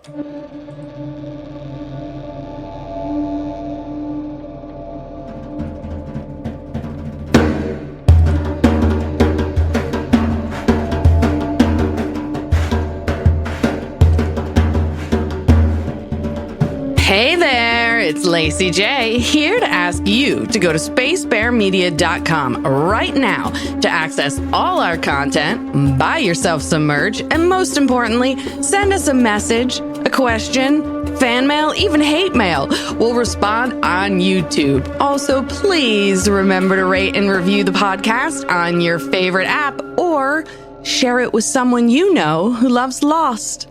Hey there, it's Lacey J, here to ask you to go to spacebearmedia.com right now to access all our content, buy yourself some merch, and most importantly, send us a message, a question, fan mail, even hate mail. We'll respond on YouTube. Also, please remember to rate and review the podcast on your favorite app or share it with someone you know who loves Lost.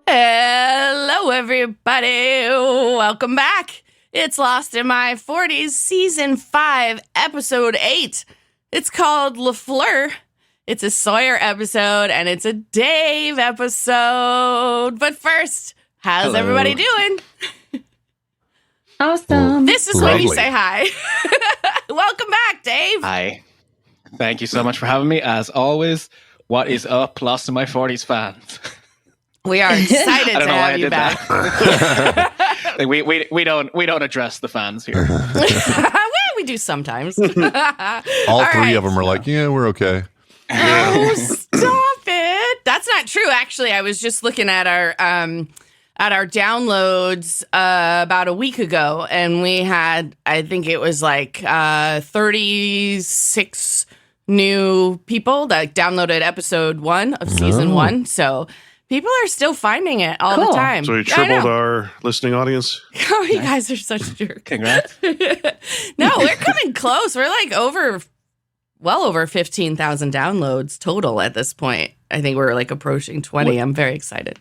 Hello, everybody. Welcome back. It's Lost in My 40s, Season 5, Episode 8. It's called LaFleur. It's a Sawyer episode, and it's a Dave episode. But first, how's everybody doing? Awesome. This is when you say hi. Welcome back, Dave. Hi. Thank you so much for having me. As always, what is up, Lost in My 40s fans? We are excited to have you back. we don't address the fans here. Well, we do sometimes. All three of them are like, yeah, we're okay. Oh, stop it! That's not true. Actually, I was just looking at our downloads about a week ago, and we had, I think it was like 36 new people that downloaded episode 1 of season 1. So. People are still finding it all the time. So we tripled our listening audience. Oh, you guys are such jerks. Congrats. No, we're coming close. We're like well over 15,000 downloads total at this point. I think we're like approaching 20. I'm very excited.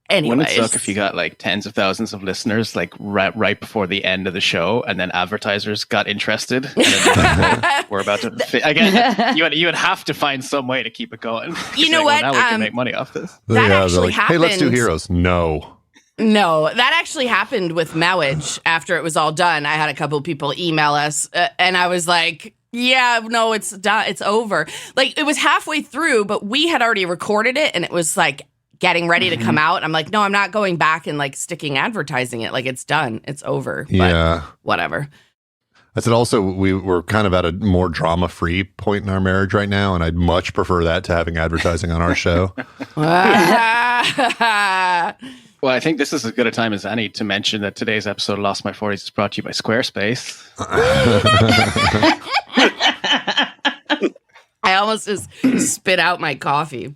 Anyways. Wouldn't it suck if you got like tens of thousands of listeners like right before the end of the show, and then advertisers got interested? And then we're about to. Again, you would have to find some way to keep it going. You know what? Now we can make money off this. That actually happened. Hey, let's do Heroes. No, that actually happened with Mowage. After it was all done, I had a couple of people email us, and I was like, yeah, no, it's done. It's over. Like, it was halfway through, but we had already recorded it, and it was like getting ready to come out. I'm like, no, I'm not going back and like sticking advertising it. Like, it's done. It's over. Yeah. But whatever. I said also, we're kind of at a more drama-free point in our marriage right now, and I'd much prefer that to having advertising on our show. Well, I think this is as good a time as any to mention that today's episode of Lost My 40s is brought to you by Squarespace. I almost just spit out my coffee.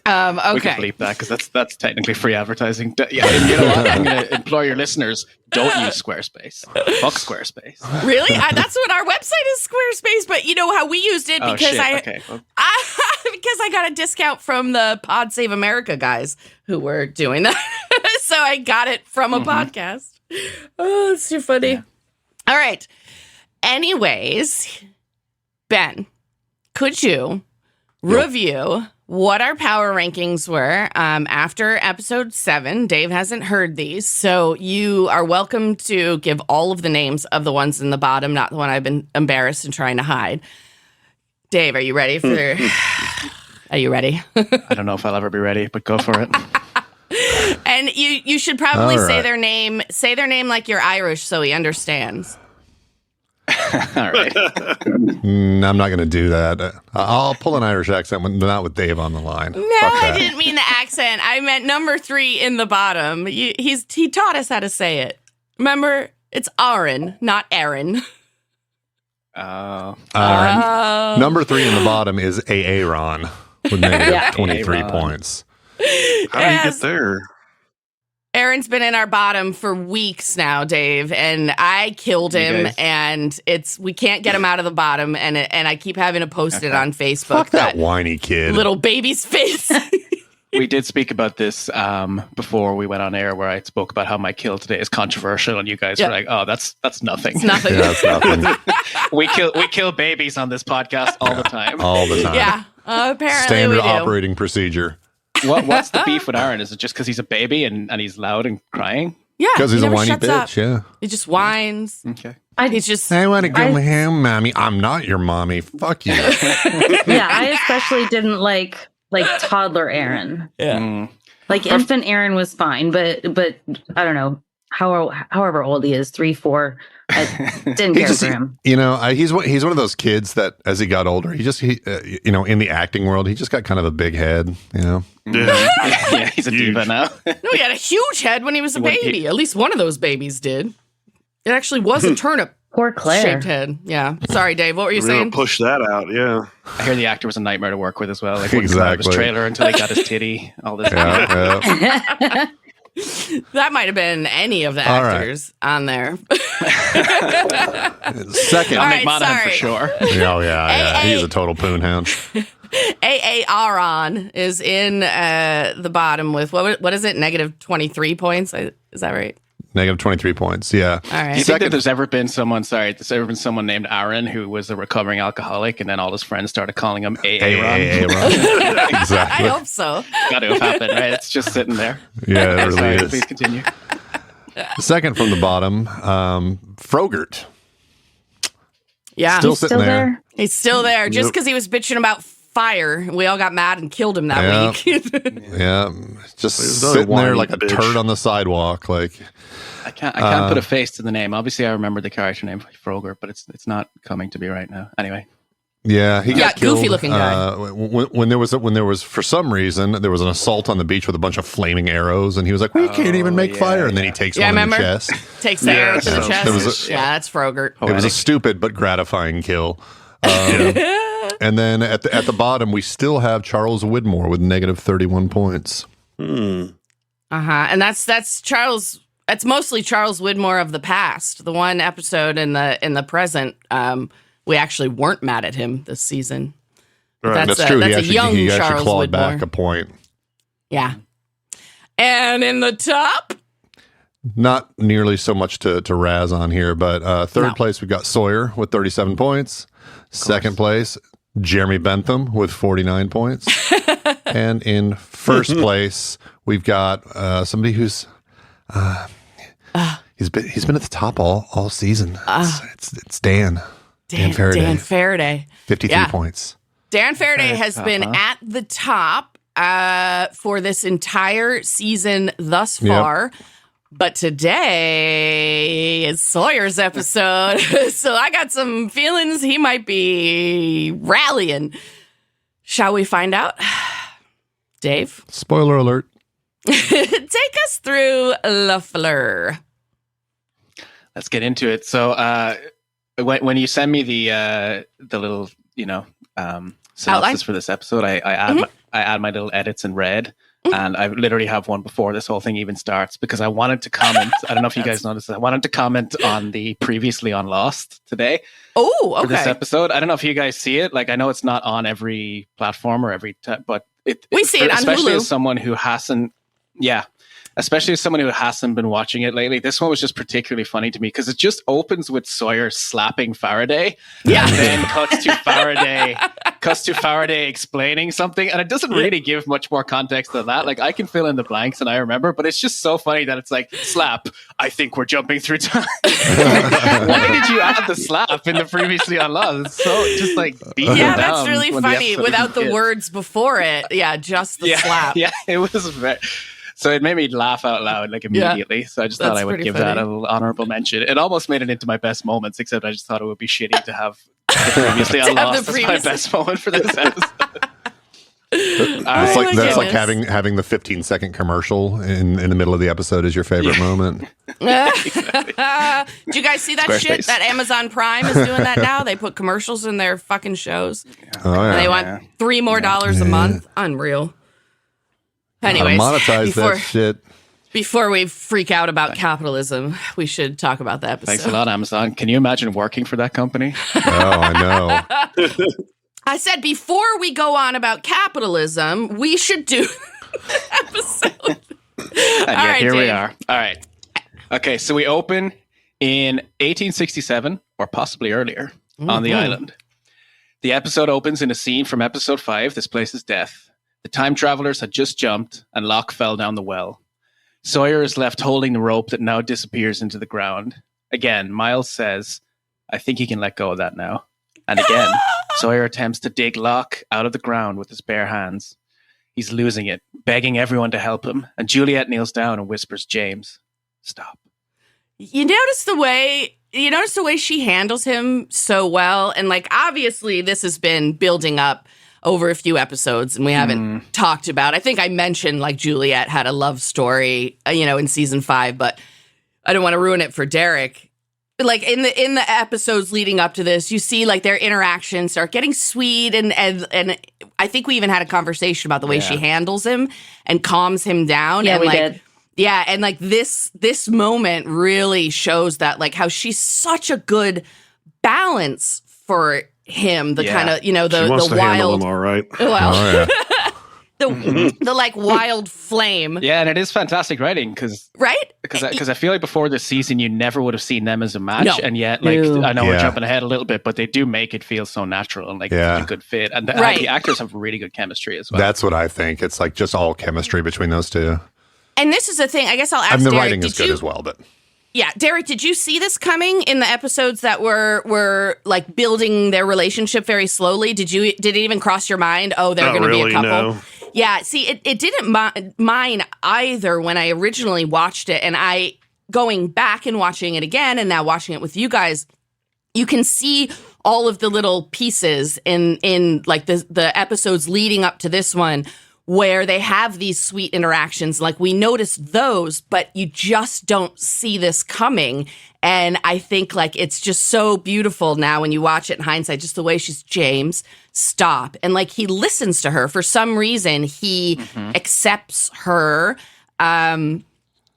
Okay. We can bleep that because that's technically free advertising. Yeah, you know what? I'm going to implore your listeners, don't use Squarespace. Fuck Squarespace. Really? That's what our website is, Squarespace. But you know how we used it because because I got a discount from the Pod Save America guys who were doing that. So I got it from a podcast. Oh, it's too funny. Yeah. All right. Anyways, Ben, could you review what our power rankings were after episode 7? Dave hasn't heard these, so you are welcome to give all of the names of the ones in the bottom, not the one I've been embarrassed and trying to hide. Dave, are you ready for... Are you ready? I don't know if I'll ever be ready, but go for it. And you should probably say their name like you're Irish so he understands. All right. I'm not going to do that. I'll pull an Irish accent, but not with Dave on the line. No, I didn't mean the accent. I meant number 3 in the bottom. He taught us how to say it. Remember, it's Aaron, not Aaron. Aaron. Number 3 in the bottom is Aaron with negative 23 points. How do you get there? Aaron's been in our bottom for weeks now, Dave, and I killed him, and we can't get him out of the bottom, and I keep having to post it on Facebook. Fuck that whiny kid. Little baby's face. We did speak about this before we went on air, where I spoke about how my kill today is controversial, and you guys were like, "Oh, that's nothing." It's nothing. Yeah, that's nothing. we kill babies on this podcast all the time. All the time. Yeah, apparently Standard we do. operating procedure. What's the beef with Aaron? Is it just because he's a baby and he's loud and crying? Yeah, because he's a whiny bitch. Up. Yeah, he just whines. Okay, he's just. I want to go home, mommy. I'm not your mommy. Fuck you. Yeah, I especially didn't like toddler Aaron. Yeah, like infant Aaron was fine, but I don't know. However old he is, 3, 4, I didn't care for him. You know, he's one of those kids that as he got older, he you know, in the acting world, he just got kind of a big head, you know. Yeah, he's a diva now. No, he had a huge head when he was a baby. At least one of those babies did. It actually was a turnip. Poor Claire. Shaped head. Yeah. Sorry, Dave. What were you saying? Push that out. Yeah. I hear the actor was a nightmare to work with as well. Like exactly. His trailer until he got his titty. All this. Yeah. That might have been any of the actors on there. Second. I'll make Monahan for sure. Oh, yeah. He's a total poon hound. A.A. Aron is in the bottom with, what is it, negative 23 points? Is that right? Negative 23 points, yeah. All right. Do you think that there's ever been someone named Aaron who was a recovering alcoholic and then all his friends started calling him A.A. Ron? Exactly. I hope so. Got to have happened, right? It's just sitting there. Yeah, it really is. Please continue. Second from the bottom, Frogurt. Yeah. Still sitting there. He's still there just because he was bitching about fire. We all got mad and killed him that week. Yeah. Just sitting there like a turd on the sidewalk. Like, I can't put a face to the name. Obviously, I remember the character name Frogurt, but it's not coming to me right now. Anyway. Yeah, he got killed. Goofy looking guy. When there was for some reason there was an assault on the beach with a bunch of flaming arrows, and he was like, "We can't even make fire," and then he takes one in the chest. Takes the arrow to the chest. That's Frogurt. It was a stupid but gratifying kill. And then at the bottom, we still have Charles Widmore with negative 31 points. And that's Charles. That's mostly Charles Widmore of the past. The one episode in the present, we actually weren't mad at him this season. Right. That's true. That's he actually Charles clawed Widmore. Back a point. Yeah. And in the top, not nearly so much to razz on here, but third place we've got Sawyer with 37 points. Second place, Jeremy Bentham with 49 points. And in first place, we've got somebody who's he's been at the top all season. It's Dan Faraday. Dan Faraday. 53 points. Dan Faraday has been at the top for this entire season thus far. Yep. But today is Sawyer's episode, so I got some feelings he might be rallying. Shall we find out? Dave? Spoiler alert. Take us through LaFleur. Let's get into it. So when you send me the little, synopsis outline for this episode, I add my little edits in red. And I literally have one before this whole thing even starts because I wanted to comment. I don't know if you guys noticed. I wanted to comment on the previously on Lost today. Oh, okay. For this episode, I don't know if you guys see it. Like, I know it's not on every platform or but we see it on especially Hulu. As someone who hasn't. Yeah. Especially as someone who hasn't been watching it lately, this one was just particularly funny to me because it just opens with Sawyer slapping Faraday, and then cuts to Faraday explaining something, and it doesn't really give much more context than that. Like, I can fill in the blanks, and I remember, but it's just so funny that it's like slap. I think we're jumping through time. Why did you add the slap in the previously on Lost? It's so just like beating down. That's really funny without the words before it. Yeah, just the slap. Yeah, it was very. So it made me laugh out loud like immediately. So I just thought I would give that a little honorable mention. It almost made it into my best moments, except I just thought it would be shitty to have the previously on Lost as my best moment for this episode. That's like having the 15-second commercial in the middle of the episode is your favorite moment. Exactly. Do you guys see that shit? That Amazon Prime is doing that now. They put commercials in their fucking shows. Oh, yeah. And they want $3 more a month. Unreal. Anyways, monetize that shit. Before we freak out about capitalism, we should talk about the episode. Thanks a lot, Amazon. Can you imagine working for that company? Oh, I know. I said before we go on about capitalism, we should do the episode. And here we are. All right. Okay, so we open in 1867, or possibly earlier, on the island. The episode opens in a scene from episode 5, This Place is Death. The time travelers had just jumped, and Locke fell down the well. Sawyer is left holding the rope that now disappears into the ground. Again, Miles says, I think he can let go of that now. And again, Sawyer attempts to dig Locke out of the ground with his bare hands. He's losing it, begging everyone to help him. And Juliet kneels down and whispers, James, stop. You notice the way she handles him so well. And like, obviously this has been building up over a few episodes and we haven't talked about. I think I mentioned like Juliet had a love story, in season 5, but I don't want to ruin it for Derek. Like in the episodes leading up to this, you see like their interactions start getting sweet, and I think we even had a conversation about the way she handles him and calms him down. Yeah, and we did. Yeah, and like this moment really shows that like how she's such a good balance for him. The kind of she wants the to handle wild, him all right. well, the like wild flame. Yeah, and it is fantastic writing because I feel like before this season you never would have seen them as a match, and yet like I know we're jumping ahead a little bit, but they do make it feel so natural and like a good fit, and the actors have really good chemistry as well. That's what I think. It's like just all chemistry between those two. And this is the thing. I guess I'll ask. And the Derek, writing is good as well, but. Yeah, Derek, did you see this coming in the episodes that were like building their relationship very slowly? Did it even cross your mind? Oh, they're going to be a couple. No. Yeah, see, it didn't mine either when I originally watched it, and I going back and watching it again, and now watching it with you guys, you can see all of the little pieces in like the episodes leading up to this one, where they have these sweet interactions. Like we noticed those, but you just don't see this coming. And I think like it's just so beautiful now when you watch it in hindsight, just the way she's, James, stop. And like he listens to her. For some reason, he accepts her in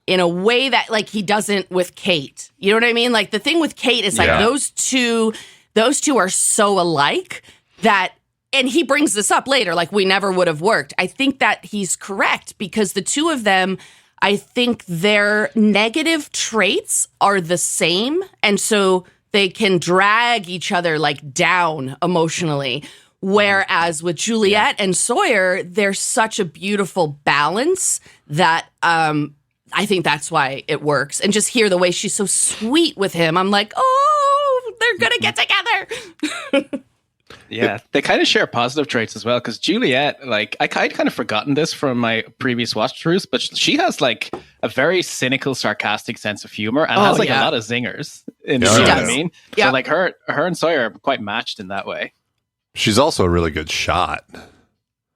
a way that like he doesn't with Kate. You know what I mean? Like the thing with Kate is like those two are so alike that. And he brings this up later, like we never would have worked. I think that he's correct because the two of them, I think their negative traits are the same. And so they can drag each other like down emotionally. Whereas with Juliet and Sawyer, there's such a beautiful balance that I think that's why it works. And just hear the way she's so sweet with him. I'm like, oh, they're going to get together. Yeah, they kind of share positive traits as well, because Juliet, like, I'd kind of forgotten this from my previous watch-throughs, but she has, like, a very cynical, sarcastic sense of humor and has, like, a lot of zingers. You know what I mean? Yeah. So, like, her and Sawyer are quite matched in that way. She's also a really good shot.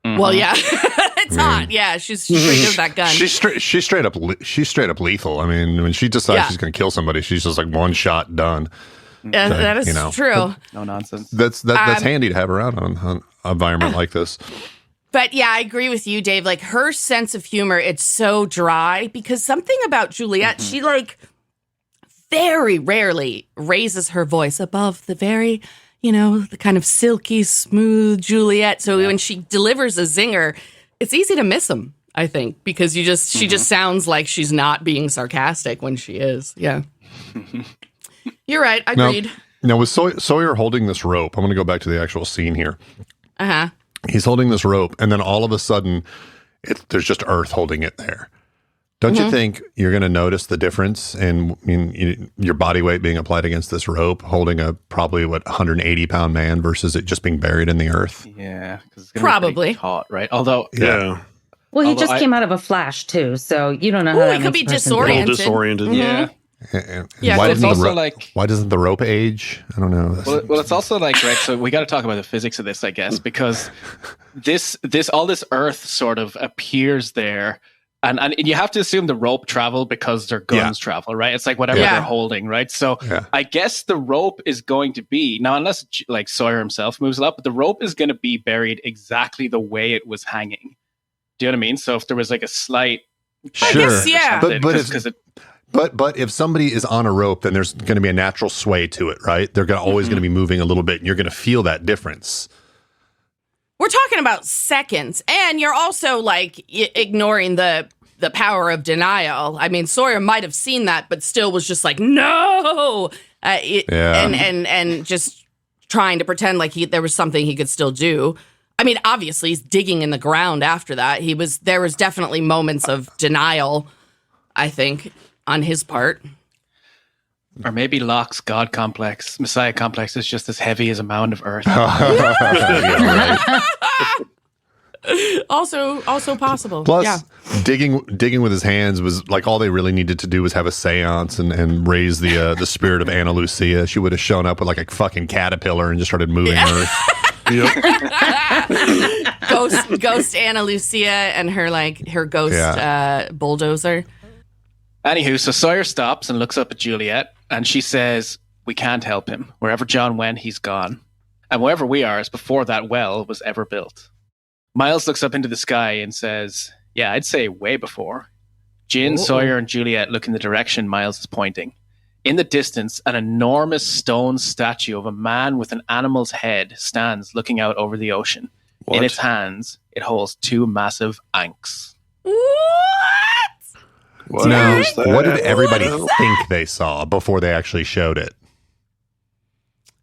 Mm-hmm. Well, yeah. It's hot. Yeah, she's straight with that gun. She's straight up lethal. I mean, when she decides she's going to kill somebody, she's just like one shot done. Yeah, that is true. No nonsense. That's handy to have around on an environment like this. But yeah, I agree with you, Dave. Like her sense of humor, it's so dry because something about Juliet, she like very rarely raises her voice above the very, the kind of silky, smooth Juliet. So when she delivers a zinger, it's easy to miss him, I think, because she just sounds like she's not being sarcastic when she is. Yeah. You're right. Agreed. Now with Sawyer holding this rope, I'm going to go back to the actual scene here. Uh-huh. He's holding this rope, and then all of a sudden, there's just earth holding it there. Don't you think you're going to notice the difference in your body weight being applied against this rope, holding a probably 180-pound man versus it just being buried in the earth? Yeah, because probably hot, right? Although, well, he just came out of a flash too, so you don't know how that he could be disoriented. Disoriented. Yeah. Why doesn't the rope age? I don't know. Well, it's also like, right, so we got to talk about the physics of this, I guess, because all this earth sort of appears there, and you have to assume the rope traveled because their guns travel, right? It's like whatever they're holding, right? So I guess the rope is going to be, now unless like Sawyer himself moves it up, but the rope is going to be buried exactly the way it was hanging. Do you know what I mean? So if there was like a slight... Sure. I guess, But if somebody is on a rope, then there's going to be a natural sway to it, right? They're always going to be moving a little bit, and you're going to feel that difference. We're talking about seconds, and you're also like ignoring the power of denial. I mean, Sawyer might have seen that, but still was just like, no, and just trying to pretend like there was something he could still do. I mean, obviously, he's digging in the ground after that. There was definitely moments of denial. I think, on his part. Or maybe Locke's God complex, Messiah complex, is just as heavy as a mound of earth. Also possible. Plus, digging with his hands was like all they really needed to do was have a seance and raise the spirit of Ana Lucia. She would have shown up with like a fucking caterpillar and just started moving Earth. Ghost Ana Lucia and her ghost bulldozer. Anywho, so Sawyer stops and looks up at Juliet, and she says, "We can't help him. Wherever John went, he's gone. And wherever we are is before that well was ever built." Miles looks up into the sky and says, "Yeah, I'd say way before." Jin, Sawyer, and Juliet look in the direction Miles is pointing. In the distance, an enormous stone statue of a man with an animal's head stands looking out over the ocean. What? In its hands, it holds 2 massive ankhs. What did everybody think they saw before they actually showed it?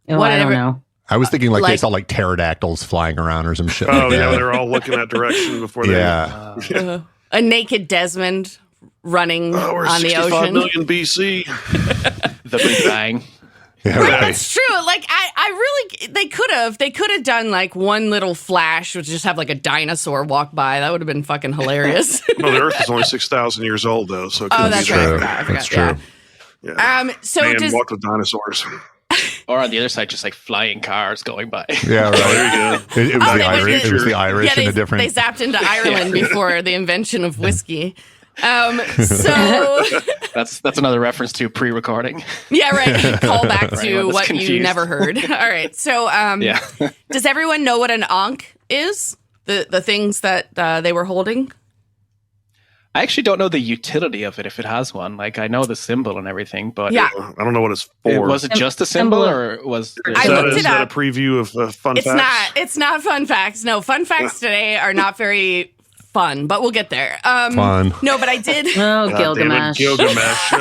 Oh, I don't know. I was thinking they saw like pterodactyls flying around or some shit. They're all looking that direction before they... Yeah. A naked Desmond running on the ocean. 65 million BC. The Big Bang. Yeah, right. That's true. Like I really, they could have done like one little flash, which just have like a dinosaur walk by. That would have been fucking hilarious. No, the Earth is only 6,000 years old though, so it couldn't that's be right. that. That's true. Yeah. So Man walked with dinosaurs. Or on the other side, just like flying cars going by. Yeah, right. There you go. It was the Irish. It was the Irish and the different. They zapped into Ireland before the invention of whiskey. So that's another reference to pre-recording. Yeah, right. Call back to what confused. you never heard. All right. So, does everyone know what an ankh is? The things that they were holding? I actually don't know the utility of it if it has one. Like I know the symbol and everything, but yeah, I don't know what it's for. Was it just a symbol, or was I looked it up. Is that a preview of fun facts? It's not fun facts. No, fun facts today are not very fun, but we'll get there. Fun. No, but I did. Oh, Gilgamesh. Gilgamesh.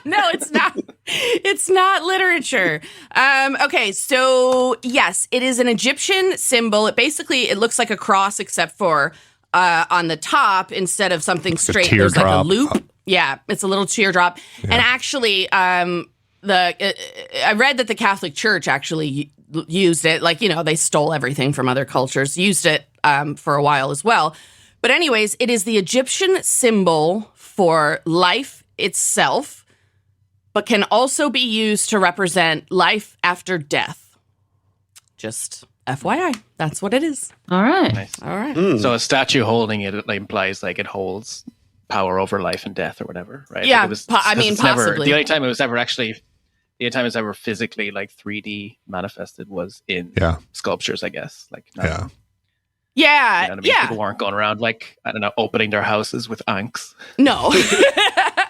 No, it's not. It's not literature. Okay, so yes, it is an Egyptian symbol. It looks like a cross, except for on the top, instead of something straight, there's like a loop. Yeah, it's a little teardrop. Yeah. And actually, I read that the Catholic Church actually used it. Like, they stole everything from other cultures, used it for a while as well. But anyways, it is the Egyptian symbol for life itself, but can also be used to represent life after death. Just FYI, that's what it is. All right. Nice. All right. So a statue holding it implies like it holds power over life and death or whatever, right? Yeah, like possibly. The only time it was ever physically like 3D manifested was in sculptures, I guess. Like Yeah. You know what I mean? People weren't going around like, I don't know, opening their houses with ankhs. No.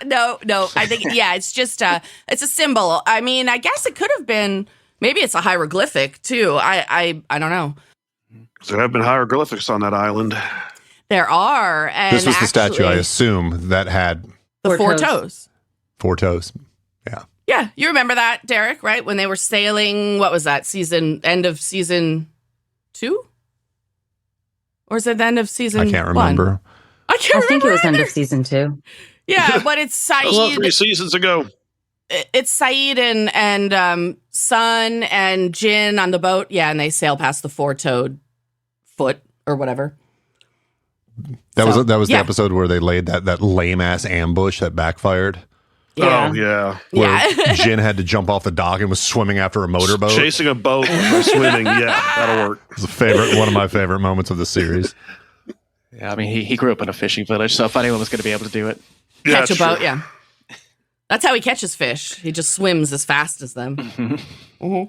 No. I think, it's just it's a symbol. I mean, I guess it could have been, maybe it's a hieroglyphic too. I don't know. So there have been hieroglyphics on that island. There are. And this was the statue, I assume, that had the four toes. 4 toes. Yeah. Yeah. You remember that, Derek, right? When they were sailing, what was that, end of season 2? Or is it the end of season 1? I can't remember. I think it was end of season 2. Yeah, but it's Saeed. Well, 3 seasons ago. It's Saeed and Sun and Jin on the boat. Yeah, and they sail past the 4-toed foot or whatever. That was the episode where they laid that lame ass ambush that backfired. Yeah. Oh yeah. Where Jin had to jump off the dock and was swimming after a motorboat. Chasing a boat by swimming. Yeah, that'll work. It's one of my favorite moments of the series. Yeah, I mean he grew up in a fishing village, so if anyone was going to be able to do it, catch a boat. Yeah, that's how he catches fish. He just swims as fast as them. Mm-hmm.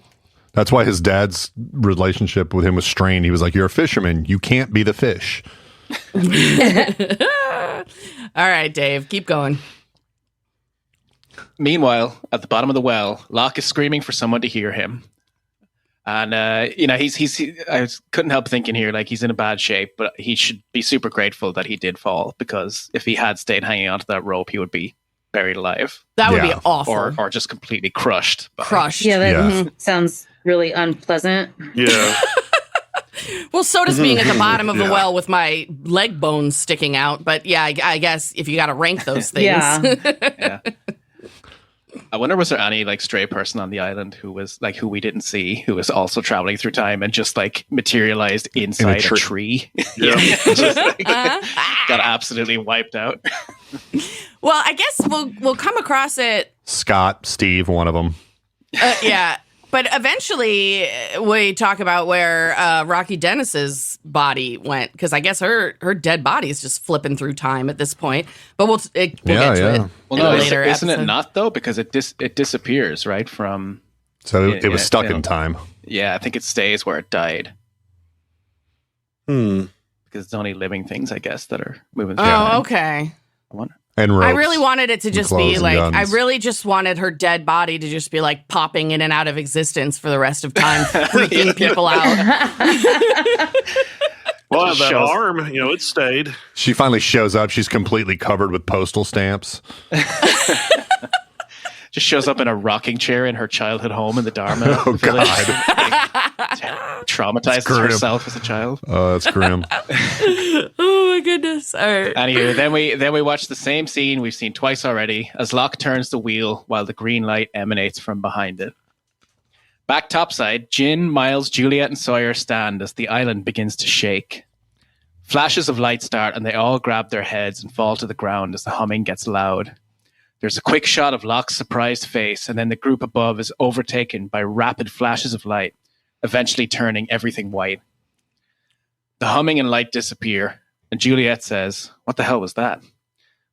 That's why his dad's relationship with him was strained. He was like, "You're a fisherman. You can't be the fish." All right, Dave, keep going. Meanwhile, at the bottom of the well, Locke is screaming for someone to hear him. And, I couldn't help thinking here, like, he's in a bad shape, but he should be super grateful that he did fall, because if he had stayed hanging onto that rope, he would be buried alive. That would be awful. Or just completely crushed. Crushed. Yeah, that sounds really unpleasant. Yeah. Well, so does being at the bottom of the well with my leg bones sticking out. But yeah, I guess if you got to rank those things. Yeah. I wonder, was there any like stray person on the island who was like who we didn't see, who was also traveling through time and just like materialized inside a tree? Yeah. Just, like, got absolutely wiped out. Well, I guess we'll come across it. Scott, Steve, one of them. Yeah. But eventually we talk about where Rocky Dennis's body went, because I guess her dead body is just flipping through time at this point. But we'll get to it. Well, no, isn't it not though? Because it disappears, right? From it was stuck in time. Yeah, I think it stays where it died. Because it's only living things, I guess, that are moving through time. Oh, okay. I wonder. And ropes, I really wanted it to just be like, guns. I really just wanted her dead body to just be like popping in and out of existence for the rest of time, freaking people out. Well, that arm, it stayed. She finally shows up. She's completely covered with postal stamps. Just shows up in a rocking chair in her childhood home in the Dharma Oh, village. God. Traumatized herself as a child. Oh, that's grim. Oh my goodness! All right. Anyway, then we watch the same scene we've seen twice already as Locke turns the wheel while the green light emanates from behind it. Back topside, Jin, Miles, Juliet, and Sawyer stand as the island begins to shake. Flashes of light start, and they all grab their heads and fall to the ground as the humming gets loud. There's a quick shot of Locke's surprised face, and then the group above is overtaken by rapid flashes of light, eventually turning everything white. The humming and light disappear, and Juliet says, "What the hell was that?"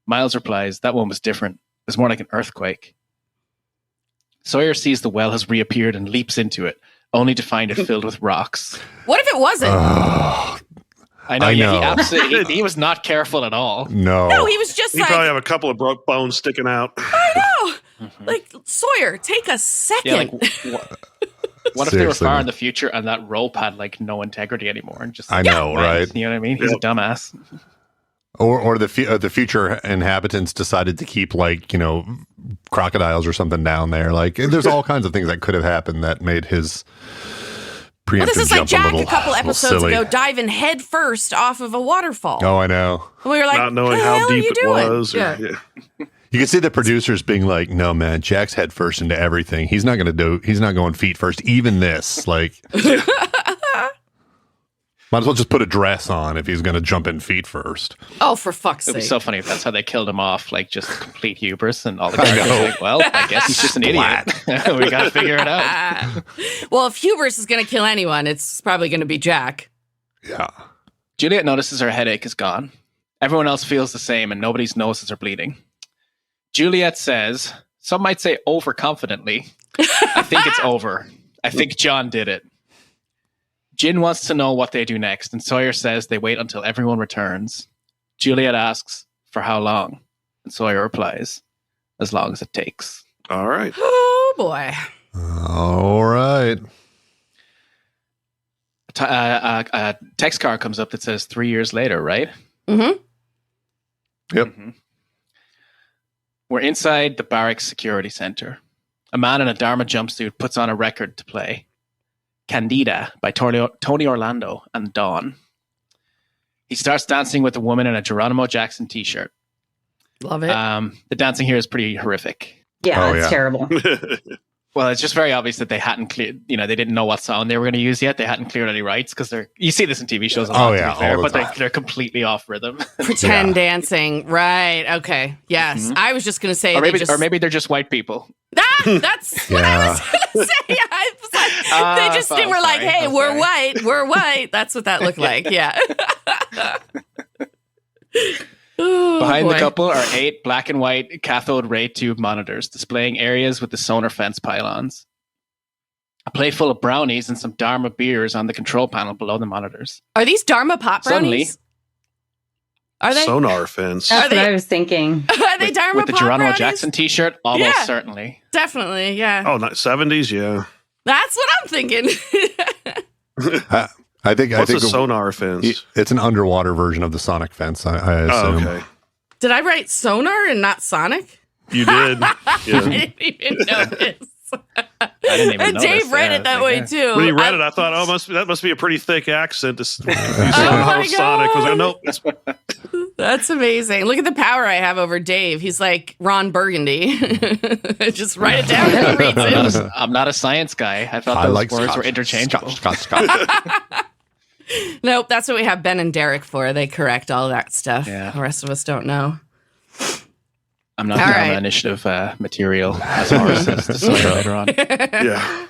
Miles replies, "That one was different. It was more like an earthquake." Sawyer sees the well has reappeared and leaps into it, only to find it filled with rocks. What if it wasn't? I know. He was not careful at all. No, he was just he probably have a couple of broke bones sticking out. I know. Like, Sawyer, take a second. Yeah, what if they were far in the future and that rope had like no integrity anymore and just I know, right? You know what I mean? He's a dumbass. Or the future inhabitants decided to keep crocodiles or something down there. Like, there's all kinds of things that could have happened that made his preemptive this is like jump Jack a couple episodes ago diving head first off of a waterfall. Oh, I know. And we were like, not knowing how deep it was. You can see the producers being like, "No, man, Jack's head first into everything. He's not going feet first. Even this, like." Might as well just put a dress on if he's going to jump in feet first. Oh, for fuck's sake. It would be so funny if that's how they killed him off, like just complete hubris, and all the guys are like, well, I guess he's just an idiot. We got to figure it out. Well, if hubris is going to kill anyone, it's probably going to be Jack. Yeah. Juliet notices her headache is gone. Everyone else feels the same, and nobody's noses are bleeding. Juliet says, some might say overconfidently, "I think it's over. I think John did it." Jin wants to know what they do next, and Sawyer says they wait until everyone returns. Juliet asks, "For how long?" And Sawyer replies, "As long as it takes." All right. Oh, boy. All right. A text card comes up that says 3 years later, right? Mm-hmm. Yep. Mm-hmm. We're inside the barracks security center. A man in a Dharma jumpsuit puts on a record to play. Candida by Tony Orlando and Dawn. He starts dancing with a woman in a Geronimo Jackson t-shirt. Love it. The dancing here is pretty horrific. Yeah, it's terrible. Well, it's just very obvious that they hadn't cleared, they didn't know what song they were going to use yet. They hadn't cleared any rights because you see this in TV shows a lot, to be fair, but they're completely off rhythm. Pretend dancing. Right. Okay. Yes. Mm-hmm. I was just going to say, or maybe they're just white people. That's what I was going to say. I was like, they just were like, hey, we're white. That's what that looked like. Yeah. Oh, behind the couple are 8 black and white cathode ray tube monitors displaying areas with the sonar fence pylons. A plate full of brownies and some Dharma beers on the control panel below the monitors. Are these Dharma pop brownies? Are they? Sonar fence. That's what I was thinking. Are they Dharma with the pop Geronimo brownies? Jackson t-shirt? Almost certainly. Definitely, yeah. Oh, not 70s? Yeah. That's what I'm thinking. I think a sonar fence? It's an underwater version of the sonic fence, I assume. Oh, okay. Did I write sonar and not Sonic? You did. Yeah. I didn't even notice. I didn't even And notice. Dave read it that way too. When he read it, I thought, that must be a pretty thick accent. Sonic was like, nope. That's amazing. Look at the power I have over Dave. He's like Ron Burgundy. Just write it down and he reads it. I'm not a science guy. I thought those words were interchangeable. Scotch. Nope, that's what we have Ben and Derek for. They correct all that stuff. Yeah. The rest of us don't know. I'm not on initiative material, as Horace says to Sawyer later on. Yeah.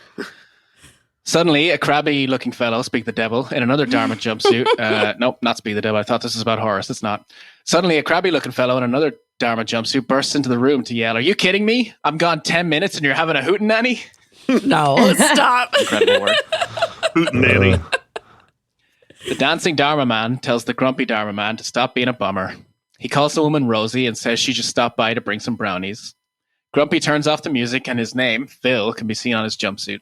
Suddenly, a crabby-looking fellow, speak the devil, in another Dharma jumpsuit. Nope, not speak the devil. I thought this was about Horace. It's not. Suddenly, a crabby-looking fellow in another Dharma jumpsuit bursts into the room to yell, "Are you kidding me? I'm gone 10 minutes and you're having a hootenanny?" No, stop. Incredible word. Hootenanny. The dancing Dharma man tells the grumpy Dharma man to stop being a bummer. He calls the woman Rosie and says she just stopped by to bring some brownies. Grumpy turns off the music and his name, Phil, can be seen on his jumpsuit.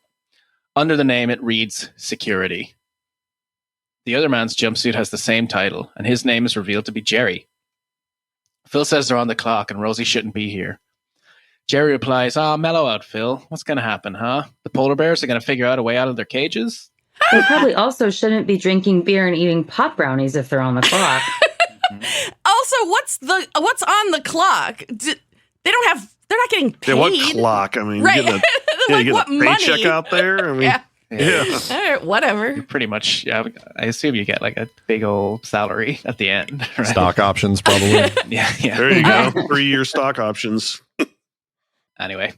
Under the name, it reads Security. The other man's jumpsuit has the same title, and his name is revealed to be Jerry. Phil says they're on the clock and Rosie shouldn't be here. Jerry replies, mellow out, Phil. What's going to happen, huh? The polar bears are going to figure out a way out of their cages? They probably also shouldn't be drinking beer and eating pot brownies if they're on the clock. Also, what's on the clock? They're not getting paid. Yeah, what clock? I mean, right. you get a paycheck money? out there? I mean, yeah. All right, whatever. Pretty much, I assume you get like a big old salary at the end. Right? Stock options, probably. Yeah. There you go. 3-year stock options. Anyway,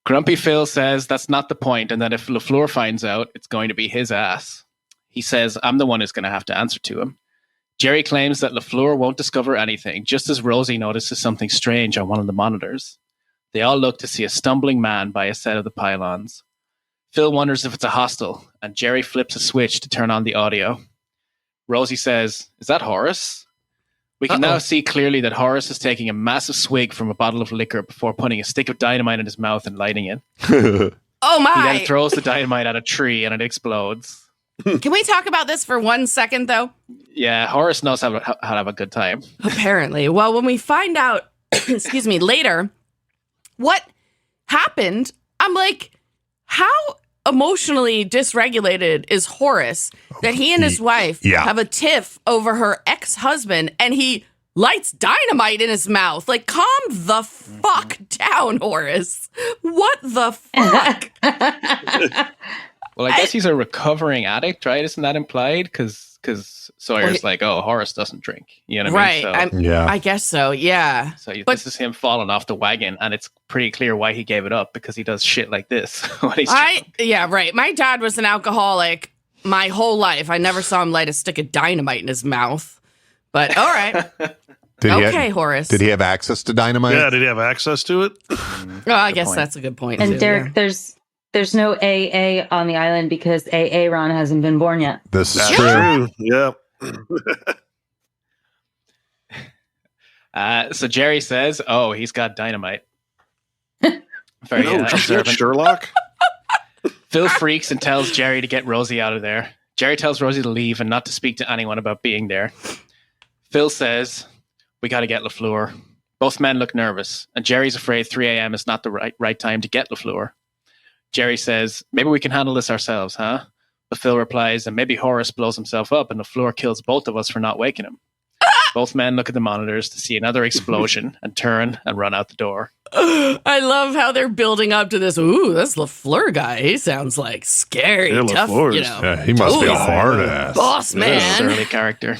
Grumpy Phil says that's not the point, and that if LaFleur finds out, it's going to be his ass. He says, I'm the one who's going to have to answer to him. Jerry claims that LaFleur won't discover anything, just as Rosie notices something strange on one of the monitors. They all look to see a stumbling man by a set of the pylons. Phil wonders if it's a hostile, and Jerry flips a switch to turn on the audio. Rosie says, is that Horace? We can now see clearly that Horace is taking a massive swig from a bottle of liquor before putting a stick of dynamite in his mouth and lighting it. Oh my! He then throws the dynamite at a tree and it explodes. Can we talk about this for 1 second, though? Yeah, Horace knows how to have a good time. Apparently. Well, when we find out, excuse me, later, what happened, I'm like, how emotionally dysregulated is Horace that he and his wife have a tiff over her ex-husband and he lights dynamite in his mouth? Like, calm the fuck down, Horace. What the fuck? Well, I guess he's a recovering addict, right? Isn't that implied? Because Sawyer's like, Horace doesn't drink. You know what I mean? So, I guess so, yeah. So this is him falling off the wagon, and it's pretty clear why he gave it up, because he does shit like this. Yeah, right. My dad was an alcoholic my whole life. I never saw him light a stick of dynamite in his mouth. But all right. Horace. Did he have access to dynamite? Yeah, did he have access to it? I guess that's a good point. And too, Derek, there's no AA on the island because AA Ron hasn't been born yet. This is That's true. Yeah. So Jerry says, he's got dynamite. Very observant. Sherlock? Phil freaks and tells Jerry to get Rosie out of there. Jerry tells Rosie to leave and not to speak to anyone about being there. Phil says, we got to get LaFleur. Both men look nervous, and Jerry's afraid 3 a.m. is not the right time to get LaFleur. Jerry says, maybe we can handle this ourselves, huh? But Phil replies, and maybe Horace blows himself up and LaFleur kills both of us for not waking him. Both men look at the monitors to see another explosion and turn and run out the door. I love how they're building up to this. Ooh, this LaFleur guy. He sounds like scary, tough. Yeah, he must be a hard ass. Boss man. Surly character.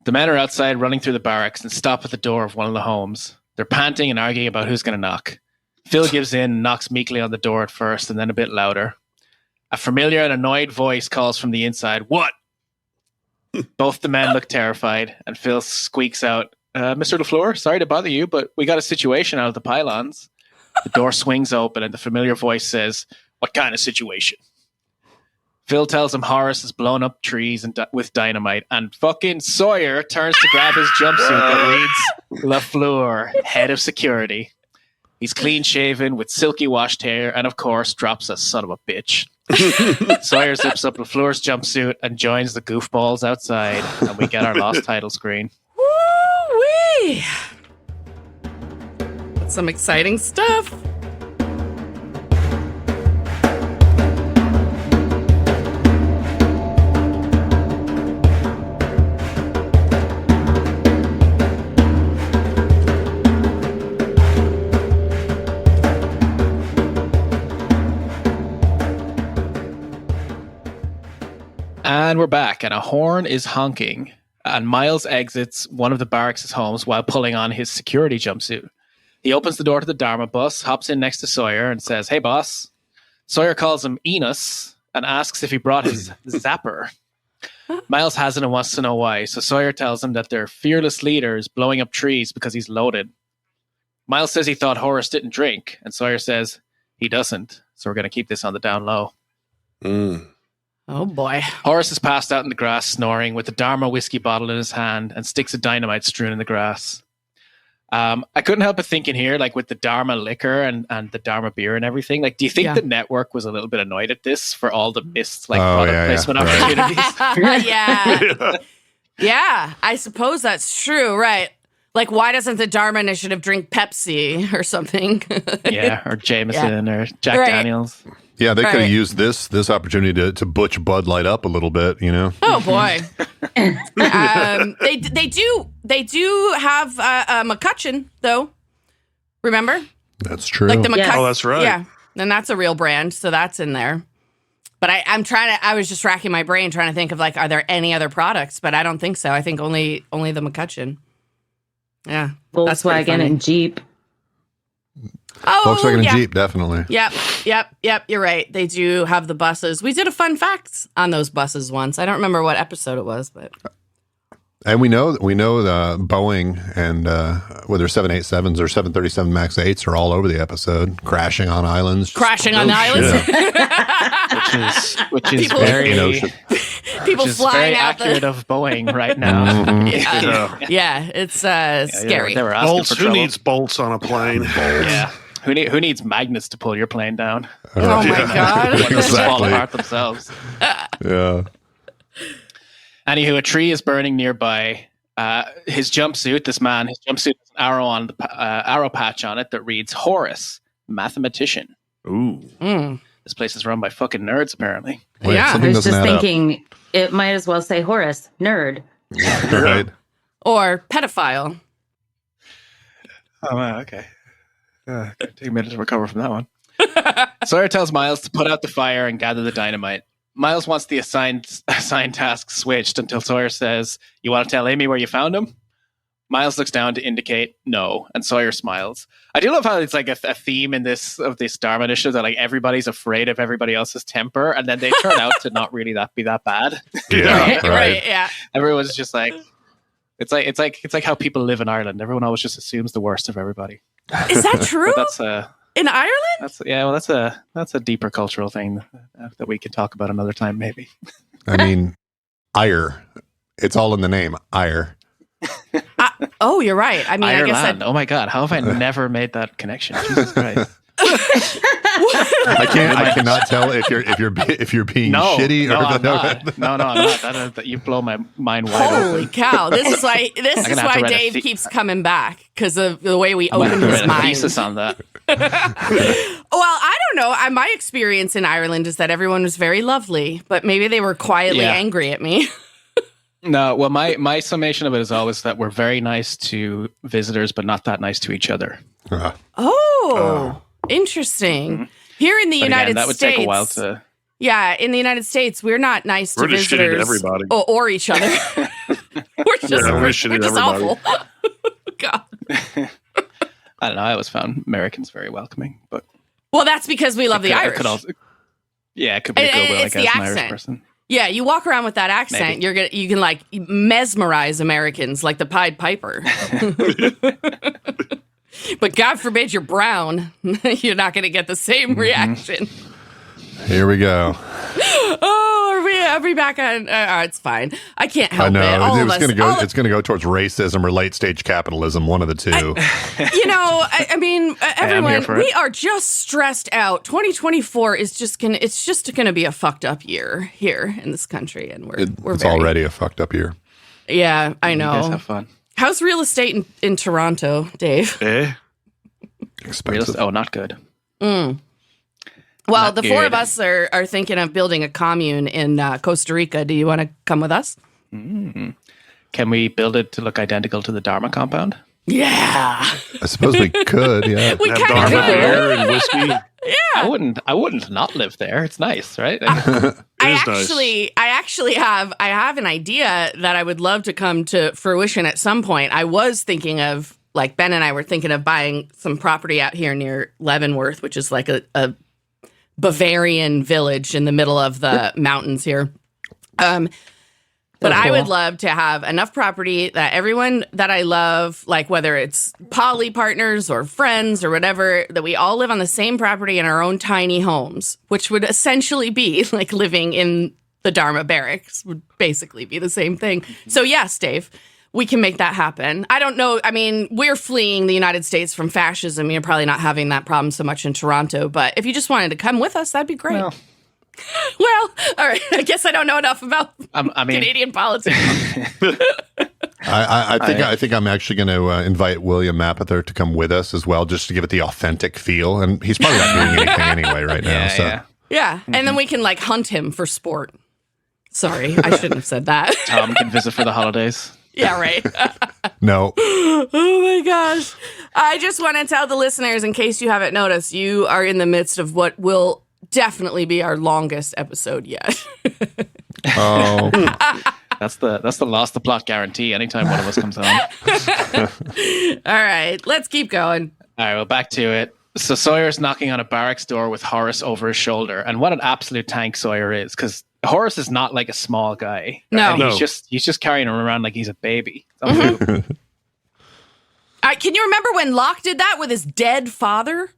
The men are outside running through the barracks and stop at the door of one of the homes. They're panting and arguing about who's going to knock. Phil gives in and knocks meekly on the door at first and then a bit louder. A familiar and annoyed voice calls from the inside, "What?" Both the men look terrified, and Phil squeaks out, Mr. LaFleur, sorry to bother you, but we got a situation out of the pylons. The door swings open, and the familiar voice says, "What kind of situation?" Phil tells him Horace has blown up trees with dynamite, and fucking Sawyer turns to grab his jumpsuit that reads LaFleur, head of security. He's clean-shaven with silky washed hair, and of course, drops a son of a bitch. Sawyer zips up LaFleur's jumpsuit and joins the goofballs outside, and we get our lost title screen. Woo-wee. Some exciting stuff. And we're back, and a horn is honking. And Miles exits one of the barracks' homes while pulling on his security jumpsuit. He opens the door to the Dharma bus, hops in next to Sawyer, and says, "Hey, boss." Sawyer calls him Enos and asks if he brought his zapper. Miles has it and wants to know why, so Sawyer tells him that their fearless leader is blowing up trees because he's loaded. Miles says he thought Horace didn't drink, and Sawyer says he doesn't, so we're going to keep this on the down low. Oh, boy. Horace is passed out in the grass, snoring, with the Dharma whiskey bottle in his hand and sticks of dynamite strewn in the grass. I couldn't help but thinking here, like with the Dharma liquor and the Dharma beer and everything, like, do you think the network was a little bit annoyed at this for all the missed product placement opportunities? Yeah, I suppose that's true, right? Like, why doesn't the Dharma Initiative drink Pepsi or something? Or Jameson or Jack Daniels. Yeah, they could have used this opportunity to butch Bud Light up a little bit, you know? Oh, boy. They do have McCutcheon, though. Remember? That's true. Like the McCutcheon. Oh, that's right. Yeah, and that's a real brand, so that's in there. But I was just racking my brain trying to think of, like, are there any other products? But I don't think so. I think only the McCutcheon. Yeah. Volkswagen and Jeep. Oh, Volkswagen and Jeep, definitely. Yep. You're right. They do have the buses. We did a fun fact on those buses once. I don't remember what episode it was, but. And we know Boeing and whether 787s or 737 MAX 8s are all over the episode, crashing on islands. Crashing on islands, which is people, very people flying very out accurate of Boeing right now. Yeah, it's scary. They were asking Bolts. for Who trouble. needs bolts on a plane? Yeah. Who needs magnets to pull your plane down? Oh my God. When they just fall apart themselves. Yeah. Anywho, a tree is burning nearby. His jumpsuit has an arrow patch on it that reads Horace, mathematician. Ooh. This place is run by fucking nerds, apparently. Wait, I something was doesn't just add thinking it might as well say Horace, nerd. up. Right. Or pedophile. Oh, wow, okay. Take a minute to recover from that one. Sawyer tells Miles to put out the fire and gather the dynamite. Miles wants the assigned task switched until Sawyer says, "You want to tell Amy where you found him?" Miles looks down to indicate no, and Sawyer smiles. I do love how it's like a theme in this Dharma Initiative that, like, everybody's afraid of everybody else's temper, and then they turn out to not really be that bad. Yeah, right. Yeah. Everyone's just like, it's like how people live in Ireland. Everyone always just assumes the worst of everybody. Is that true? But that's in Ireland? That's a deeper cultural thing that we can talk about another time, maybe. I mean, ire. It's all in the name, ire. Oh, you're right. I mean, Ireland. I guess oh my God, how have I never made that connection? Jesus Christ. I cannot tell if you're being shitty or I'm not. No, I'm not. You blow my mind wide open. Holy cow! This is why Dave keeps coming back, because of the way we open his mind. Thesis on that. Well, I don't know. My experience in Ireland is that everyone was very lovely, but maybe they were quietly angry at me. No, well, my summation of it is always that we're very nice to visitors, but not that nice to each other. Interesting. Mm-hmm. Here in the United States, that would take a while to. Yeah, in the United States, we're not nice to just visitors shitty to everybody. or each other. we're just awful. God. I don't know. I always found Americans very welcoming, but well, that's because we love the Irish. It could be a goodwill, I guess, the an Irish accent. person. Yeah, you walk around with that accent, Maybe. you can like mesmerize Americans like the Pied Piper. But God forbid you're brown, you're not going to get the same reaction. Here we go. Are we back on? It's fine. I can't help it. It's going to go towards racism or late stage capitalism. One of the two. I mean, everyone, we are just stressed out. 2024 is just gonna be a fucked up year here in this country, and it's already a fucked up year. Yeah, I know. You guys have fun. How's real estate in Toronto, Dave? Expensive. Not good. Well, Not the four good. of us are thinking of building a commune in Costa Rica. Do you want to come with us? Can we build it to look identical to the Dharma compound? Yeah. I suppose we could, yeah. We Have kind Dharma of could. beer and whiskey. I wouldn't not live there. It's nice, right? I is actually have an idea that I would love to come to fruition at some point. I was thinking of, like, Ben and I were thinking of buying some property out here near Leavenworth, which is like a Bavarian village in the middle of the mountains here. But I would love to have enough property that everyone that I love, like whether it's poly partners or friends or whatever, that we all live on the same property in our own tiny homes, which would essentially be like living in the Dharma barracks, would basically be the same thing. So yes, Dave, we can make that happen. I don't know. I mean, we're fleeing the United States from fascism. You're probably not having that problem so much in Toronto, but if you just wanted to come with us, that'd be great. Well, all right. I guess I don't know enough about Canadian politics. I think I'm actually going to invite William Mapother to come with us as well, just to give it the authentic feel. And he's probably not doing anything anyway right now. Yeah. And then we can like hunt him for sport. Sorry, I shouldn't have said that. Tom can visit for the holidays. Yeah, right. No. Oh my gosh. I just want to tell the listeners, in case you haven't noticed, you are in the midst of what will definitely be our longest episode yet. Oh. That's the lost the plot guarantee anytime one of us comes on. All right, let's keep going. All right, well, back to it. So Sawyer's knocking on a barracks door with Horace over his shoulder. And what an absolute tank Sawyer is, because Horace is not like a small guy. No. And he's just carrying him around like he's a baby. It's unbelievable. Can you remember when Locke did that with his dead father?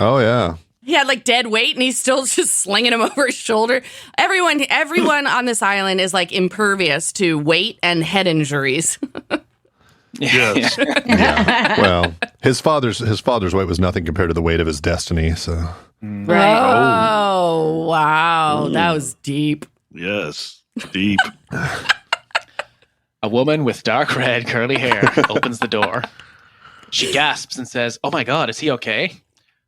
Oh, yeah. He had like dead weight and he's still just slinging him over his shoulder. Everyone on this island is like impervious to weight and head injuries. Yes. Yeah. Well, his father's weight was nothing compared to the weight of his destiny. So. Right. Oh, wow. That was deep. Yes. Deep. A woman with dark red curly hair opens the door. She gasps and says, "Oh my God, is he okay?"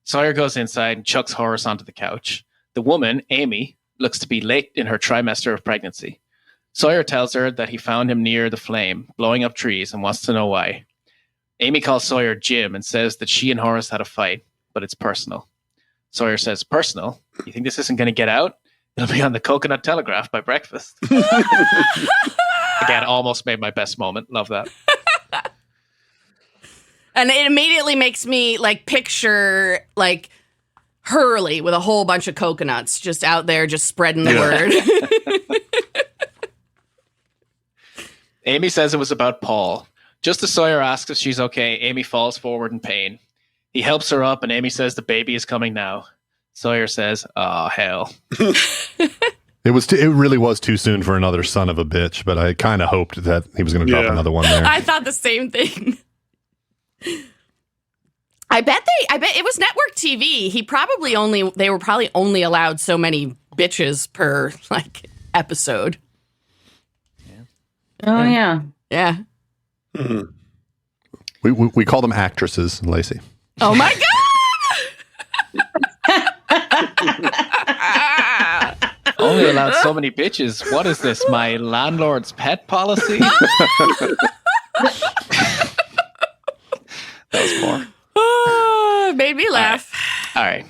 Sawyer goes inside and chucks Horace onto the couch. The woman, Amy, looks to be late in her trimester of pregnancy. Sawyer tells her that he found him near the flame, blowing up trees, and wants to know why. Amy calls Sawyer Jim and says that she and Horace had a fight, but it's personal. Sawyer says, "Personal? You think this isn't going to get out? It'll be on the Coconut Telegraph by breakfast." Again, almost made my best moment. Love that. And it immediately makes me like picture like Hurley with a whole bunch of coconuts just out there just spreading the word. Amy says it was about Paul. Just as Sawyer asks if she's okay, Amy falls forward in pain. He helps her up and Amy says the baby is coming now. Sawyer says, "Oh, hell." It really was too soon for another son of a bitch, but I kind of hoped that he was going to drop another one there. I thought the same thing. I bet it was network TV. They were probably only allowed so many bitches per like episode. Oh yeah. Yeah. Mm-hmm. We call them actresses, Lacey. Oh my God. Only allowed so many bitches. What is this? My landlord's pet policy? That was poor. Oh, made me laugh. All right.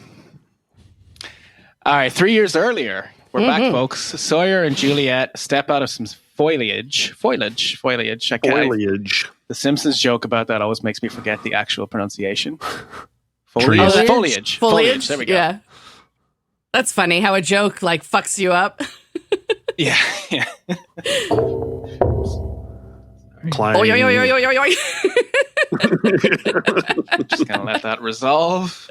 3 years earlier, we're back, folks. Sawyer and Juliet step out of some foliage. The Simpsons joke about that always makes me forget the actual pronunciation. Foliage. There we go. Yeah. That's funny how a joke like fucks you up. Yeah. Clang. Oy, oy, oy, oy, oy, oy, oy. Just gonna let that resolve.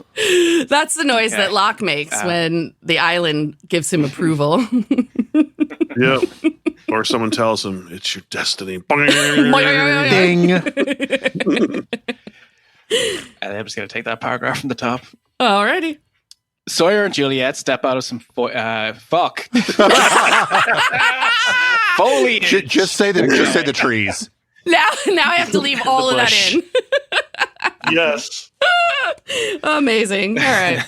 That's the noise that Locke makes when the island gives him approval. Yep. Or someone tells him it's your destiny. Ding. And I'm just gonna take that paragraph from the top. Alrighty. Sawyer and Juliet step out of some foliage. Just say the trees. Now I have to leave all of that in. Yes. Amazing. All right.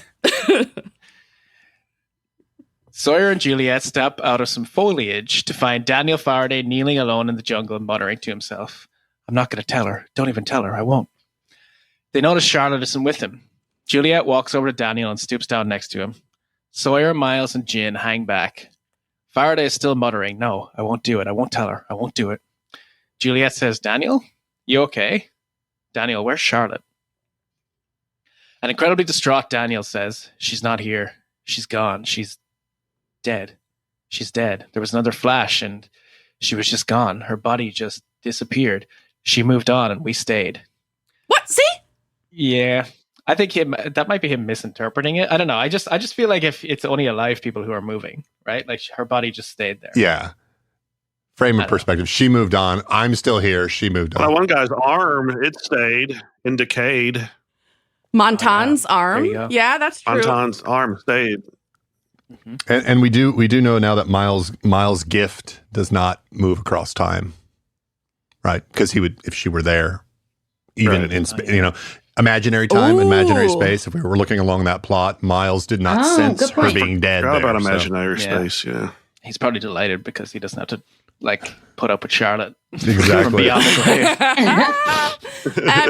Sawyer and Juliet step out of some foliage to find Daniel Faraday kneeling alone in the jungle, muttering to himself, I'm not going to tell her. Don't even tell her. I won't. They notice Charlotte isn't with him. Juliet walks over to Daniel and stoops down next to him. Sawyer, Miles, and Jin hang back. Faraday is still muttering, no, I won't do it. I won't tell her. I won't do it. Juliet says, Daniel, you okay? Daniel, where's Charlotte? An incredibly distraught Daniel says, she's not here. She's gone. She's dead. She's dead. There was another flash and she was just gone. Her body just disappeared. She moved on and we stayed. What? See? Yeah. I think that might be him misinterpreting it. I don't know. I just feel like if it's only alive people who are moving, right? Like her body just stayed there. Yeah. Frame of perspective. She moved on. I'm still here. She moved on. One guy's arm, it stayed and decayed. Montan's arm. Yeah, that's true. Montan's arm stayed. Mm-hmm. And we do know now that Miles' gift does not move across time, right? Because he would, if she were there, even in imaginary time, imaginary space. If we were looking along that plot, Miles did not sense her being dead. Forgot about imaginary space. Yeah, he's probably delighted because he doesn't have to put up with Charlotte. Exactly. From beyond the grave.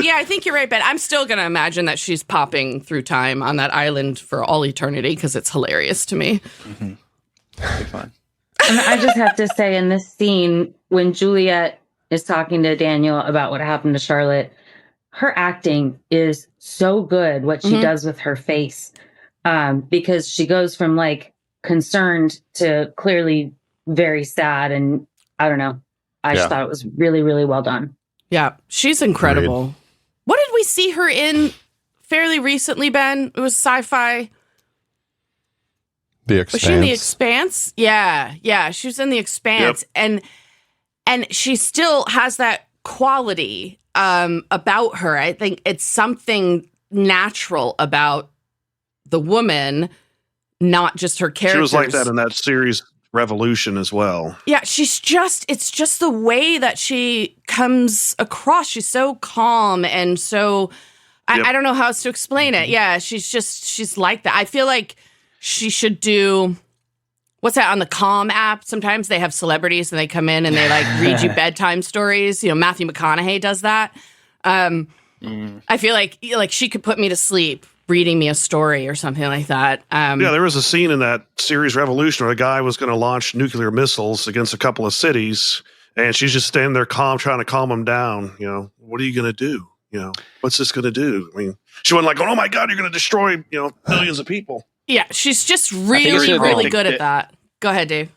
Yeah, I think you're right, Ben. I'm still going to imagine that she's popping through time on that island for all eternity because it's hilarious to me. Mm-hmm. That'd be fun. And I just have to say, in this scene, when Juliet is talking to Daniel about what happened to Charlotte, her acting is so good, what she does with her face, because she goes from concerned to clearly very sad. And I don't know. I just thought it was really, really well done. Yeah, she's incredible. Agreed. What did we see her in fairly recently, Ben? It was sci-fi. The Expanse. Was she in The Expanse? Yeah, she was in The Expanse. Yep. And she still has that quality about her. I think it's something natural about the woman, not just her character. She was like that in that series Revolution as well. Yeah, it's just the way that she comes across. She's so calm and so, I don't know how else to explain it. Yeah, she's like that. I feel like she should do, what's that on the Calm app? Sometimes they have celebrities and they come in and they read you bedtime stories. Matthew McConaughey does that. I feel like she could put me to sleep reading me a story or something like that. There was a scene in that series Revolution where a guy was going to launch nuclear missiles against a couple of cities, and she's just standing there calm, trying to calm them down. What are you going to do? What's this going to do? I mean, she wasn't oh my God, you're going to destroy, millions of people. Yeah, she's just really good at that. Go ahead, Dave.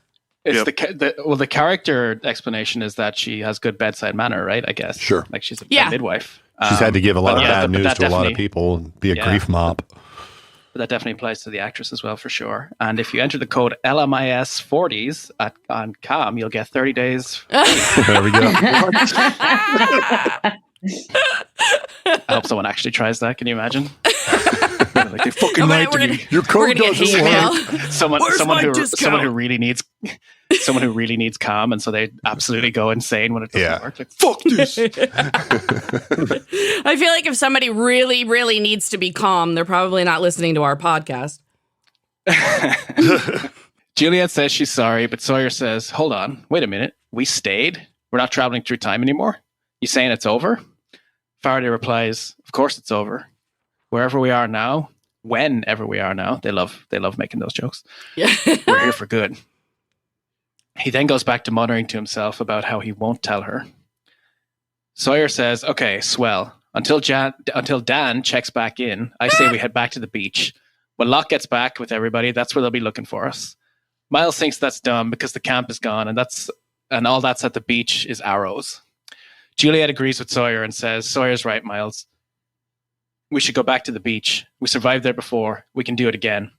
It's the character explanation is that she has good bedside manner, right? I guess. Sure. She's a midwife. She's had to give a lot of bad news to a lot of people and be a grief mop. But that definitely applies to the actress as well, for sure. And if you enter the code LMIS40s on CAM, you'll get 30 days. There we go. I hope someone actually tries that. Can you imagine? They fucking lied to me. Your code doesn't work. Someone who really needs calm, and so they absolutely go insane when it doesn't work. Fuck this. I feel like if somebody really, really needs to be calm, they're probably not listening to our podcast. Juliet says she's sorry, but Sawyer says, hold on, wait a minute. We stayed? We're not traveling through time anymore? You saying it's over? Faraday replies, of course it's over. Wherever we are now, whenever we are now, they love making those jokes. Yeah. We're here for good. He then goes back to muttering to himself about how he won't tell her. Sawyer says, okay, swell. Until Dan checks back in, I say we head back to the beach. When Locke gets back with everybody, that's where they'll be looking for us. Miles thinks that's dumb because the camp is gone and all that's at the beach is arrows. Juliet agrees with Sawyer and says, Sawyer's right, Miles. We should go back to the beach. We survived there before. We can do it again.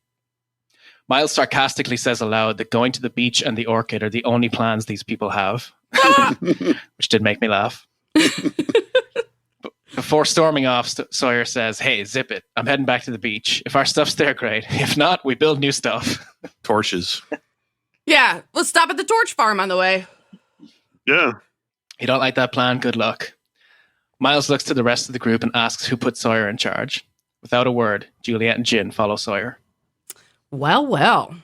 Miles sarcastically says aloud that going to the beach and the orchid are the only plans these people have, which did make me laugh. Before storming off, Sawyer says, hey, zip it. I'm heading back to the beach. If our stuff's there, great. If not, we build new stuff. Torches. Yeah, let's stop at the torch farm on the way. Yeah. You don't like that plan? Good luck. Miles looks to the rest of the group and asks who put Sawyer in charge. Without a word, Juliet and Jin follow Sawyer. Well.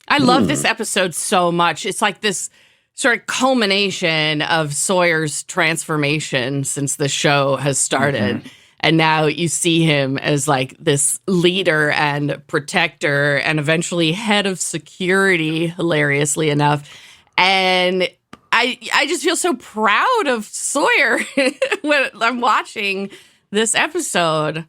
I love this episode so much. It's like this sort of culmination of Sawyer's transformation since the show has started. Mm-hmm. And now you see him as like this leader and protector and eventually head of security, hilariously enough. And I just feel so proud of Sawyer when I'm watching this episode.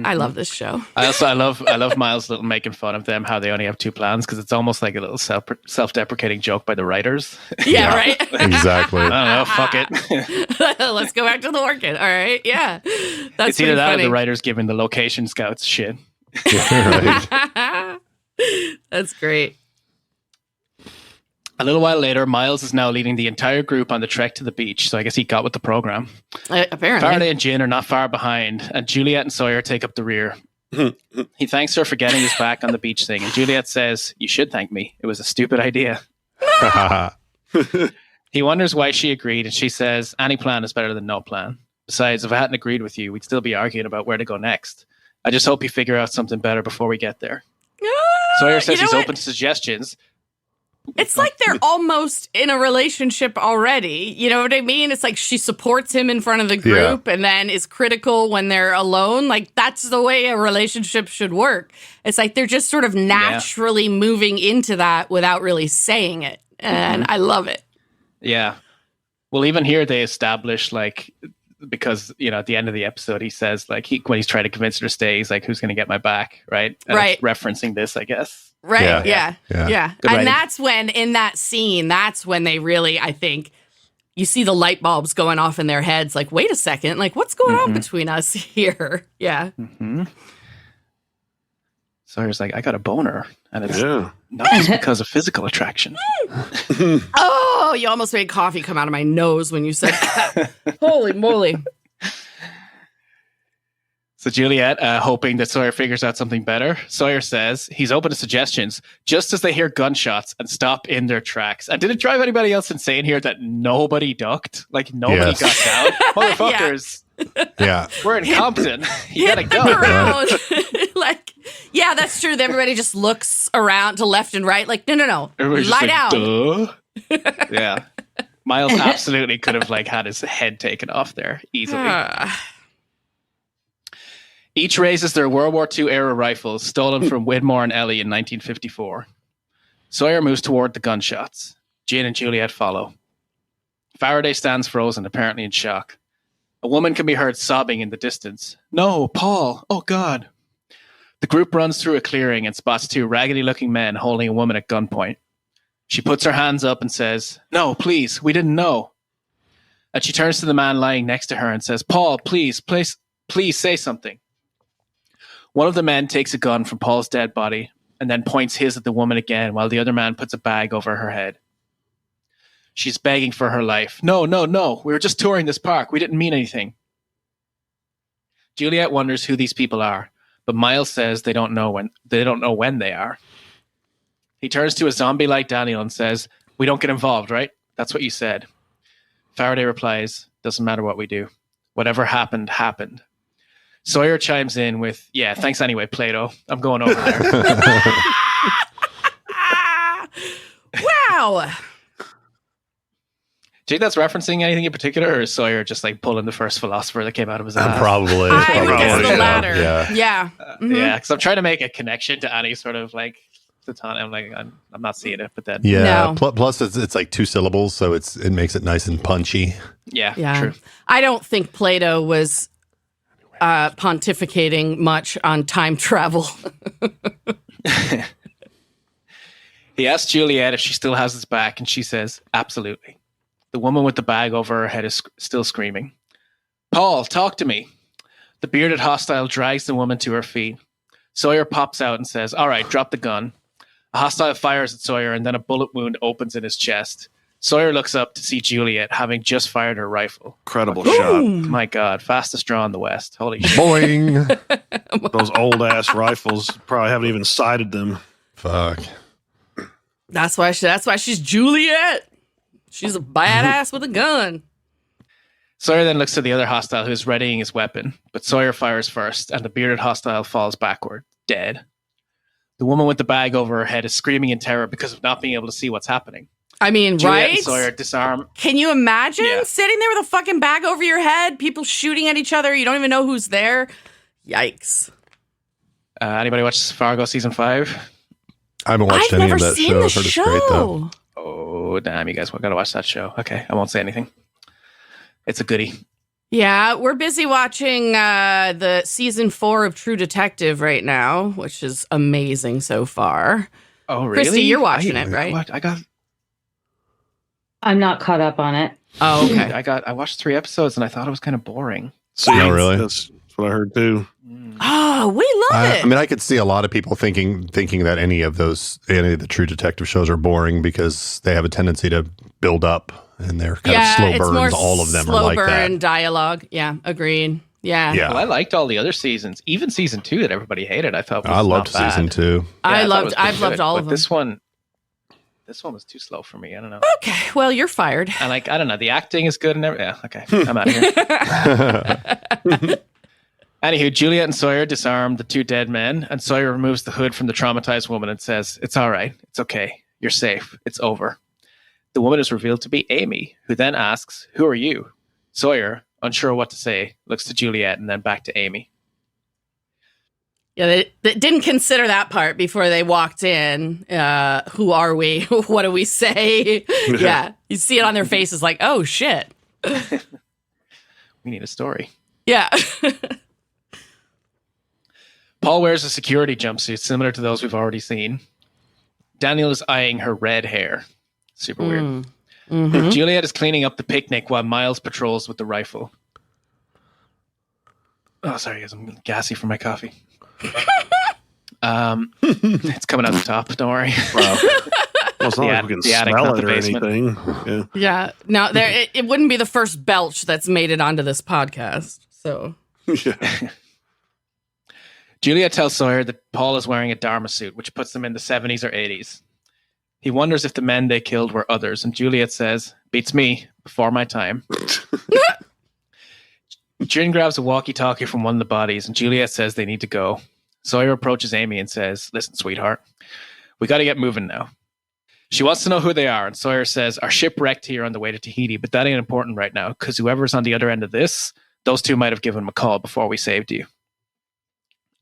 I love this show. I love Miles little making fun of them, how they only have two plans, because it's almost like a little self-deprecating joke by the writers. Yeah, right? Exactly. I don't know, fuck it. Let's go back to the orchid. All right, yeah. That's it's either that funny. or the writers giving the location scouts shit. Right. That's great. A little while later, Miles is now leading the entire group on the trek to the beach, so I guess he got with the program. Apparently. Faraday and Jin are not far behind, and Juliet and Sawyer take up the rear. He thanks her for getting his back on the beach thing, and Juliet says, "You should thank me. It was a stupid idea." He wonders why she agreed, and she says, "Any plan is better than no plan. Besides, if I hadn't agreed with you, we'd still be arguing about where to go next. I just hope you figure out something better before we get there." Sawyer says he's open to suggestions. It's like they're almost in a relationship already. You know what I mean? It's like she supports him in front of the group and then is critical when they're alone. Like, that's the way a relationship should work. It's like they're just sort of naturally moving into that without really saying it. And I love it. Yeah. Well, even here they establish, like, because, you know, at the end of the episode, he says, like, when he's trying to convince her to stay, he's like, "Who's going to get my back?" Right? And it's referencing this, I guess. Right. Yeah. And writing. that's when, in that scene, that's when they really, I think, you see the light bulbs going off in their heads. Like, wait a second. Like, what's going on between us here? Yeah. Mm-hmm. Sawyer's like, "I got a boner." And it's not just because of physical attraction. Oh, you almost made coffee come out of my nose when you said that. Holy moly. So Juliet, hoping that Sawyer figures out something better, Sawyer says he's open to suggestions just as they hear gunshots and stop in their tracks. And did it drive anybody else insane here that nobody ducked? Like, nobody got down? Motherfuckers. Yeah. We're in Compton. You gotta go. Around. Like, yeah, that's true. Everybody just looks around to left and right. Like, no. Everybody's lie just down. Duh. Yeah. Miles absolutely could have, like, had his head taken off there easily. Each raises their World War II era rifles stolen from Widmore and Ellie in 1954. Sawyer moves toward the gunshots. Jin and Juliet follow. Faraday stands frozen, apparently in shock. A woman can be heard sobbing in the distance. "No, Paul! Oh, God!" The group runs through a clearing and spots two raggedy-looking men holding a woman at gunpoint. She puts her hands up and says, "No, please, we didn't know." And she turns to the man lying next to her and says, "Paul, please say something." One of the men takes a gun from Paul's dead body and then points his at the woman again while the other man puts a bag over her head. She's begging for her life. No. We were just touring this park. We didn't mean anything." Juliet wonders who these people are, but Miles says they don't know when they are. He turns to a zombie like Daniel and says, "We don't get involved, right? That's what you said." Faraday replies, "Doesn't matter what we do. Whatever happened, happened." Sawyer chimes in with, "Yeah, thanks anyway, Plato. I'm going over there." Wow. Do you think that's referencing anything in particular, or is Sawyer just like pulling the first philosopher that came out of his ass? Probably. I think it's the latter. Yeah. Yeah, because I'm trying to make a connection to any sort of like Satana. I'm like, I'm not seeing it, but then Plus, it's like two syllables, so it makes it nice and punchy. Yeah. True. I don't think Plato was pontificating much on time travel. He asks Juliet if she still has his back, and she says, "Absolutely." The woman with the bag over her head is still screaming. "Paul, talk to me." The bearded hostile drags the woman to her feet. Sawyer pops out and says, "All right, drop the gun." A hostile fires at Sawyer, and then a bullet wound opens in his chest. Sawyer looks up to see Juliet, having just fired her rifle. Incredible shot. My God, fastest draw in the West. Holy shit. Boing. Those old-ass rifles probably haven't even sighted them. Fuck. That's why she's Juliet. She's a badass with a gun. Sawyer then looks to the other hostile who is readying his weapon, but Sawyer fires first, and the bearded hostile falls backward, dead. The woman with the bag over her head is screaming in terror because of not being able to see what's happening. I mean, Juliet right? and Sawyer disarm. Can you imagine sitting there with a fucking bag over your head, people shooting at each other, you don't even know who's there? Yikes. Anybody watch Fargo season 5? I haven't watched any of that show. I've heard it's great, though. Oh, damn, you guys got to watch that show. Okay, I won't say anything. It's a goodie. Yeah, we're busy watching the season 4 of True Detective right now, which is amazing so far. Oh, really? Christy, you're watching it, right? I'm not caught up on it. Oh, okay. I watched 3 episodes and I thought it was kind of boring. See, oh, really? That's what I heard too. Oh, we love it. I mean, I could see a lot of people thinking that any of the True Detective shows are boring because they have a tendency to build up and they're kind of slow burns. All of them are like that. Slow burn dialogue. Yeah, agreed. Yeah. Well, I liked all the other seasons, even season 2 that everybody hated. I thought I loved season 2. I've loved all of them. This one was too slow for me. I don't know. Okay, well, you're fired. And I don't know. The acting is good and everything. Yeah, okay, I'm out of here. Anywho, Juliet and Sawyer disarm the 2 dead men, and Sawyer removes the hood from the traumatized woman and says, "It's all right. It's okay. You're safe. It's over." The woman is revealed to be Amy, who then asks, "Who are you?" Sawyer, unsure what to say, looks to Juliet and then back to Amy. Yeah, they didn't consider that part before they walked in. Who are we? What do we say? Yeah, you see it on their faces like, oh, shit. We need a story. Yeah. Paul wears a security jumpsuit similar to those we've already seen. Daniel is eyeing her red hair. Super weird. Mm-hmm. Juliet is cleaning up the picnic while Miles patrols with the rifle. Oh, sorry, guys. I'm gassy for my coffee. It's coming out the top. Don't worry. Wow. Well, it's not like we can smell it or anything. Yeah. No, it wouldn't be the first belch that's made it onto this podcast. So. Yeah. Juliet tells Sawyer that Paul is wearing a Dharma suit, which puts them in the 70s or 80s. He wonders if the men they killed were others, and Juliet says, "Beats me, before my time." Jin grabs a walkie-talkie from one of the bodies, and Juliet says they need to go. Sawyer approaches Amy and says, "Listen, sweetheart, we got to get moving now." She wants to know who they are, and Sawyer says, "Our ship wrecked here on the way to Tahiti, but that ain't important right now, because whoever's on the other end of this, those 2 might have given him a call before we saved you."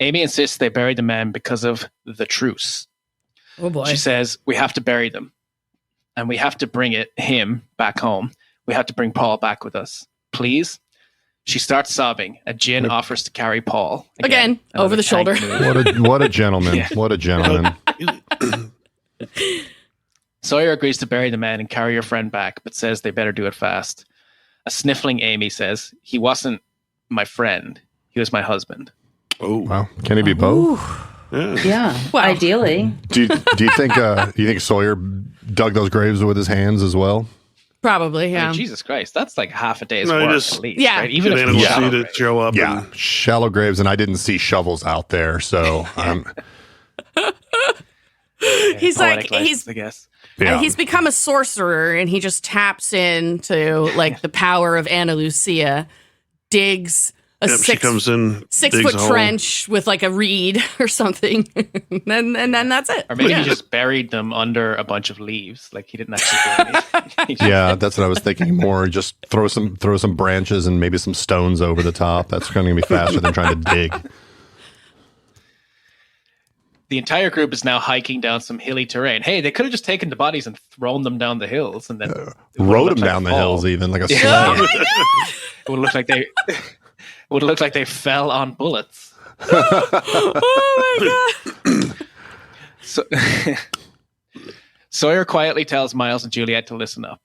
Amy insists they buried the men because of the truce. Oh boy. She says, "We have to bury them, and we have to bring him back home. We have to bring Paul back with us. Please?" She starts sobbing, and Jin offers to carry Paul. Again over the shoulder. What a gentleman. Yeah. What a gentleman. Sawyer agrees to bury the men and carry her friend back, but says they better do it fast. A sniffling Amy says, "He wasn't my friend. He was my husband." Oh, wow. Can he be both? Yeah. Well, ideally. Do you think Sawyer dug those graves with his hands as well? Probably, yeah. I mean, Jesus Christ, that's like half a day's work at least. Yeah. Right? Even if you see it show up. Yeah, shallow graves, and I didn't see shovels out there, so he's like I guess. Yeah. He's become a sorcerer, and he just taps into like the power of Ana Lucia, digs a she comes in 6-foot trench with like a reed or something, and then that's it. Or maybe he just buried them under a bunch of leaves, like he didn't actually do anything. Yeah, that's what I was thinking. More just throw some branches and maybe some stones over the top. That's going to be faster than trying to dig. The entire group is now hiking down some hilly terrain. Hey, they could have just taken the bodies and thrown them down the hills, and then rode them down the hills, even like a sled. It would look like they. It would look like they fell on bullets. Oh my god! Sawyer quietly tells Miles and Juliet to listen up.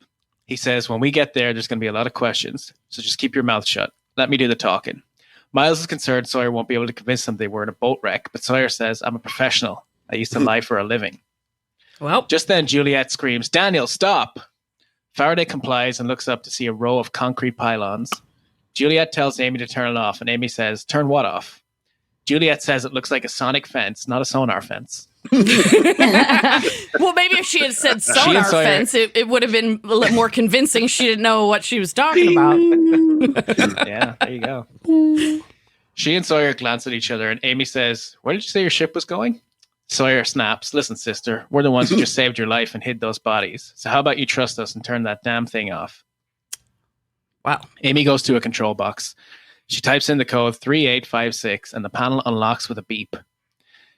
He says, "When we get there, there's going to be a lot of questions, so just keep your mouth shut. Let me do the talking." Miles is concerned Sawyer won't be able to convince them they were in a boat wreck, but Sawyer says, "I'm a professional. I used to lie for a living." Well, just then, Juliet screams, "Daniel, stop!" Faraday complies and looks up to see a row of concrete pylons. Juliet tells Amy to turn it off, and Amy says, "Turn what off?" Juliet says it looks like a sonic fence, not a sonar fence. Well, maybe if she had said sonar fence, it would have been a little more convincing. She didn't know what she was talking about. Yeah, there you go. She and Sawyer glance at each other, and Amy says, "Where did you say your ship was going?" Sawyer snaps, "Listen, sister, we're the ones who just saved your life and hid those bodies. So how about you trust us and turn that damn thing off?" Wow. Amy goes to a control box. She types in the code 3856, and the panel unlocks with a beep.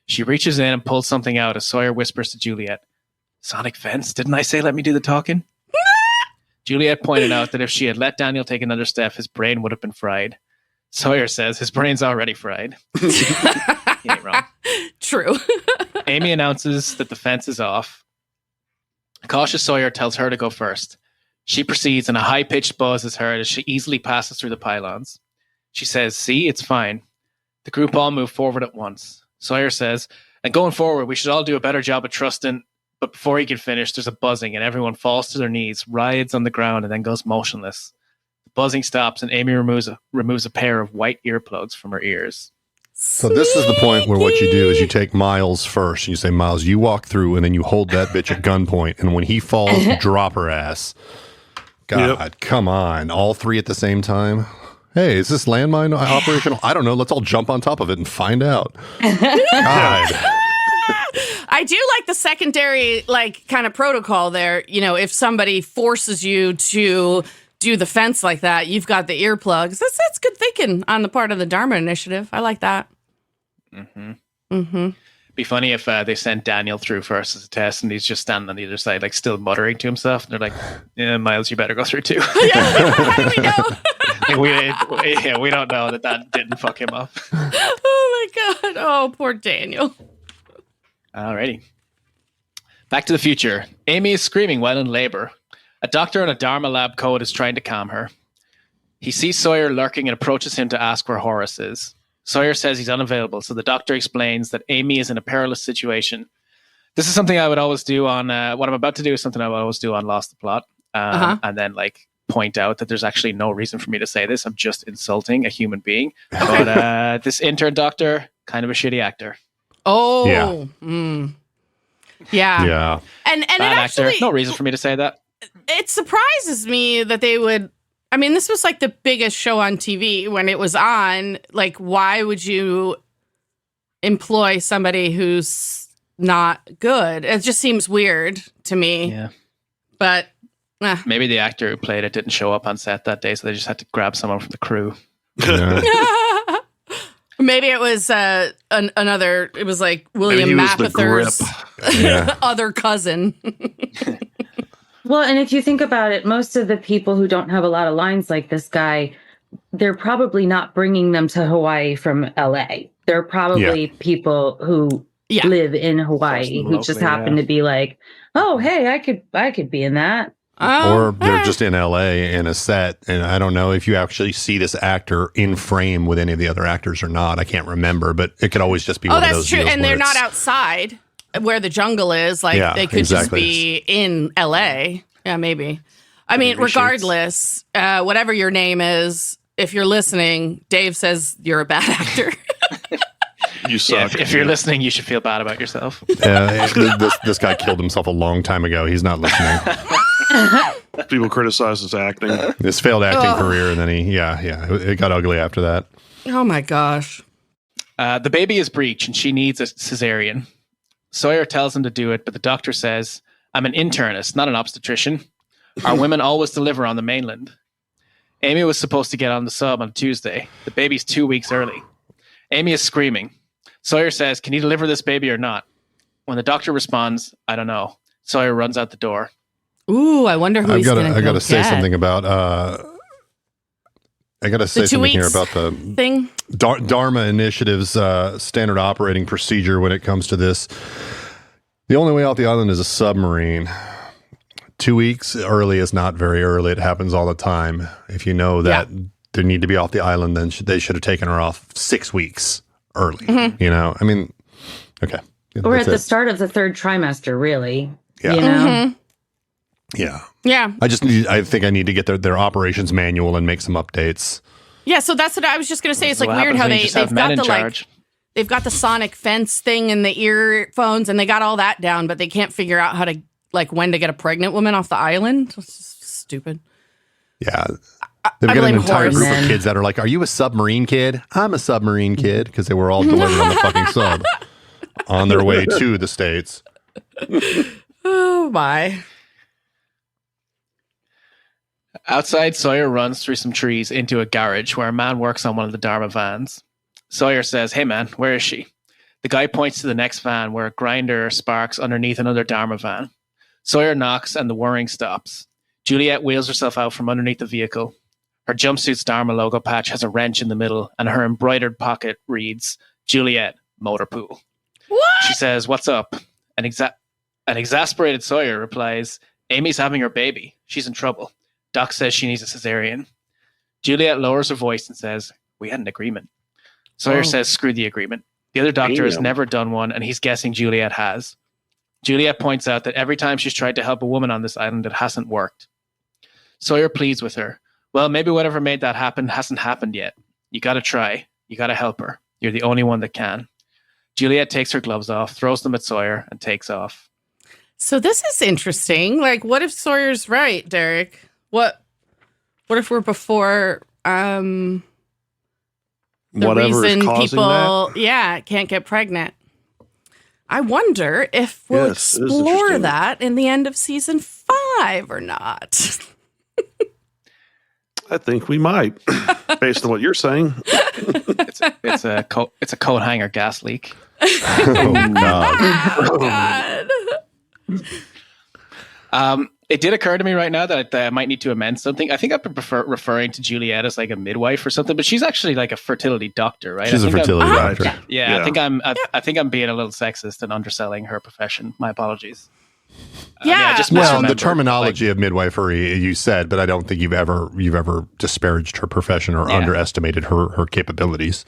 She reaches in and pulls something out as Sawyer whispers to Juliet, "Sonic fence? Didn't I say let me do the talking?" Juliet pointed out that if she had let Daniel take another step, his brain would have been fried. Sawyer says his brain's already fried. He ain't wrong. True. Amy announces that the fence is off. Cautious Sawyer tells her to go first. She proceeds, and a high-pitched buzz is heard as she easily passes through the pylons. She says, "See, it's fine." The group all move forward at once. Sawyer says, "And going forward, we should all do a better job of trusting." But before he can finish, there's a buzzing, and everyone falls to their knees, writhes on the ground, and then goes motionless. The buzzing stops, and Amy removes a pair of white earplugs from her ears. So this is the point where what you do is you take Miles first, and you say, "Miles, you walk through," and then you hold that bitch at gunpoint, and when he falls, drop her ass. God, Come on. All three at the same time? Hey, is this landmine operational? I don't know. Let's all jump on top of it and find out. God. I do like the secondary, kind of protocol there. You know, if somebody forces you to do the fence like that, you've got the earplugs. That's good thinking on the part of the Dharma Initiative. I like that. Mm-hmm. Mm-hmm. Be funny if they sent Daniel through first as a test, and he's just standing on the other side, still muttering to himself. And they're like, "Yeah, Miles, you better go through too." How do we know? We don't know that didn't fuck him up. Oh my God. Oh, poor Daniel. Alrighty. Back to the future. Amy is screaming while in labor. A doctor in a Dharma lab coat is trying to calm her. He sees Sawyer lurking and approaches him to ask where Horace is. Sawyer says he's unavailable, so the doctor explains that Amy is in a perilous situation. This is something I would always do on, what I'm about to do is something I would always do on Lost the Plot. And then point out that there's actually no reason for me to say this. I'm just insulting a human being. But this intern doctor, kind of a shitty actor. Oh. Yeah. Yeah. Yeah. And bad it actually, actor. No reason for me to say that. It surprises me that they would. I mean, this was the biggest show on TV when it was on. Why would you employ somebody who's not good? It just seems weird to me. Yeah. But maybe the actor who played it didn't show up on set that day, so they just had to grab someone from the crew. Yeah. Maybe it was another. It was William Mapother's other cousin. Well, and if you think about it, most of the people who don't have a lot of lines like this guy, they're probably not bringing them to Hawaii from LA. They're probably people who live in Hawaii who just happen to be like, "Oh, hey, I could be in that." Or they're just in LA in a set, and I don't know if you actually see this actor in frame with any of the other actors or not. I can't remember, but it could always just be one of those. Oh, that's true. And they're not outside where the jungle is. They could just be in LA. Yeah, maybe. I mean, regardless, whatever your name is, if you're listening, Dave says you're a bad actor. You suck. If you're listening, you should feel bad about yourself. This guy killed himself a long time ago. He's not listening. People criticize his acting. His failed acting career, and then it got ugly after that. Oh my gosh. The baby is breech, and she needs a cesarean. Sawyer tells him to do it, but the doctor says, "I'm an internist, not an obstetrician. Our women always deliver on the mainland." Amy was supposed to get on the sub on Tuesday. The baby's 2 weeks early. Amy is screaming. Sawyer says, "Can you deliver this baby or not?" When the doctor responds, "I don't know," Sawyer runs out the door. Ooh, I wonder who he's going to go I got to say get. something about. I got to say something here about the thing. Dharma Initiative's standard operating procedure when it comes to this. The only way out the island is a submarine. 2 weeks early is not very early. It happens all the time. If you know that they need to be off the island, then they should have taken her off 6 weeks early. Mm-hmm. You know, I mean, okay. Or at the start of the third trimester, really. Yeah. You know? Mm-hmm. Yeah. Yeah. I think I need to get their operations manual and make some updates. Yeah, so that's what I was just going to say. It's weird how they've got the they've got the sonic fence thing in the earphones, and they got all that down, but they can't figure out how to, like, when to get a pregnant woman off the island. It's just stupid. Yeah. They've got an entire group of kids that are like, are you a submarine kid? I'm a submarine kid, because they were all delivered on the fucking sub on their way to the States. Oh, my. Outside, Sawyer runs through some trees into a garage where a man works on one of the Dharma vans. Sawyer says, hey man, where is she? The guy points to the next van where a grinder sparks underneath another Dharma van. Sawyer knocks and the whirring stops. Juliet wheels herself out from underneath the vehicle. Her jumpsuit's Dharma logo patch has a wrench in the middle, and her embroidered pocket reads, Juliet, motor pool. What? She says, what's up? An exasperated Sawyer replies, Amy's having her baby. She's in trouble. Doc says she needs a cesarean. Juliet lowers her voice and says, we had an agreement. Sawyer says, screw the agreement. The other doctor has never done one, and he's guessing Juliet has. Juliet points out that every time she's tried to help a woman on this island, it hasn't worked. Sawyer pleads with her. Well, maybe whatever made that happen hasn't happened yet. You gotta try. You gotta help her. You're the only one that can. Juliet takes her gloves off, throws them at Sawyer, and takes off. So this is interesting. Like, what if Sawyer's right, Derek? What if we're before the Whatever reason is causing people that? can't get pregnant? I wonder if we'll explore that in the end of season 5 or not. I think we might, based on what you're saying. It's a coat hanger gas leak. Oh, God. It did occur to me right now that I might need to amend something. I think I prefer referring to Juliet as like a midwife or something, but she's actually like a fertility doctor, right? She's a fertility doctor. Yeah, I think I'm being a little sexist and underselling her profession. My apologies. The terminology of midwifery you said, but I don't think you've ever disparaged her profession or underestimated her capabilities.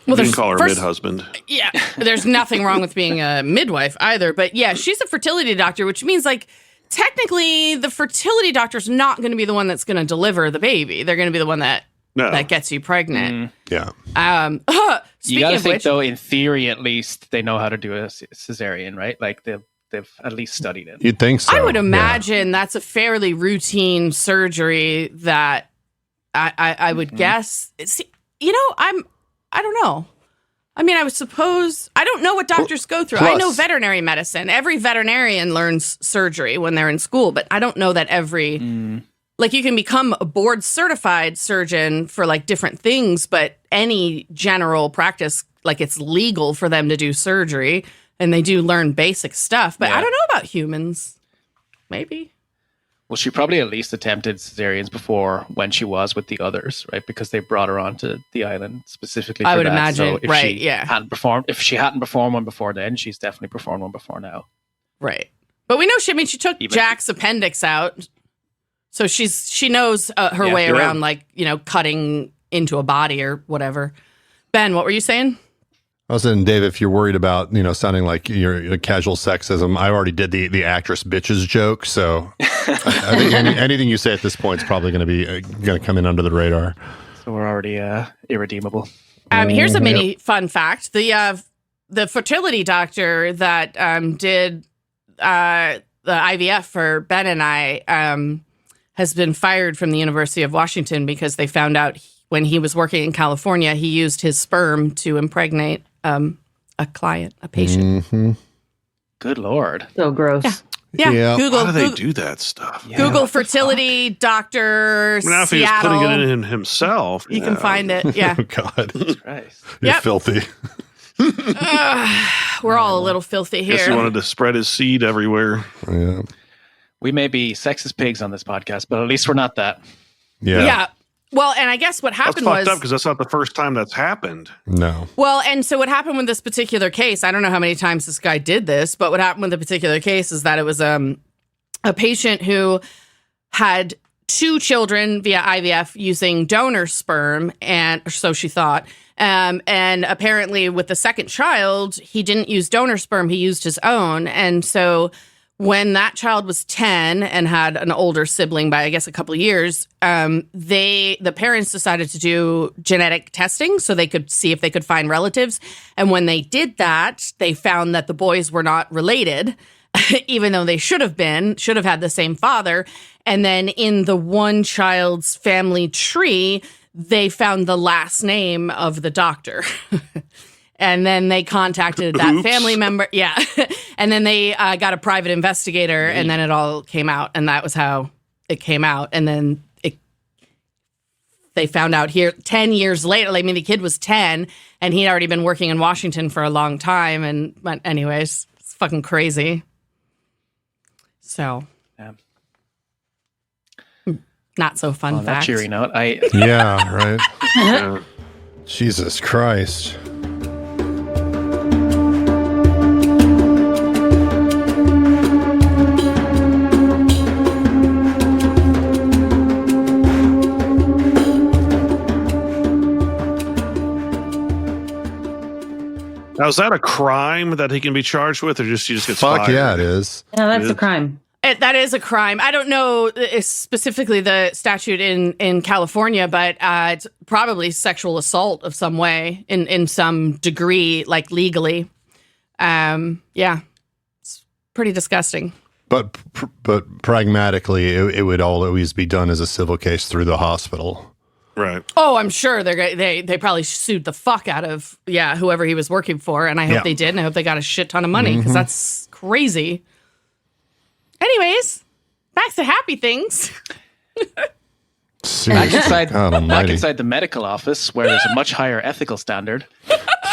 Well, you can call her mid-husband. Yeah, there's nothing wrong with being a midwife either, but yeah, she's a fertility doctor, which means like technically the fertility doctor's not going to be the one that's going to deliver the baby. They're going to be the one that gets you pregnant. Yeah. You got to think though, in theory at least, they know how to do a cesarean, right? Like they've at least studied it. You'd think so. I would imagine that's a fairly routine surgery that I would guess. See, I don't know. I mean, I would suppose, I don't know what doctors go through. I know veterinary medicine. Every veterinarian learns surgery when they're in school, but I don't know that like you can become a board certified surgeon for like different things, but any general practice, like it's legal for them to do surgery. And they do learn basic stuff, but I don't know about humans. Maybe. Well, she probably at least attempted cesareans before when she was with the others, right? Because they brought her onto the island specifically for that. I would imagine, so if she hadn't performed one before then, she's definitely performed one before now. Right. But we know she took Jack's appendix out. So she knows her way around, like, cutting into a body or whatever. Ben, what were you saying? I was saying, Dave, if you're worried about, sounding like you're casual sexism, I already did the actress bitches joke. So I think anything you say at this point is probably going to come in under the radar. So we're already irredeemable. Here's a mini fun fact. The fertility doctor that did the IVF for Ben and I has been fired from the University of Washington because they found out when he was working in California, he used his sperm to impregnate a patient. Mm-hmm. Good Lord. So gross. Yeah. Google, how do they do that stuff? Yeah. Google fertility doctor now, if he's putting it in himself, you can find it. Yeah. Oh, God. Christ. You're filthy. We're all a little filthy here. Guess he wanted to spread his seed everywhere. Yeah. We may be sexist pigs on this podcast, but at least we're not that. Yeah. Yeah. Well, and I guess what happened was... That's fucked up because that's not the first time that's happened. No. Well, and so what happened with this particular case, I don't know how many times this guy did this, but what happened with the particular case is that it was a patient who had 2 children via IVF using donor sperm, and so she thought. And apparently with the second child, he didn't use donor sperm, he used his own. And so when that child was 10 and had an older sibling by, I guess, a couple of years, the parents decided to do genetic testing so they could see if they could find relatives. And when they did that, they found that the boys were not related, even though they should have had the same father. And then in the one child's family tree, they found the last name of the doctor. And then they contacted that family member. Yeah. And then they got a private investigator, and then it all came out. And that was how it came out. And then they found out here 10 years later. I mean, the kid was 10, and he'd already been working in Washington for a long time. But anyways, it's fucking crazy. So, not so fun fact. Cheery note. Yeah, right. Jesus Christ. Now, is that a crime that he can be charged with, or he just gets fired? Fuck yeah, it is. No, that's a crime. That is a crime. I don't know specifically the statute in California, but it's probably sexual assault of some way in some degree, like legally. Yeah, it's pretty disgusting. But pragmatically, it would always be done as a civil case through the hospital. Right. Oh, I'm sure they probably sued the fuck out of whoever he was working for, and I hope they did, and I hope they got a shit ton of money because that's crazy. Anyways, back to happy things. Back inside the medical office, where there's a much higher ethical standard,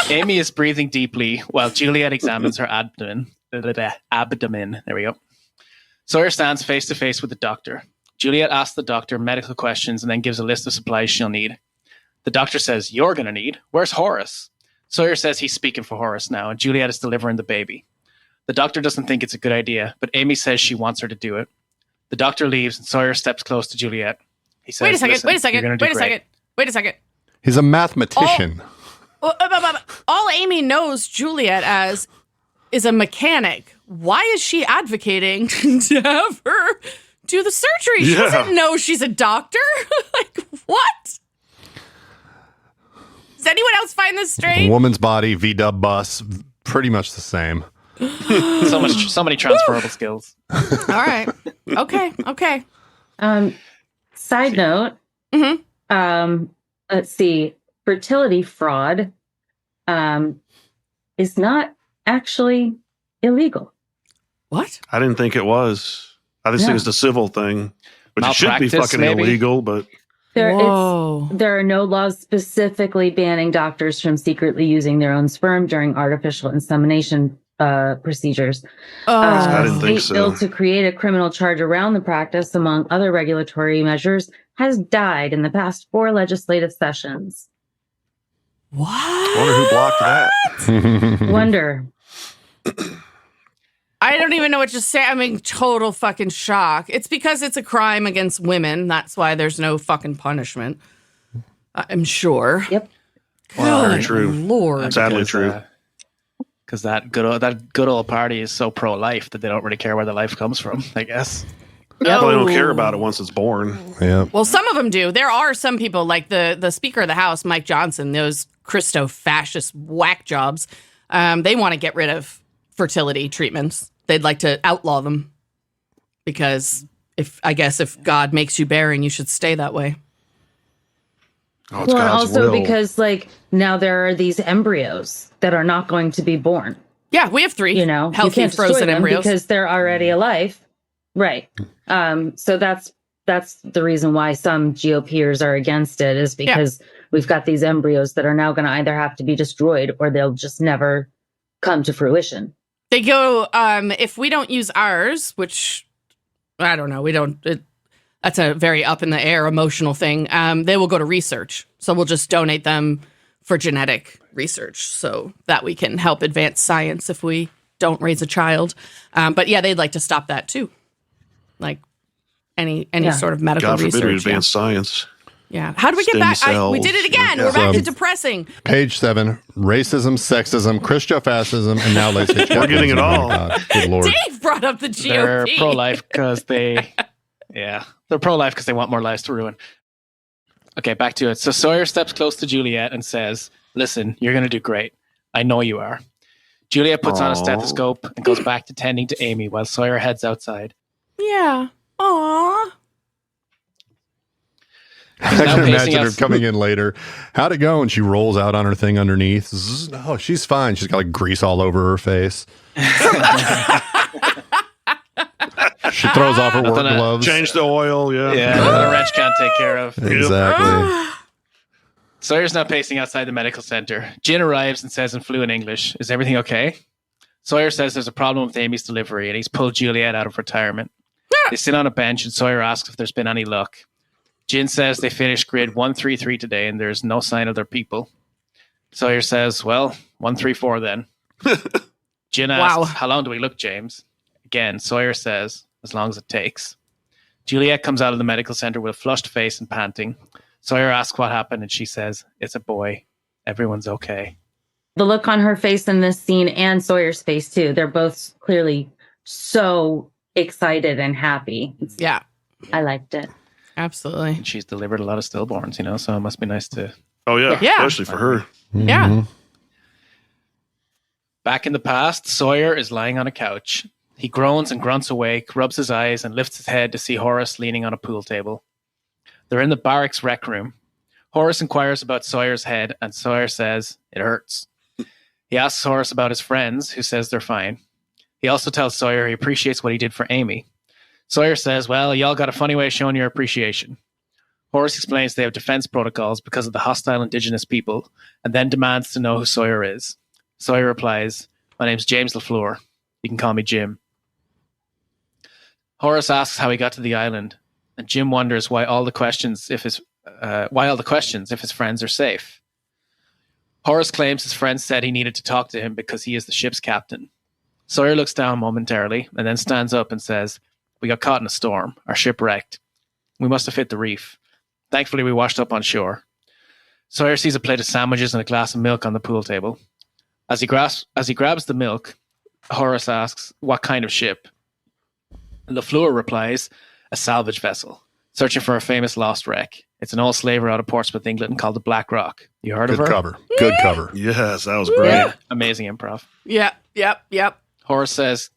Amy is breathing deeply while Juliet examines her abdomen. There we go. Sawyer stands face to face with the doctor. Juliet asks the doctor medical questions and then gives a list of supplies she'll need. The doctor says, "You're going to need. Where's Horace?" Sawyer says he's speaking for Horace now, and Juliet is delivering the baby. The doctor doesn't think it's a good idea, but Amy says she wants her to do it. The doctor leaves, and Sawyer steps close to Juliet. He says, wait a second. He's a mathematician. All Amy knows Juliet as is a mechanic. Why is she advocating to have her do the surgery? She doesn't know she's a doctor. Like, what? Does anyone else find this strange? Woman's body, V-dub bus, pretty much the same. so many transferable skills. All right. Okay. Side note. Let's see. Fertility fraud is not actually illegal. What? I didn't think it was. I just think it's the civil thing, which it should be fucking illegal, but there are no laws specifically banning doctors from secretly using their own sperm during artificial insemination procedures. I didn't think so. Bill to create a criminal charge around the practice, among other regulatory measures, has died in the past 4 legislative sessions. What? I wonder who blocked that. Wonder. I don't even know what to say. I'm in total fucking shock. It's because it's a crime against women. That's why there's no fucking punishment. I'm sure. Yep. Well, very true. Lord. Sadly true. Because that good old party is so pro-life that they don't really care where the life comes from, I guess. Well, they don't care about it once it's born. Yeah. Well, some of them do. There are some people, like the Speaker of the House, Mike Johnson, those Christo-fascist whack jobs, they want to get rid of fertility treatments. They'd like to outlaw them because if God makes you barren, you should stay that way. Oh, it's God's will. Because now there are these embryos that are not going to be born. Yeah, we have 3. Healthy you can't frozen embryos because they're already alive. Right. So that's the reason why some GOPers are against it, is because we've got these embryos that are now going to either have to be destroyed or they'll just never come to fruition. They go, if we don't use ours, which I don't know, that's a very up in the air emotional thing. They will go to research. So we'll just donate them for genetic research so that we can help advance science if we don't raise a child. But yeah, they'd like to stop that too. Like any sort of medical God research. forbid we advance science. Yeah. How do we get back? We did it again. We're back to depressing. Page 7, racism, sexism, Christopascism, and now let's get We're getting it all. Good Lord. Dave brought up the GOP. They're pro-life because they're pro-life because they want more lives to ruin. Okay, back to it. So Sawyer steps close to Juliet and says, "Listen, you're going to do great. I know you are." Juliet puts on a stethoscope and goes back to tending to Amy while Sawyer heads outside. Yeah. Aww. I can imagine her coming in later. How'd it go? And she rolls out on her thing underneath. Oh, she's fine. She's got like grease all over her face. She throws off her work gloves. Change the oil. Yeah. That a wrench can't take care of. Exactly. Sawyer's now pacing outside the medical center. Jin arrives and says in fluent English, "Is everything okay?" Sawyer says there's a problem with Amy's delivery and he's pulled Juliet out of retirement. They sit on a bench and Sawyer asks if there's been any luck. Jin says they finished grid 133 today and there's no sign of their people. Sawyer says, "Well, 134 then." Jin asks, "How long do we look, James?" Again, Sawyer says, "As long as it takes." Juliet comes out of the medical center with a flushed face and panting. Sawyer asks what happened and she says, "It's a boy. Everyone's okay." The look on her face in this scene and Sawyer's face too. They're both clearly so excited and happy. Yeah. I liked it. Absolutely. And she's delivered a lot of stillborns, so it must be nice to... Oh, yeah. Especially for her. Mm-hmm. Yeah. Back in the past, Sawyer is lying on a couch. He groans and grunts awake, rubs his eyes, and lifts his head to see Horace leaning on a pool table. They're in the barracks rec room. Horace inquires about Sawyer's head, and Sawyer says, "It hurts." He asks Horace about his friends, who says they're fine. He also tells Sawyer he appreciates what he did for Amy. Sawyer says, "Well, y'all got a funny way of showing your appreciation." Horace explains they have defense protocols because of the hostile indigenous people, and then demands to know who Sawyer is. Sawyer replies, "My name's James LaFleur. You can call me Jim." Horace asks how he got to the island, and Jim wonders why all the questions if his friends are safe. Horace claims his friend said he needed to talk to him because he is the ship's captain. Sawyer looks down momentarily and then stands up and says, "We got caught in a storm. Our ship wrecked. We must have hit the reef. Thankfully, we washed up on shore." Sawyer sees a plate of sandwiches and a glass of milk on the pool table. As he grabs the milk, Horace asks, "What kind of ship?" LaFleur replies, "A salvage vessel, searching for a famous lost wreck. It's an old slaver out of Portsmouth, England, called the Black Rock. You heard of her?" Good cover. Yes, that was great. Yeah. Amazing improv. Yep. Horace says,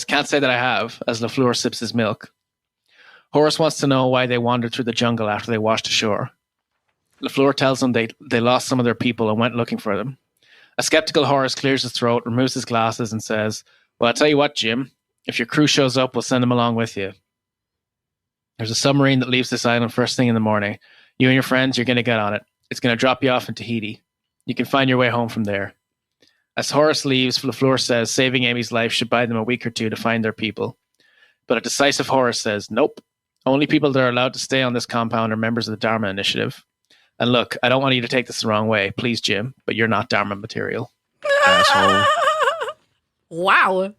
"Can't say that I have," as LaFleur sips his milk. Horace wants to know why they wandered through the jungle after they washed ashore. LaFleur tells them they lost some of their people and went looking for them. A skeptical Horace clears his throat, removes his glasses, and says, "Well, I'll tell you what, Jim. If your crew shows up, we'll send them along with you. There's a submarine that leaves this island first thing in the morning. You and your friends, you're going to get on it. It's going to drop you off in Tahiti. You can find your way home from there." As Horace leaves, LaFleur says saving Amy's life should buy them a week or two to find their people. But a decisive Horace says, "Nope. Only people that are allowed to stay on this compound are members of the Dharma Initiative. And look, I don't want you to take this the wrong way. Please, Jim, but you're not Dharma material." Asshole. Wow.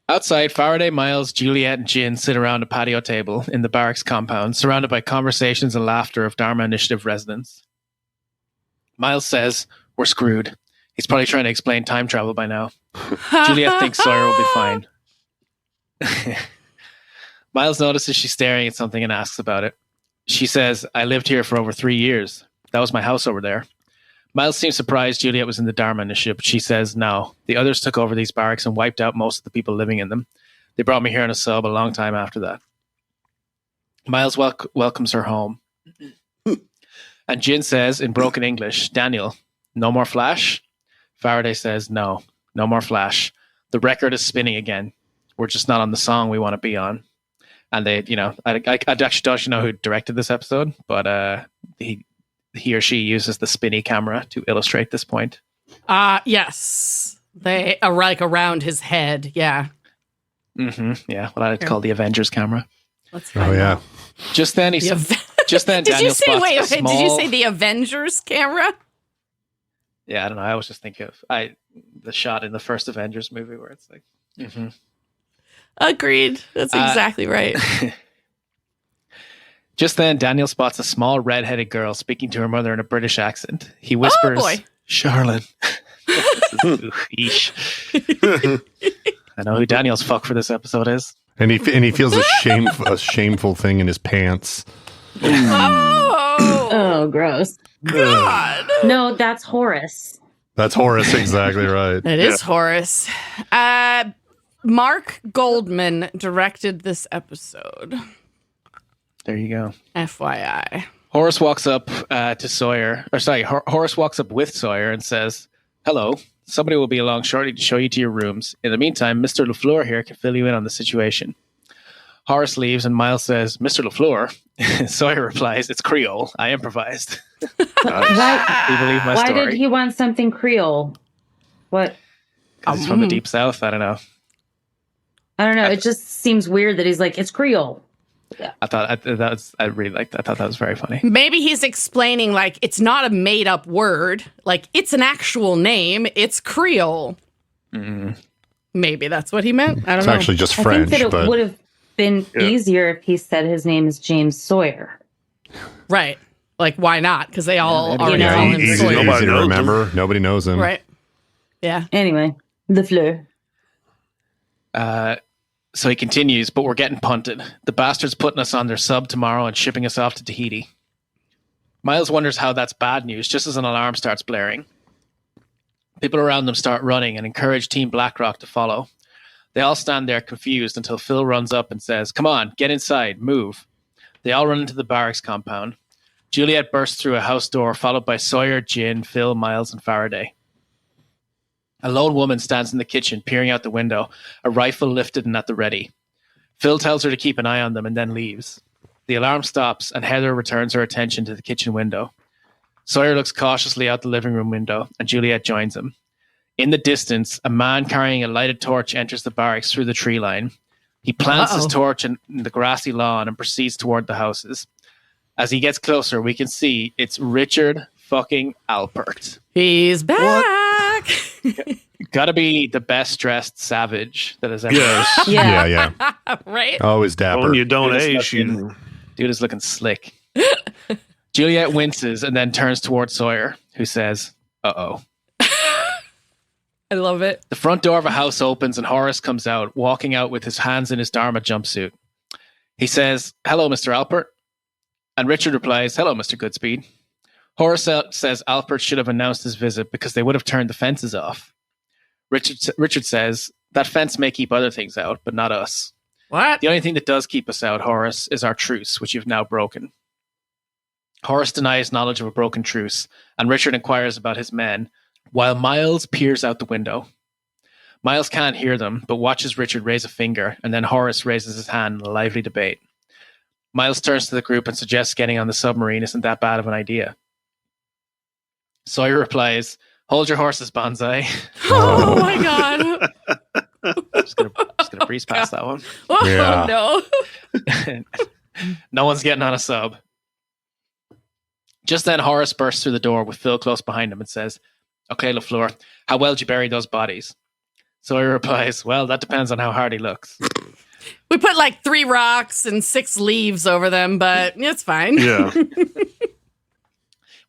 Outside, Faraday, Miles, Juliet, and Jin sit around a patio table in the barracks compound, surrounded by conversations and laughter of Dharma Initiative residents. Miles says, "We're screwed. He's probably trying to explain time travel by now." Juliet thinks Sawyer will be fine. Miles notices she's staring at something and asks about it. She says, "I lived here for over 3 years. That was my house over there." Miles seems surprised Juliet was in the Dharma Initiative, but she says, "No, the others took over these barracks and wiped out most of the people living in them. They brought me here in a sub a long time after that." Miles welcomes her home. And Jin says in broken English, "Daniel, no more Flash?" Faraday says, No more Flash. The record is spinning again. We're just not on the song we want to be on." And they, I actually don't know who directed this episode, but he or she uses the spinny camera to illustrate this point. Yes. They are like around his head. Yeah. Mm-hmm. Yeah. What I like to call the Avengers camera. Let's find yeah. out. Just then, Daniel did you spots did you say the Avengers camera? Yeah, I don't know. I always just think of the shot in the first Avengers movie where it's like, Agreed. That's exactly right. Just then, Daniel spots a small red-headed girl speaking to her mother in a British accent. He whispers, "Oh boy, Charlotte." I know who Daniel's fuck for this episode is. And he feels a shameful thing in his pants. Oh, gross. God. No, that's Horace. That's Horace, exactly right. It is Horace. Mark Goldman directed this episode. There you go. FYI. Horace walks up to Sawyer. Horace walks up with Sawyer and says, "Hello. Somebody will be along shortly to show you to your rooms. In the meantime, Mr. LaFleur here can fill you in on the situation." Horace leaves and Miles says, "Mr. LaFleur?" Sawyer replies, "It's Creole. I improvised." Do you believe my Why story? did he want something Creole? What? He's from the Deep South. I don't know. I don't know. It just seems weird that he's like, it's Creole. I really liked that. I thought that was very funny. Maybe he's explaining, like, it's not a made-up word. Like, it's an actual name. It's Creole. Maybe that's what he meant. I don't It's know. actually just French. I think that it would have been easier if he said his name is James Sawyer. Right. Like, why not? Because they all already Yeah, call him easy Sawyer. to remember. Nobody knows him. Right. Yeah. Anyway, LaFleur. So he continues, "But we're getting punted. The bastard's putting us on their sub tomorrow and shipping us off to Tahiti." Miles wonders how that's bad news just as an alarm starts blaring. People around them start running and encourage Team BlackRock to follow. They all stand there confused until Phil runs up and says, "Come on, get inside, move." They all run into the barracks compound. Juliet bursts through a house door, followed by Sawyer, Jin, Phil, Miles, and Faraday. A lone woman stands in the kitchen, peering out the window, a rifle lifted and at the ready. Phil tells her to keep an eye on them and then leaves. The alarm stops, and Heather returns her attention to the kitchen window. Sawyer looks cautiously out the living room window, and Juliet joins him. In the distance, a man carrying a lighted torch enters the barracks through the tree line. He plants his torch in the grassy lawn and proceeds toward the houses. As he gets closer, we can see it's Richard fucking Alpert. He's back. Gotta be the best dressed savage that has ever. Yes. Yeah. Right? Always dapper. When you don't age, you. Dude is looking slick. Juliet winces and then turns towards Sawyer, who says, "Uh-oh." I love it. The front door of a house opens and Horace comes out, walking out with his hands in his Dharma jumpsuit. He says, "Hello, Mr. Alpert." And Richard replies, "Hello, Mr. Goodspeed." Horace says Alpert should have announced his visit because they would have turned the fences off. Richard says, "That fence may keep other things out, but not us. What? The only thing that does keep us out, Horace, is our truce, which you've now broken." Horace denies knowledge of a broken truce, and Richard inquires about his men, while Miles peers out the window. Miles can't hear them, but watches Richard raise a finger, and then Horace raises his hand in a lively debate. Miles turns to the group and suggests getting on the submarine isn't that bad of an idea. Sawyer replies, "Hold your horses, Bonsai." Oh my God. just gonna breeze past that one. Oh Yeah. no. No one's getting on a sub. Just then, Horace bursts through the door with Phil close behind him and says, "Okay, LaFleur, how well did you bury those bodies?" Sawyer replies, "Well, that depends on how hard he looks." We put like 3 rocks and 6 leaves over them, but it's fine. Yeah.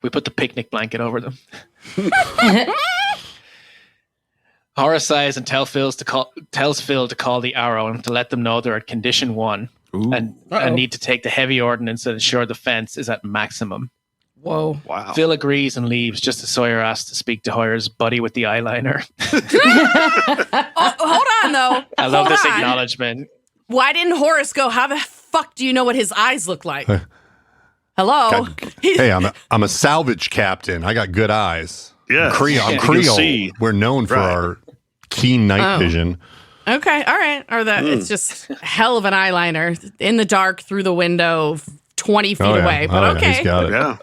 We put the picnic blanket over them. Horace sighs and tells Phil to call the Arrow and to let them know they're at condition 1 and need to take the heavy ordnance and ensure the fence is at maximum. Whoa. Wow. Phil agrees and leaves just as Sawyer asks to speak to Hoyer's buddy with the eyeliner. Oh, hold on, though. I love Hold this on. acknowledgement. Why didn't Horace go, how the fuck do you know what his eyes look like? Hello? Hey, I'm a salvage captain. I got good eyes. Yeah. I'm Creole. You can see. We're known for our keen night vision. Okay, all right. Or that it's just hell of an eyeliner in the dark through the window 20 feet away. But okay. He's got it. Yeah.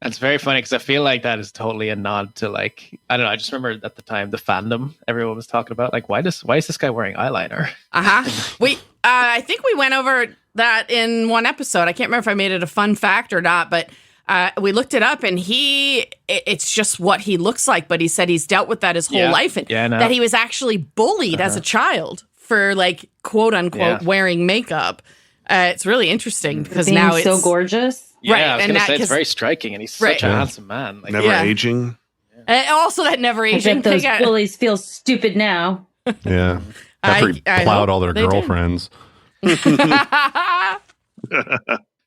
It's very funny because I feel like that is totally a nod to, like, I don't know. I just remember at the time the fandom everyone was talking about, like, why is this guy wearing eyeliner? I think we went over that in one episode. I can't remember if I made it a fun fact or not, but we looked it up, and it's just what he looks like. But he said he's dealt with that his whole life, and that he was actually bullied as a child for, like, quote unquote wearing makeup. It's really interesting because Being now it's so gorgeous. Yeah, Right, I was and going to say that- it's very striking, and he's Right. such a handsome man. Like, Never Yeah. aging. And also that never I aging bet those thing. bullies feel stupid now. Yeah. After he I plowed hope all their they did. girlfriends.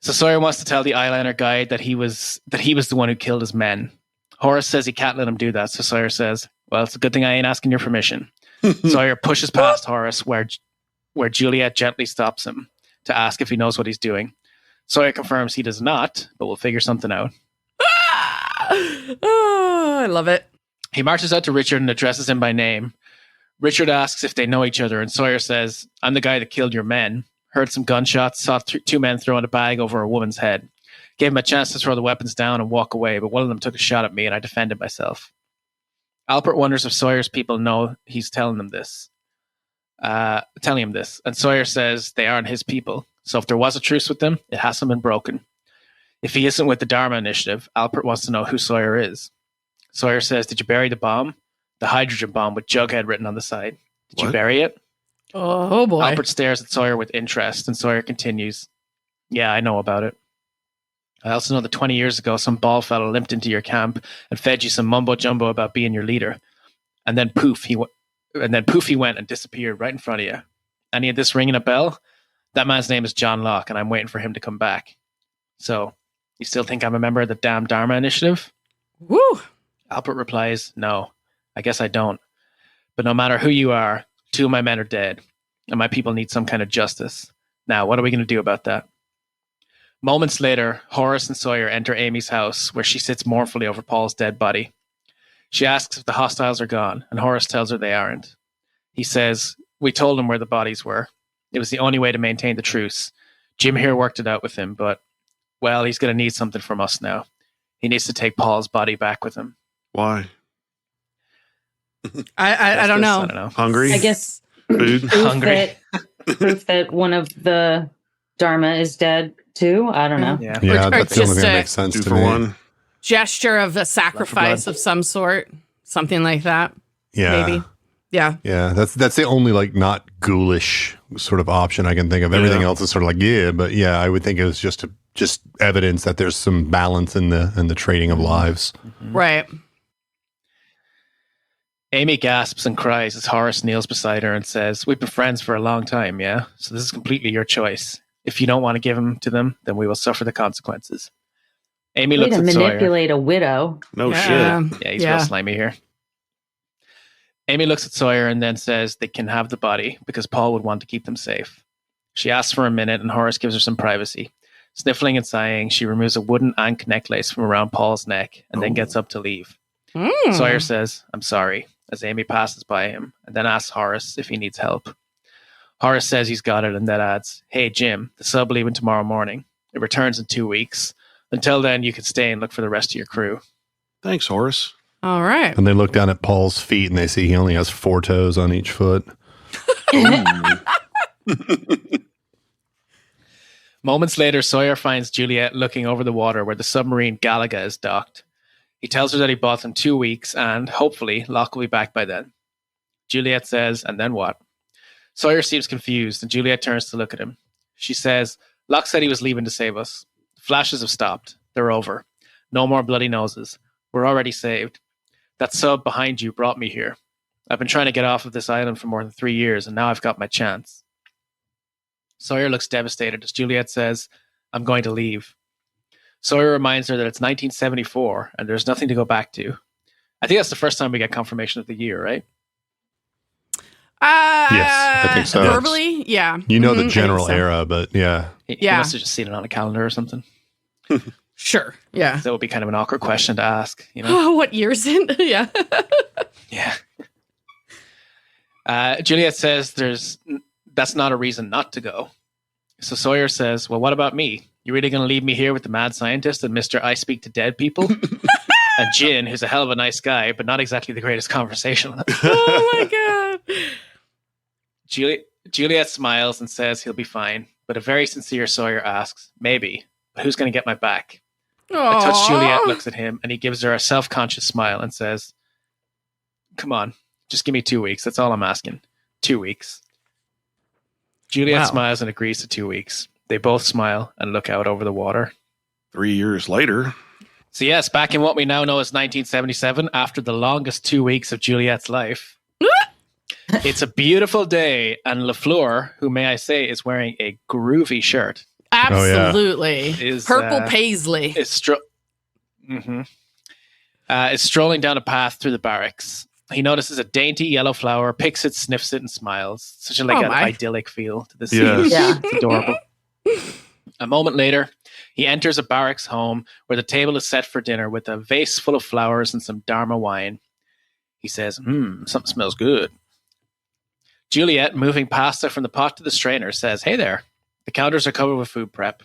So Sawyer wants to tell the eyeliner guy that he was the one who killed his men. Horace says he can't let him do that, so Sawyer says, "Well, it's a good thing I ain't asking your permission." Sawyer pushes past Horace, where Juliet gently stops him to ask if he knows what he's doing. Sawyer confirms he does not, but we'll figure something out. Oh, I love it. He marches out to Richard and addresses him by name. Richard asks if they know each other, and Sawyer says, "I'm the guy that killed your men. Heard some gunshots, saw two men throwing a bag over a woman's head. Gave him a chance to throw the weapons down and walk away, but one of them took a shot at me and I defended myself." Alpert wonders if Sawyer's people know he's telling him this. And Sawyer says they aren't his people, so if there was a truce with them, it hasn't been broken. If he isn't with the Dharma Initiative, Alpert wants to know who Sawyer is. Sawyer says, "Did you bury the bomb? The hydrogen bomb with Jughead written on the side. Did you bury it?" Oh boy. Alpert stares at Sawyer with interest, and Sawyer continues, "Yeah, I know about it. I also know that 20 years ago, some bald fella limped into your camp and fed you some mumbo jumbo about being your leader. And then poof, he went and disappeared right in front of you. Any of this ringing a bell? That man's name is John Locke, and I'm waiting for him to come back. So, you still think I'm a member of the damn Dharma Initiative?" Woo. Alpert replies, "No, I guess I don't. But no matter who you are, 2 of my men are dead, and my people need some kind of justice. Now, what are we going to do about that?" Moments later, Horace and Sawyer enter Amy's house, where she sits mournfully over Paul's dead body. She asks if the hostiles are gone, and Horace tells her they aren't. He says, "We told him where the bodies were. It was the only way to maintain the truce. Jim here worked it out with him, but, well, he's going to need something from us now. He needs to take Paul's body back with him." Why? I don't know. I don't know. Hungry? I guess Food? Hungry. proof that one of the Dharma is dead too. I don't know. Yeah. Yeah, Or that's the only just thing that a- makes sense 2 to for me. 1. Gesture of a sacrifice of some sort. Something like that. Yeah. Maybe. Yeah. Yeah, that's the only like not ghoulish sort of option I can think of. Everything else is sort of like but yeah, I would think it was just evidence that there's some balance in the trading of lives. Right. Amy gasps and cries as Horace kneels beside her and says, "We've been friends for a long time, yeah? So this is completely your choice. If you don't want to give him to them, then we will suffer the consequences." Amy Way looks to at Sawyer. manipulate a widow. No Yeah. shit. Yeah, he's real slimy here. Amy looks at Sawyer and then says they can have the body because Paul would want to keep them safe. She asks for a minute and Horace gives her some privacy. Sniffling and sighing, she removes a wooden ankh necklace from around Paul's neck and then gets up to leave. Sawyer says, "I'm sorry," as Amy passes by him and then asks Horace if he needs help. Horace says he's got it and then adds, "Hey, Jim, the sub leaving tomorrow morning. It returns in 2 weeks. Until then, you can stay and look for the rest of your crew." Thanks, Horace. All right. And they look down at Paul's feet and they see he only has 4 toes on each foot. Moments later, Sawyer finds Juliet looking over the water where the submarine Galaga is docked. He tells her that he bought them 2 weeks and, hopefully, Locke will be back by then. Juliet says, "And then what?" Sawyer seems confused and Juliet turns to look at him. She says, "Locke said he was leaving to save us. The flashes have stopped. They're over. No more bloody noses. We're already saved. That sub behind you brought me here. I've been trying to get off of this island for more than 3 years, and now I've got my chance." Sawyer looks devastated as Juliet says, "I'm going to leave." Sawyer reminds her that it's 1974 and there's nothing to go back to. I think that's the first time we get confirmation of the year, right? Yes, I think so. Verbally, yeah. You know Mhm, the I general think so. era, but yeah. He Yeah. must have just seen it on a calendar or something. Sure. Yeah. That would be kind of an awkward question to ask, you know? Oh, what year is it? Yeah. Yeah. Juliet says that's not a reason not to go. So Sawyer says, "Well, what about me? You really going to leave me here with the mad scientist and Mr. I speak to dead people?" And Jin, who's a hell of a nice guy, but not exactly the greatest conversationalist. Oh my god. Juliet smiles and says he'll be fine, but a very sincere Sawyer asks, "Maybe, but who's going to get my back?" A touched Juliet looks at him and he gives her a self-conscious smile and says, "Come on, just give me 2 weeks. That's all I'm asking. 2 weeks." Juliet smiles and agrees to 2 weeks. They both smile and look out over the water. 3 years later. So yes, back in what we now know as 1977, after the longest 2 weeks of Juliet's life, it's a beautiful day, and LaFleur, who may I say is wearing a groovy shirt. Absolutely. Is, Purple paisley. Is strolling down a path through the barracks. He notices a dainty yellow flower, picks it, sniffs it, and smiles. Such an idyllic feel to the scene. Yes. Yeah. It's adorable. A moment later, he enters a barracks home where the table is set for dinner with a vase full of flowers and some Dharma wine. He says, something smells good. Juliet, moving pasta from the pot to the strainer, says, hey there. The counters are covered with food prep.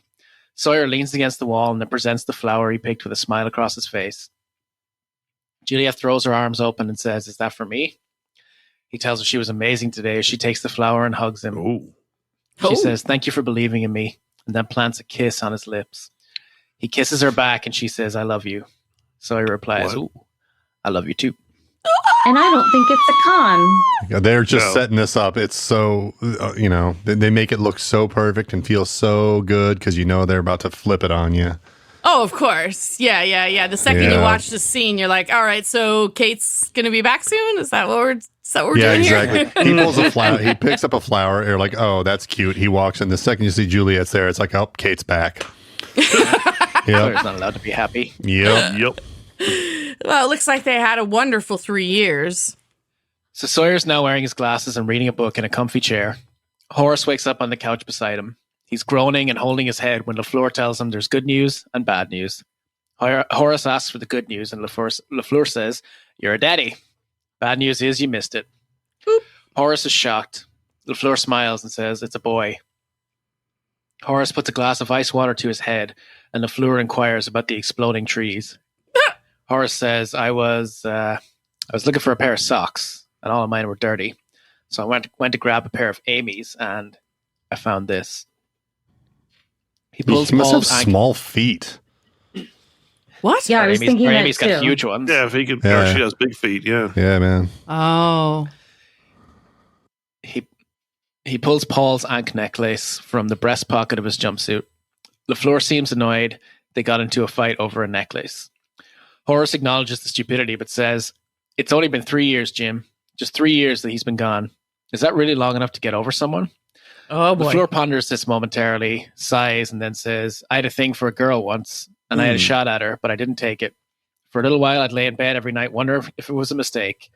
Sawyer leans against the wall and then presents the flower he picked with a smile across his face. Juliet throws her arms open and says, is that for me? He tells her she was amazing today as she takes the flower and hugs him. Ooh. She says, thank you for believing in me, and then plants a kiss on his lips. He kisses her back and she says, I love you. Sawyer replies, ooh, I love you too. And I don't think it's a con. They're just setting this up. It's so, they make it look so perfect and feel so good because they're about to flip it on you. Oh, of course. Yeah. The second you watch the scene, you're like, all right, so Kate's going to be back soon? Is that what we're doing exactly. here? He pulls a flower. He picks up a flower. You're like, oh, that's cute. He walks in. The second you see Juliet's there, it's like, oh, Kate's back. Sawyer's not allowed to be happy. Yep. Well, it looks like they had a wonderful 3 years. So Sawyer's now wearing his glasses and reading a book in a comfy chair. Horace wakes up on the couch beside him. He's groaning and holding his head when LaFleur tells him there's good news and bad news. Horace asks for the good news, and LaFleur says, you're a daddy. Bad news is you missed it. Boop. Horace is shocked. LaFleur smiles and says, it's a boy. Horace puts a glass of ice water to his head, and LaFleur inquires about the exploding trees. Horace says, I was looking for a pair of socks, and all of mine were dirty. So I went to grab a pair of Amy's, and I found this. He must have small feet. What? Yeah, I was thinking that Amy's too. got huge ones. Yeah, if he could, she has big feet. Yeah. Yeah, man. Oh. He pulls Paul's ankh necklace from the breast pocket of his jumpsuit. LaFleur seems annoyed. They got into a fight over a necklace. Horace acknowledges the stupidity, but says, it's only been 3 years, Jim. Just 3 years that he's been gone. Is that really long enough to get over someone? Oh, boy. LaFleur ponders this momentarily, sighs, and then says, I had a thing for a girl once, and I had a shot at her, but I didn't take it. For a little while, I'd lay in bed every night, wondering if it was a mistake,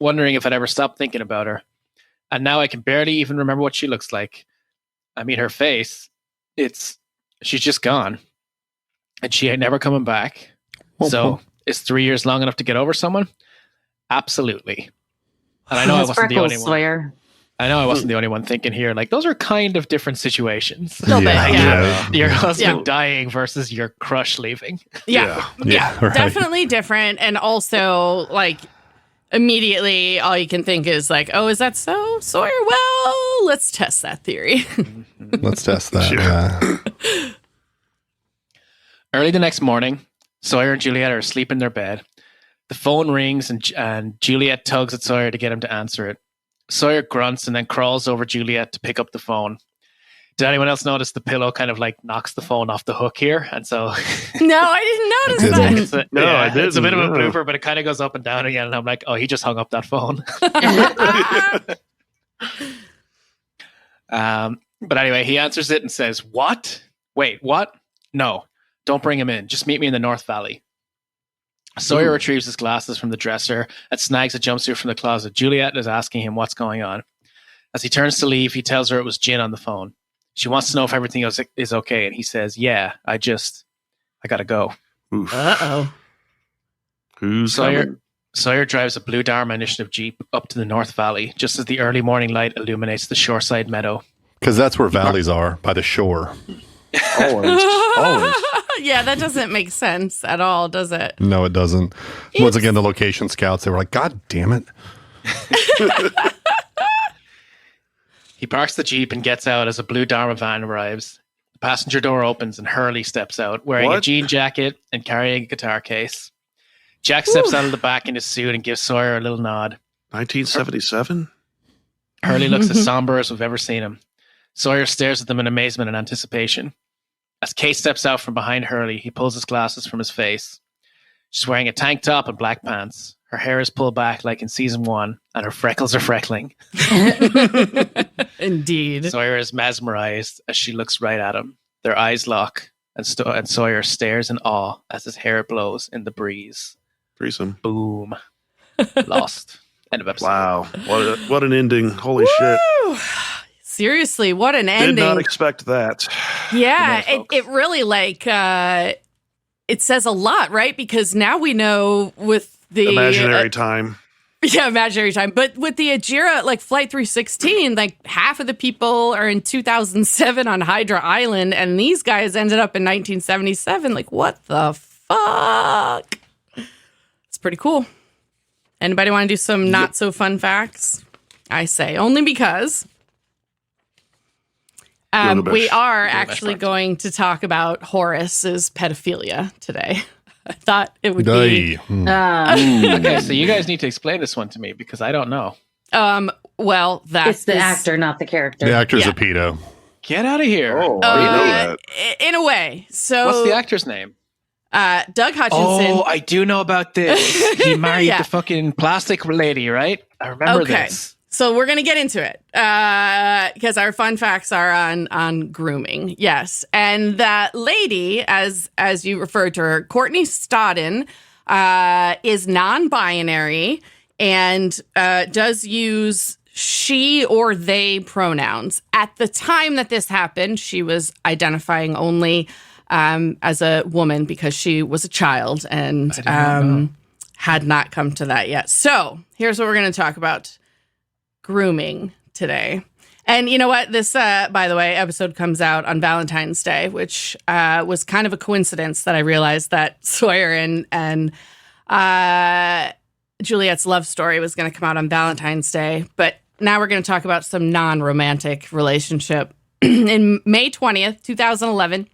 wondering if I'd ever stop thinking about her. And now I can barely even remember what she looks like. I mean, her face, she's just gone. And she ain't never coming back. So, is 3 years long enough to get over someone? Absolutely. And I know I wasn't the only one. Sawyer. I know I wasn't the only one thinking here. Like, those are kind of different situations. A little bit, yeah. Your husband dying versus your crush leaving. Yeah. Right. Definitely different. And also, like, immediately all you can think is like, oh, is that so, Sawyer? Well, let's test that theory. Let's test that. Yeah. Early the next morning, Sawyer and Juliet are asleep in their bed. The phone rings and Juliet tugs at Sawyer to get him to answer it. Sawyer grunts and then crawls over Juliet to pick up the phone. Did anyone else notice the pillow kind of like knocks the phone off the hook here? And so no, I didn't notice that. I didn't. It's a bit of a blooper, but it kind of goes up and down again. And I'm like, oh, he just hung up that phone. But anyway, he answers it and says, what? Wait, what? No, don't bring him in. Just meet me in the North Valley. Sawyer retrieves his glasses from the dresser and snags a jumpsuit from the closet. Juliet is asking him what's going on. As he turns to leave, he tells her it was Jin on the phone. She wants to know if everything is okay. And he says, yeah, I gotta go. Oof. Uh-oh. Who's coming? Sawyer drives a Blue Dharma Initiative Jeep up to the North Valley, just as the early morning light illuminates the shoreside meadow. Because that's where valleys are, by the shore. Always. Yeah, that doesn't make sense at all, does it? No, it doesn't. Once again, the location scouts, they were like, God damn it. He parks the Jeep and gets out as a blue Dharma van arrives. The passenger door opens and Hurley steps out, wearing a jean jacket and carrying a guitar case. Jack steps out of the back in his suit and gives Sawyer a little nod. 1977? Hurley looks as somber as we've ever seen him. Sawyer stares at them in amazement and anticipation. As Kate steps out from behind Hurley, he pulls his glasses from his face. She's wearing a tank top and black pants. Her hair is pulled back like in season 1, and her freckles are freckling. Indeed. Sawyer is mesmerized as she looks right at him. Their eyes lock, and Sawyer stares in awe as his hair blows in the breeze. Threesome. Boom. Lost. End of episode. Wow. What an ending. Holy shit. Seriously, what an ending. Did not expect that. Yeah, it really it says a lot, right? Because now we know with the imaginary time. Yeah, imaginary time. But with the Ajira, like Flight 316, like half of the people are in 2007 on Hydra Island, and these guys ended up in 1977. Like, what the fuck? It's pretty cool. Anybody want to do some not so fun facts? I say only because we are actually going to talk about Horace's pedophilia today. I thought it would be. Okay, so you guys need to explain this one to me because I don't know. Well, it's the actor, not the character. The actor's a pedo. Get out of here. Oh, I didn't know that. In a way. So what's the actor's name? Doug Hutchinson. Oh, I do know about this. He married the fucking plastic lady, right? I remember this. So we're going to get into it because our fun facts are on grooming. Yes. And that lady, as you referred to her, Courtney Stodden, is non-binary and does use she or they pronouns. At the time that this happened, she was identifying only as a woman because she was a child and had not come to that yet. So here's what we're going to talk about. Grooming today. And you know what? This, by the way, episode comes out on Valentine's Day, which was kind of a coincidence that I realized that Sawyer and Juliet's love story was going to come out on Valentine's Day. But now we're going to talk about some non-romantic relationship. In May 20th, 2011,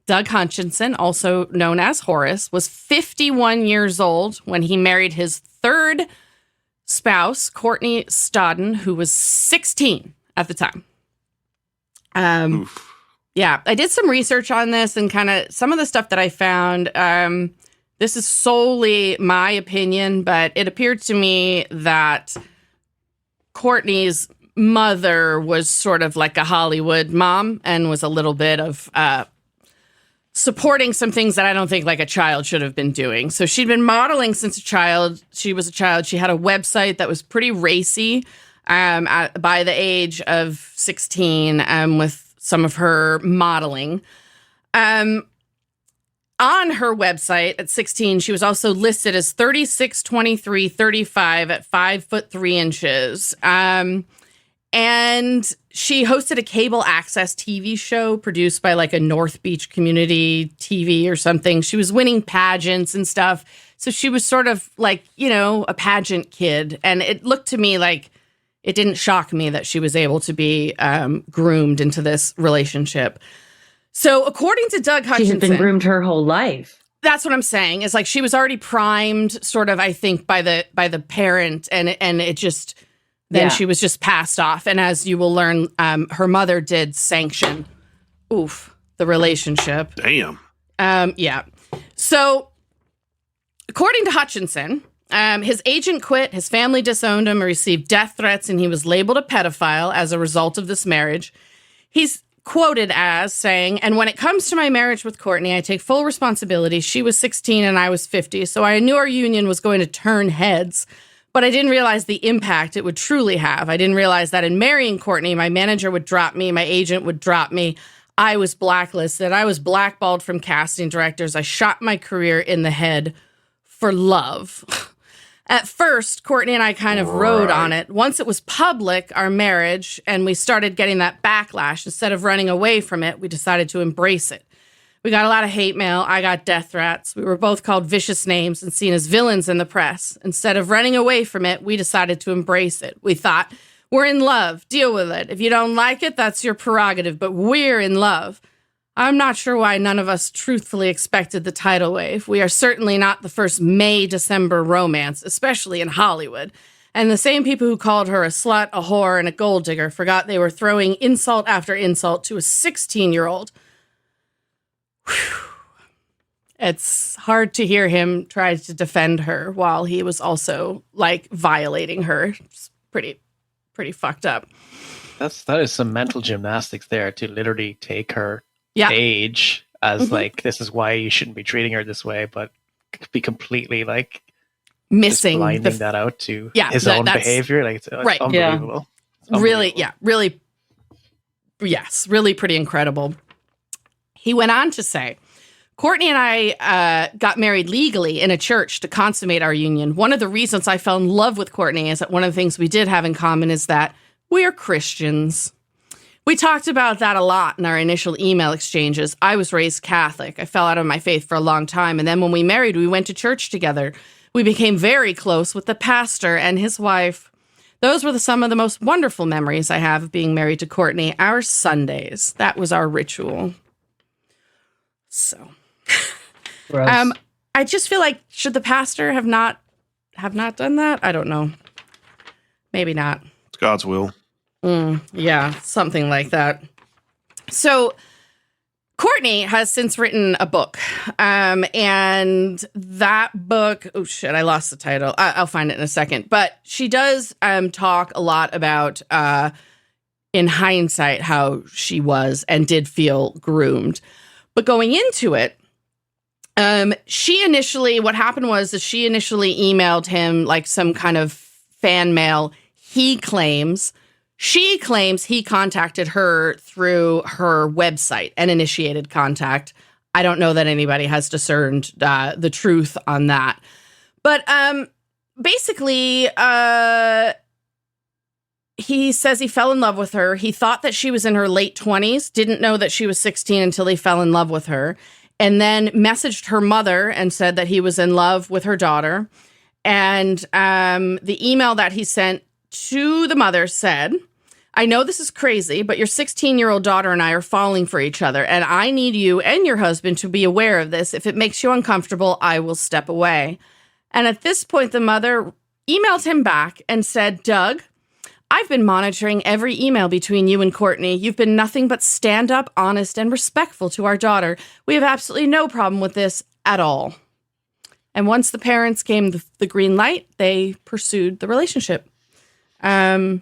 Doug Hutchinson, also known as Horace, was 51 years old when he married his third spouse, Courtney Stodden, who was 16 at the time. Yeah, I did some research on this and kind of some of the stuff that I found. This is solely my opinion, but it appeared to me that Courtney's mother was sort of like a Hollywood mom and was a little bit of supporting some things that I don't think like a child should have been doing. So she'd been modeling since a child. She was a child. She had a website that was pretty racy by the age of 16 with some of her modeling. On her website at 16, she was also listed as 36, 23, 35 at 5'3". And she hosted a cable access TV show produced by like a North Beach community TV or something. She was winning pageants and stuff. So she was sort of like, you know, a pageant kid. And it looked to me like it didn't shock me that she was able to be groomed into this relationship. So according to Doug Hutchinson, she had been groomed her whole life. That's what I'm saying. It's like she was already primed sort of, I think, by the parent and it just... Then she was just passed off. And as you will learn, her mother did sanction, the relationship. Damn. Yeah. So, according to Hutchinson, his agent quit, his family disowned him, received death threats, and he was labeled a pedophile as a result of this marriage. He's quoted as saying, "And when it comes to my marriage with Courtney, I take full responsibility. She was 16 and I was 50, so I knew our union was going to turn heads. But I didn't realize the impact it would truly have. I didn't realize that in marrying Courtney, my manager would drop me, my agent would drop me. I was blacklisted. I was blackballed from casting directors. I shot my career in the head for love." At first, Courtney and I kind of rode on it. Once it was public, our marriage, and we started getting that backlash, instead of running away from it, we decided to embrace it. We got a lot of hate mail. I got death threats. We were both called vicious names and seen as villains in the press. Instead of running away from it, we decided to embrace it. We thought, we're in love. Deal with it. If you don't like it, that's your prerogative, but we're in love. I'm not sure why none of us truthfully expected the tidal wave. We are certainly not the first May-December romance, especially in Hollywood. And the same people who called her a slut, a whore, and a gold digger forgot they were throwing insult after insult to a 16-year-old. It's hard to hear him try to defend her while he was also like violating her. It's pretty fucked up. That is some mental gymnastics there to literally take her age as like, this is why you shouldn't be treating her this way, but be completely like missing blinding that out to his own behavior. Like it's right. Unbelievable. Yeah. Really, really, yes, really pretty incredible. He went on to say, Courtney and I got married legally in a church to consummate our union. One of the reasons I fell in love with Courtney is that one of the things we did have in common is that we are Christians. We talked about that a lot in our initial email exchanges. I was raised Catholic. I fell out of my faith for a long time. And then when we married, we went to church together. We became very close with the pastor and his wife. Those were some of the most wonderful memories I have of being married to Courtney. Our Sundays, that was our ritual. So... I just feel like, should the pastor have not done that? I don't know. Maybe not. It's God's will. Yeah, something like that. So Courtney has since written a book. And that book, oh shit, I lost the title. I'll find it in a second. But she does talk a lot about, in hindsight, how she was and did feel groomed. But going into it, what happened was that she initially emailed him like some kind of fan mail. She claims he contacted her through her website and initiated contact. I don't know that anybody has discerned the truth on that. But basically, he says he fell in love with her. He thought that she was in her late 20s, didn't know that she was 16 until he fell in love with her. And then messaged her mother and said that he was in love with her daughter. And the email that he sent to the mother said, I know this is crazy, but your 16-year-old daughter and I are falling for each other. And I need you and your husband to be aware of this. If it makes you uncomfortable, I will step away. And at this point, the mother emailed him back and said, Doug, I've been monitoring every email between you and Courtney. You've been nothing but stand-up, honest, and respectful to our daughter. We have absolutely no problem with this at all. And once the parents gave the green light, they pursued the relationship. Wow.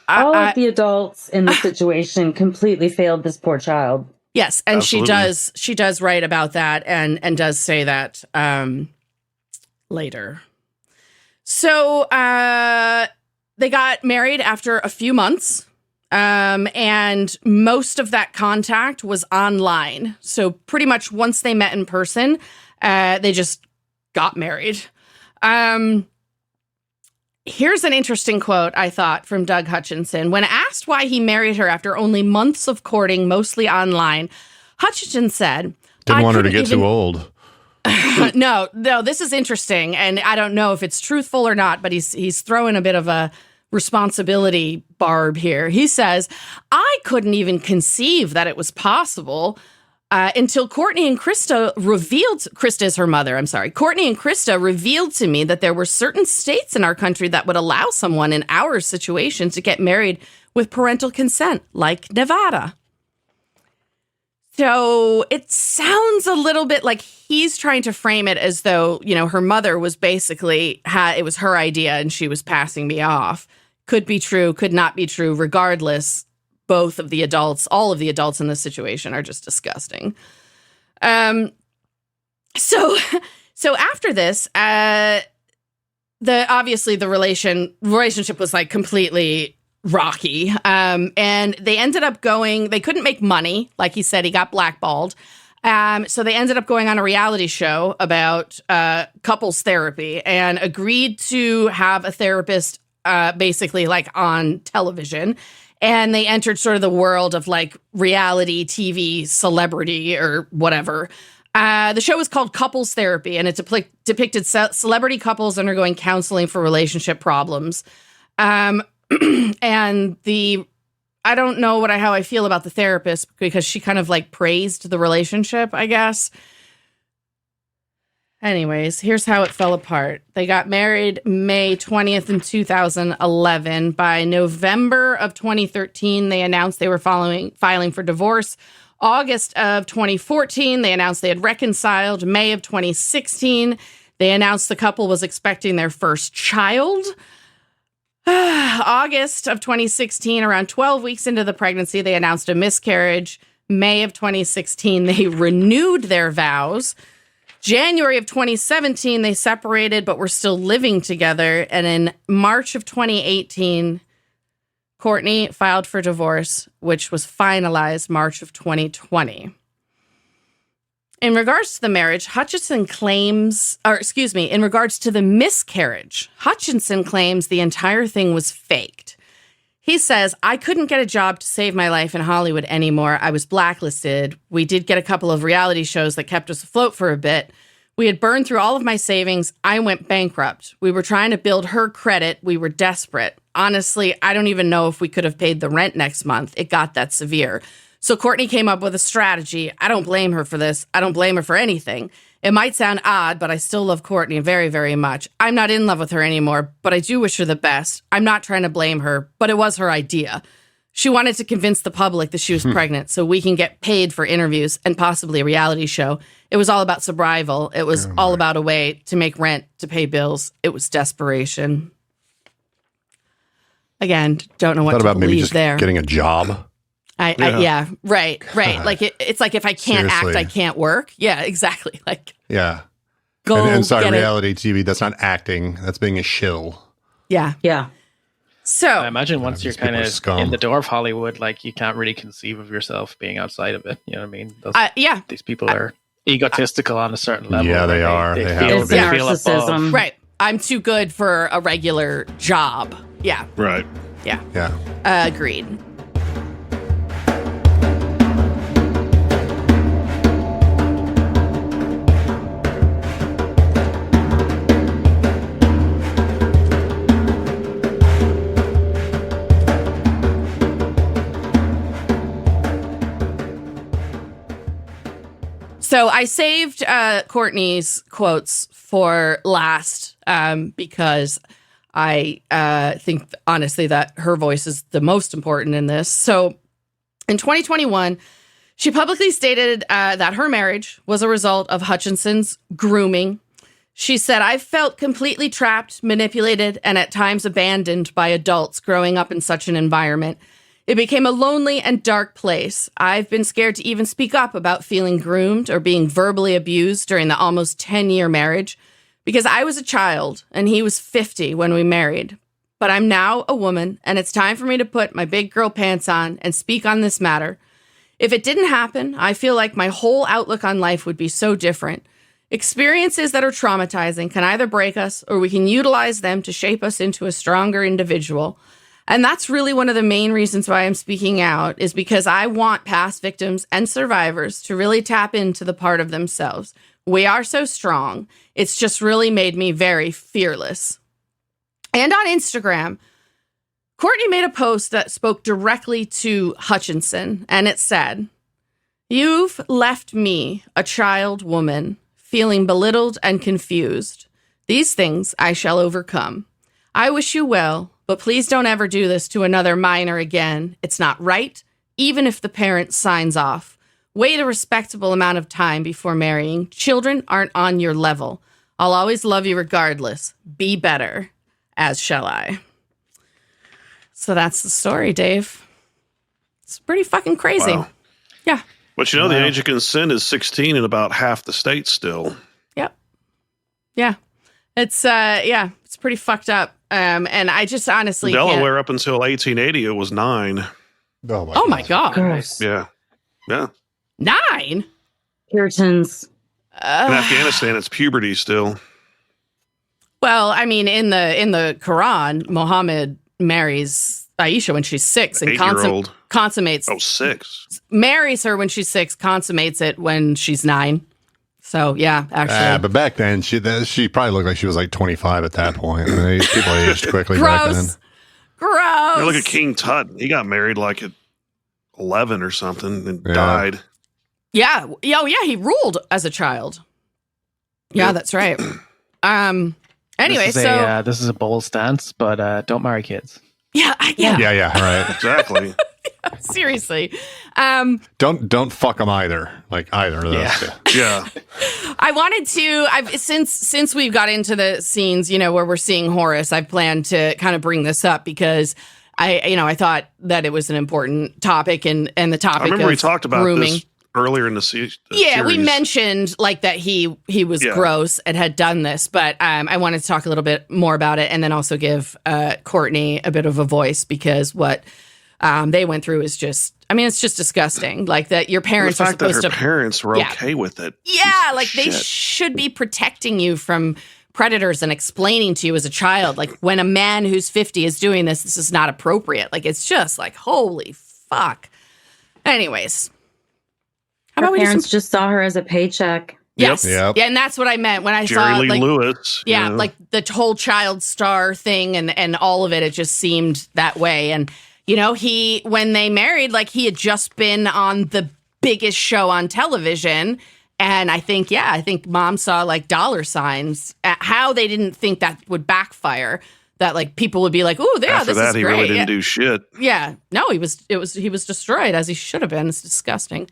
All of the adults in the situation completely failed this poor child. Yes, and Absolutely. she does write about that and does say that later. So, they got married after a few months, and most of that contact was online. So pretty much once they met in person, they just got married. Here's an interesting quote, I thought, from Doug Hutchinson. When asked why he married her after only months of courting, mostly online, Hutchinson said, Didn't want her to get too old. No, this is interesting, and I don't know if it's truthful or not, but he's throwing a bit of a responsibility barb here. He says, I couldn't even conceive that it was possible until Courtney and Krista is her mother, I'm sorry. Courtney and Krista revealed to me that there were certain states in our country that would allow someone in our situation to get married with parental consent, like Nevada. So it sounds a little bit like he's trying to frame it as though, her mother was basically, it was her idea and she was passing me off. Could be true, could not be true. Regardless, all of the adults in this situation are just disgusting. So after this, obviously the relationship was like completely rocky. And they ended up they couldn't make money. Like he said, he got blackballed. So they ended up going on a reality show about couples therapy and agreed to have a therapist basically like on television. And they entered sort of the world of like reality TV celebrity or whatever. The show was called Couples Therapy, and it depicted celebrity couples undergoing counseling for relationship problems. And I don't know how I feel about the therapist because she kind of like praised the relationship, I guess. Anyways, here's how it fell apart. They got married May 20th in 2011. By November of 2013, they announced they were filing for divorce. August of 2014, they announced they had reconciled. May of 2016, they announced the couple was expecting their first child. August of 2016, around 12 weeks into the pregnancy, they announced a miscarriage. May of 2016, they renewed their vows. January of 2017, they separated, but were still living together. And in March of 2018, Courtney filed for divorce, which was finalized March of 2020. In regards to the marriage, in regards to the miscarriage, Hutchinson claims the entire thing was faked. He says, I couldn't get a job to save my life in Hollywood anymore. I was blacklisted. We did get a couple of reality shows that kept us afloat for a bit. We had burned through all of my savings. I went bankrupt. We were trying to build her credit. We were desperate. Honestly, I don't even know if we could have paid the rent next month. It got that severe. So Courtney came up with a strategy. I don't blame her for this. I don't blame her for anything. It might sound odd, but I still love Courtney very, very much. I'm not in love with her anymore, but I do wish her the best. I'm not trying to blame her, but it was her idea. She wanted to convince the public that she was pregnant so we can get paid for interviews and possibly a reality show. It was all about survival. It was all about a way to make rent, to pay bills. It was desperation. Again, don't know what to about believe maybe just there. Getting a job. Yeah, right. Like it's like if I can't Seriously. act, I can't work. Yeah, exactly. Like Yeah. go And sorry, get reality TV, that's not acting. That's being a shill. Yeah. So I imagine once you're these people kind are of scum. in the door of Hollywood, like you can't really conceive of yourself being outside of it. You know what I mean? yeah, These people are egotistical on a certain level. Yeah, they are. They have feel, to be. they feel Narcissism. above. right. I'm too good for a regular job. Yeah, Right. yeah. Yeah. Agreed. So I saved Courtney's quotes for last because I think, honestly, that her voice is the most important in this. So in 2021, she publicly stated that her marriage was a result of Hutchinson's grooming. She said, I felt completely trapped, manipulated, and at times abandoned by adults growing up in such an environment. It became a lonely and dark place. I've been scared to even speak up about feeling groomed or being verbally abused during the almost 10-year marriage because I was a child and he was 50 when we married. But I'm now a woman and it's time for me to put my big girl pants on and speak on this matter. If it didn't happen, I feel like my whole outlook on life would be so different. Experiences that are traumatizing can either break us or we can utilize them to shape us into a stronger individual. And that's really one of the main reasons why I'm speaking out is because I want past victims and survivors to really tap into the part of themselves. We are so strong. It's just really made me very fearless. And on Instagram, Courtney made a post that spoke directly to Hutchinson, and it said, "You've left me, a child woman, feeling belittled and confused. These things I shall overcome. I wish you well. But please don't ever do this to another minor again. It's not right, even if the parent signs off. Wait a respectable amount of time before marrying. Children aren't on your level. I'll always love you regardless. Be better, as shall I." So that's the story, Dave. It's pretty fucking crazy. Wow. Yeah. But you know, the age of consent is 16 in about half the states still. Yep. Yeah. It's it's pretty fucked up. And I just honestly Delaware up until 1880 it was 9. Oh my God. Gross. Yeah. 9? Puritans. In Afghanistan it's puberty still. Well, I mean, in the Quran, Muhammad marries Aisha when she's 6 and 8-year-old. consummates. Oh, 6. Marries her when she's 6, consummates it when she's 9. So yeah, actually. But back then, she probably looked like she was like 25 at that point. I mean, people aged quickly back then. Gross. You look at King Tut. He got married like at 11 or something and died. Yeah. Oh, yeah. He ruled as a child. Yeah, that's right. Anyway, this is a bold stance, but don't marry kids. Yeah. Right. Exactly. Seriously. Don't fuck them either. Like either of those two. Yeah. I wanted to, since we've got into the scenes, where we're seeing Horace, I've planned to kind of bring this up because I thought that it was an important topic and the topic I remember of we talked about grooming. this earlier in the series. Yeah, we mentioned like that he was gross and had done this, but I wanted to talk a little bit more about it and then also give Courtney a bit of a voice because what they went through is just, it's just disgusting. Like that your parents are supposed to. Her parents were okay with it. Yeah, like they should be protecting you from predators and explaining to you as a child, like when a man who's 50 is doing this, this is not appropriate. Like it's just like, holy fuck. Anyways. Her parents just saw her as a paycheck. Yes. Yep. Yeah, and that's what I meant when I saw Jerry Lee Lewis. Yeah, like the whole child star thing and all of it, it just seemed that way. And, when they married, like he had just been on the biggest show on television. And I think mom saw like dollar signs at how they didn't think that would backfire. That like people would be like, "Oh, yeah, After this that, is he great." really didn't do shit. Yeah, no, he was destroyed as he should have been. It's disgusting.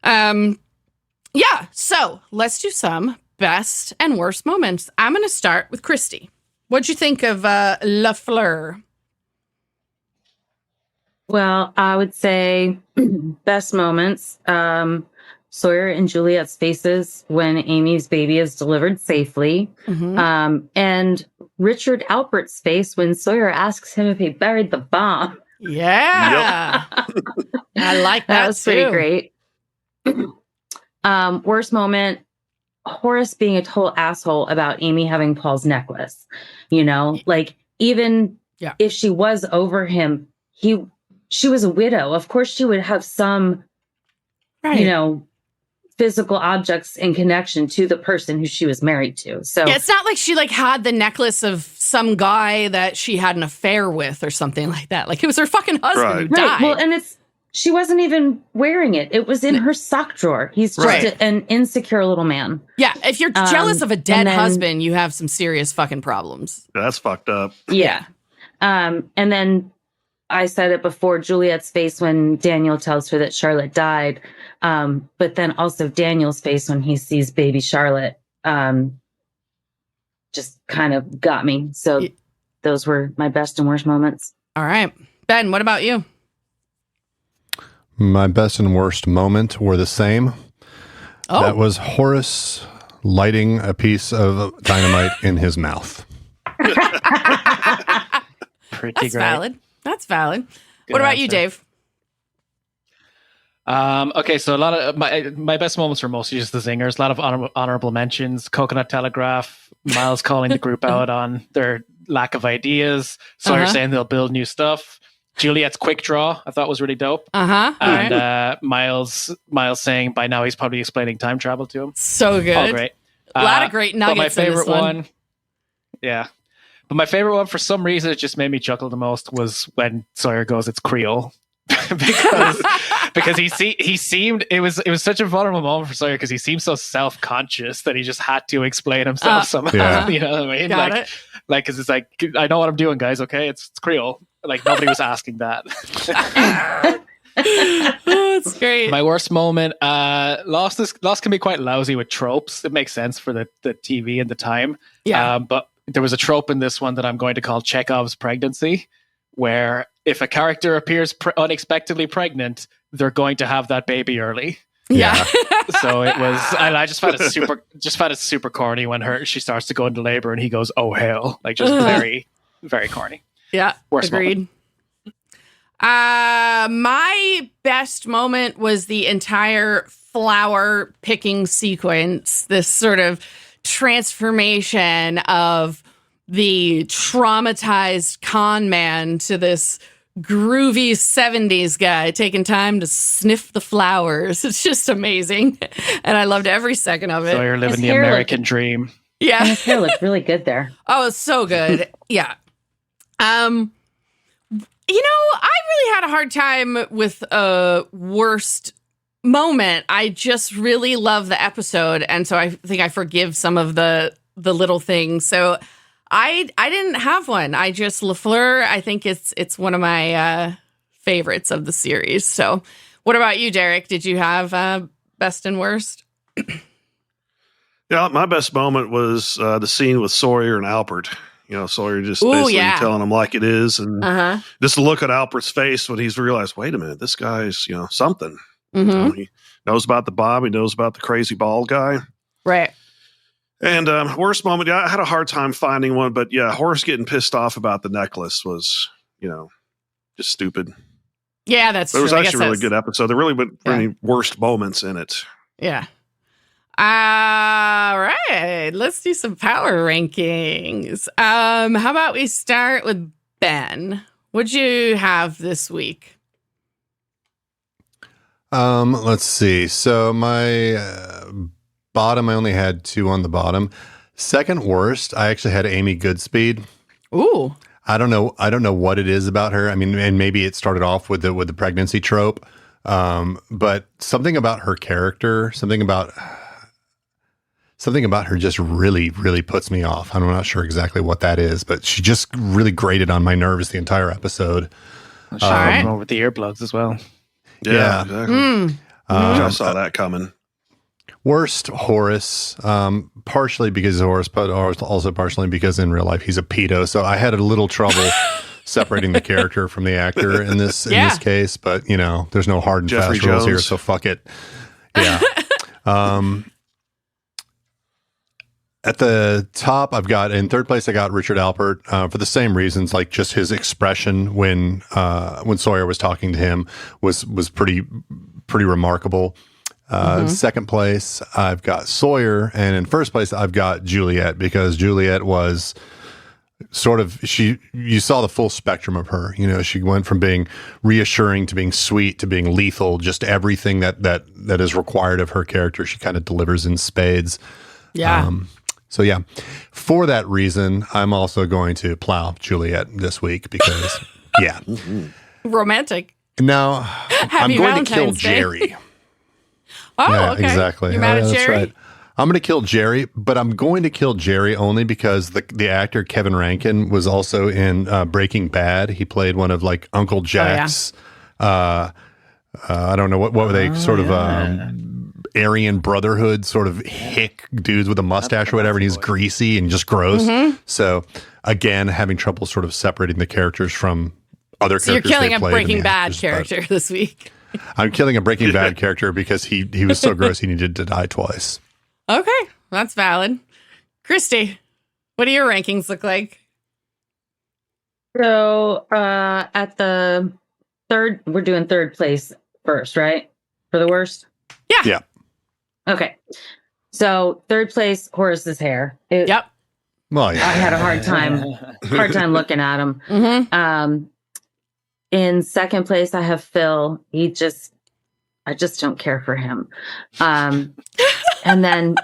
Yeah, so let's do some best and worst moments. I'm going to start with Christy. What'd you think of LaFleur? Well, I would say best moments. Sawyer and Juliet's faces when Amy's baby is delivered safely. Mm-hmm. And Richard Alpert's face when Sawyer asks him if he buried the bomb. Yeah. Yep. I like that. That was pretty great. Worst moment, Horace being a total asshole about Amy having Paul's necklace. Like even if she was over him, she was a widow. Of course she would have some, physical objects in connection to the person who she was married to. So it's not like she had the necklace of some guy that she had an affair with or something like that. Like it was her fucking husband who died. Well, and she wasn't even wearing it. It was in her sock drawer. He's just an insecure little man. Yeah. If you're jealous of a dead husband, you have some serious fucking problems. That's fucked up. Yeah. And then I said it before, Juliet's face when Daniel tells her that Charlotte died. But then also Daniel's face when he sees baby Charlotte just kind of got me. So those were my best and worst moments. All right. Ben, what about you? My best and worst moment were the same. Oh. That was Horace lighting a piece of dynamite in his mouth. Pretty great. Valid. That's valid. Good what about answer. You, Dave? Okay, so a lot of my best moments were mostly just the zingers. A lot of honorable mentions. Coconut Telegraph, Miles calling the group out on their lack of ideas. Sawyer saying they'll build new stuff. Juliet's quick draw, I thought was really dope. And right. Miles saying by now he's probably explaining time travel to him. So good. All great. A lot of great nuggets. But my favorite in this one. Yeah. But my favorite one, for some reason, it just made me chuckle the most, was when Sawyer goes, "It's Creole," because he seemed it was such a vulnerable moment for Sawyer because he seemed so self-conscious that he just had to explain himself somehow. Yeah. You know what I mean? Got like because it's like, I know what I'm doing, guys. Okay, it's Creole. Like nobody was asking that. That's great. My worst moment, Lost can be quite lousy with tropes. It makes sense for the TV and the time. Yeah. But there was a trope in this one that I'm going to call Chekhov's pregnancy, where if a character appears unexpectedly pregnant, they're going to have that baby early. Yeah. So it was, I just found it super corny when she starts to go into labor and he goes, "Oh hell," like just very, very corny. Yeah. Worst agreed. Moment. My best moment was the entire flower picking sequence. This sort of transformation of the traumatized con man to this groovy 70s guy taking time to sniff the flowers. It's just amazing. And I loved every second of it. So you're living the American dream. Yeah. And his hair looked really good there. Oh, it's so good. Yeah. I really had a hard time with worst moment, I just really love the episode, and so I think I forgive some of the little things. So I didn't have one. I just LaFleur. I think it's one of my favorites of the series. So, what about you, Derek? Did you have best and worst? Yeah, my best moment was the scene with Sawyer and Alpert. Sawyer just basically telling him like it is, and just to look at Alpert's face when he's realized, wait a minute, this guy's something. He knows about the bomb. He knows about the crazy bald guy. Right. And worst moment, I had a hard time finding one, but yeah, Horace getting pissed off about the necklace was, just stupid. Yeah, that's true. It was actually a really good episode. There really weren't any worst moments in it. Yeah. All right, let's do some power rankings. How about we start with Ben? What'd you have this week? Let's see. So my bottom, I only had 2 on the bottom. Second worst, I actually had Amy Goodspeed. Ooh. I don't know what it is about her. I mean, and maybe it started off with the pregnancy trope. But something about her character, something about her just really, really puts me off. I'm not sure exactly what that is, but she just really grated on my nerves the entire episode. She came over with the earplugs as well. Yeah, exactly. I saw that coming. Worst, Horace, partially because he's Horace, but also partially because in real life he's a pedo. So I had a little trouble separating the character from the actor in this case. But there's no hard and Jeffrey fast rules Jones. here, so fuck it. Yeah. At the top, in third place, I got Richard Alpert for the same reasons, like just his expression when Sawyer was talking to him was pretty remarkable. Second place, I've got Sawyer, and in first place, I've got Juliet, because Juliet was sort of, you saw the full spectrum of her. She went from being reassuring to being sweet to being lethal. Just everything that is required of her character, she kind of delivers in spades. Yeah. So yeah, for that reason, I'm also going to plow Juliet this week because, yeah. Romantic. Now, I'm going to kill Jerry. Oh, yeah, okay. Exactly. You're mad at Jerry? That's right. I'm going to kill Jerry, but I'm going to kill Jerry only because the actor Kevin Rankin was also in Breaking Bad. He played one of like Uncle Jack's, I don't know, what were they, sort of Aryan Brotherhood, sort of hick dudes with a mustache or whatever, and he's greasy and just gross. So again, having trouble sort of separating the characters from other characters. So you're killing a Breaking Bad character this week. I'm killing a Breaking Bad character because he was so gross he needed to die twice. Okay, that's valid. Christy, what do your rankings look like? So at the third, we're doing third place first, right? For the worst? Yeah. Okay. So third place, Horace's hair. Yep. Well, yeah. I had a hard time looking at him. Mm-hmm. In second place, I have Phil. I just don't care for him. And then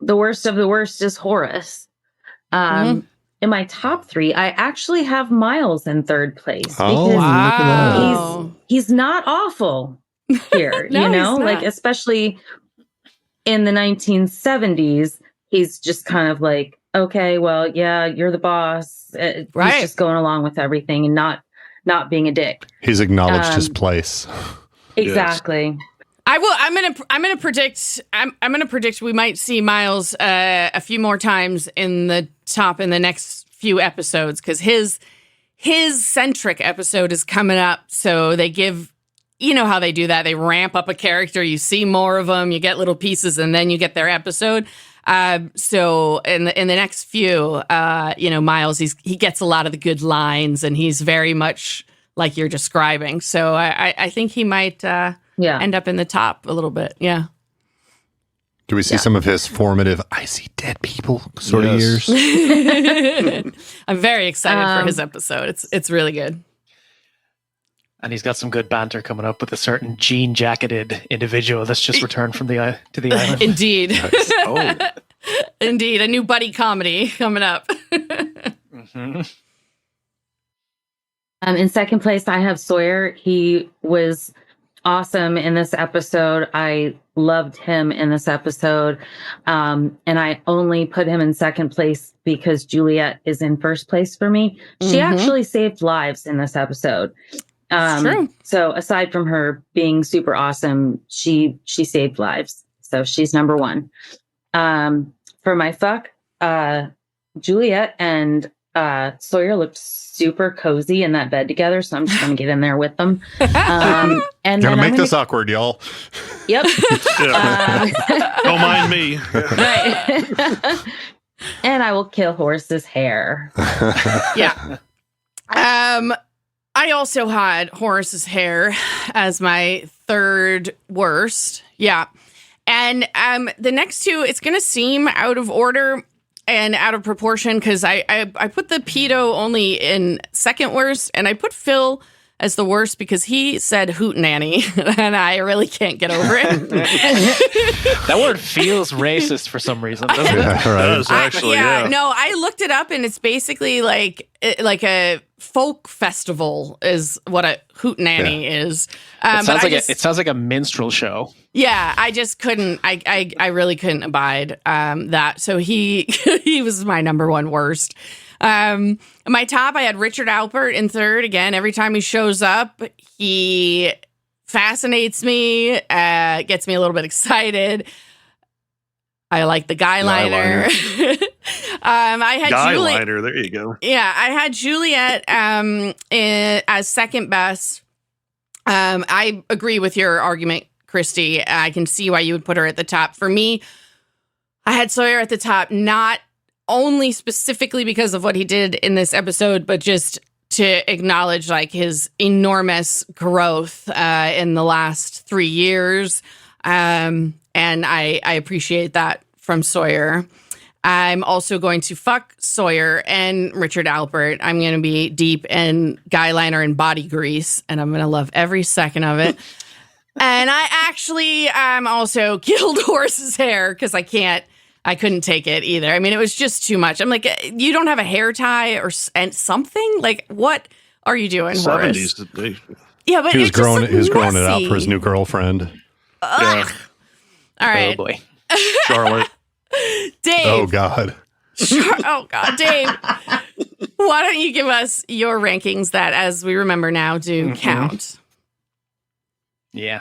the worst of the worst is Horace. In my top 3, I actually have Miles in third place. Oh, wow. He's not awful here, No, like especially in the 1970s, he's just kind of like, okay, well, yeah, you're the boss. Right. He's just going along with everything and not being a dick. He's acknowledged his place. Exactly. I'm gonna predict we might see Miles a few more times in the top in the next few episodes, because his centric episode is coming up. So they give, how they do that. They ramp up a character. You see more of them. You get little pieces, and then you get their episode. So in the next few, Miles, he gets a lot of the good lines, and he's very much like you're describing. So I think he might end up in the top a little bit. Yeah. Do we see some of his formative "I see dead people" sort of years? I'm very excited for his episode. It's really good. And he's got some good banter coming up with a certain jean-jacketed individual that's just returned from to the island. Indeed. Nice. Oh. Indeed. A new buddy comedy coming up. In second place, I have Sawyer. He was awesome in this episode. I loved him in this episode. And I only put him in second place because Juliet is in first place for me. She actually saved lives in this episode. True. So aside from her being super awesome, she saved lives. So she's number one. For my fuck, Juliet and Sawyer looked super cozy in that bed together, so I'm just gonna get in there with them. And gonna make this awkward, y'all. Yep. Don't mind me. Right. And I will kill Horace's hair. Yeah. I also had Horace's hair as my third worst. Yeah. And the next two, it's gonna seem out of order and out of proportion because I put the pedo only in second worst, and I put Phil as the worst because he said hootenanny, and I really can't get over it. That word feels racist for some reason, doesn't it? Yeah, right. It does, actually, yeah. No, I looked it up, and it's basically like a folk festival is what a hootenanny is. It sounds like a minstrel show. Yeah, I just couldn't. I really couldn't abide that. So he was my number one worst. My top, I had Richard Alpert in third. Again, every time he shows up, he fascinates me, gets me a little bit excited. I like the guy liner. I had guy Juliet. liner, there you go. Yeah, I had Juliet as second best. I agree with your argument, Christy. I can see why you would put her at the top. For me, I had Sawyer at the top, not only specifically because of what he did in this episode, but just to acknowledge like his enormous growth in the last 3 years. And I appreciate that from Sawyer. I'm also going to fuck Sawyer and Richard Alpert. I'm going to be deep in guy liner and body grease, and I'm going to love every second of it. And I actually also killed Horace's hair because I couldn't take it either. I mean, it was just too much. I'm like, you don't have a hair tie and something? Like, what are you doing, Horace? 70s. Yeah, but He was growing growing it out for his new girlfriend. Yeah. All right. Oh boy. Charlotte. Dave. Oh God. Oh God, Dave. Why don't you give us your rankings that, as we remember now, do count? Yeah.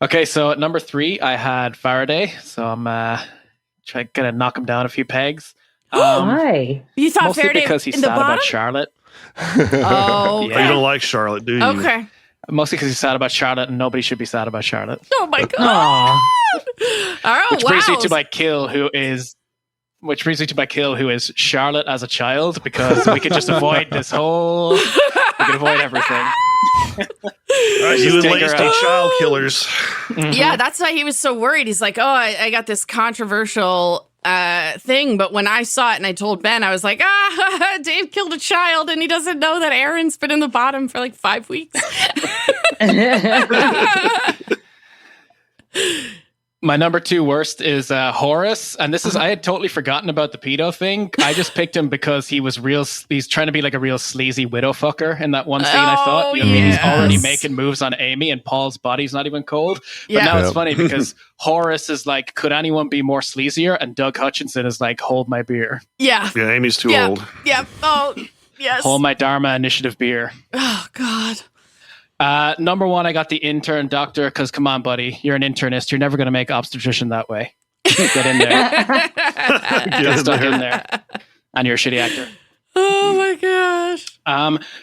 Okay, so at number 3, I had Faraday. So I'm gonna knock him down a few pegs. Why? You thought Mostly Faraday because he's in the sad bottom? about Charlotte. Oh, okay. You don't like Charlotte, do you? Okay. Mostly because he's sad about Charlotte, and nobody should be sad about Charlotte. Oh my God. Aw. Oh, Which wow. brings me to my kill, who is Charlotte as a child, because we could just avoid this whole. We could avoid everything. You and Lacey, child killers. Yeah, that's why he was so worried. He's like, oh, I got this controversial thing, but when I saw it and I told Ben, I was like, Dave killed a child and he doesn't know that Aaron's been in the bottom for like 5 weeks. My number 2 worst is Horace, and this is I had totally forgotten about the pedo thing. I just picked him because he's trying to be like a real sleazy widow fucker in that one scene. I thought, I mean, he's already making moves on Amy, and Paul's body's not even cold. But now it's funny because Horace is like, could anyone be more sleazier? And Doug Hutchinson is like, hold my beer. Yeah. Yeah, Amy's too old. Yeah. Oh, yes. Hold my Dharma Initiative beer. Oh God. Number 1, I got the intern doctor, because come on, buddy, you're an internist. You're never going to make obstetrician that way. Get in there. Get stuck in there. And you're a shitty actor. Oh my gosh.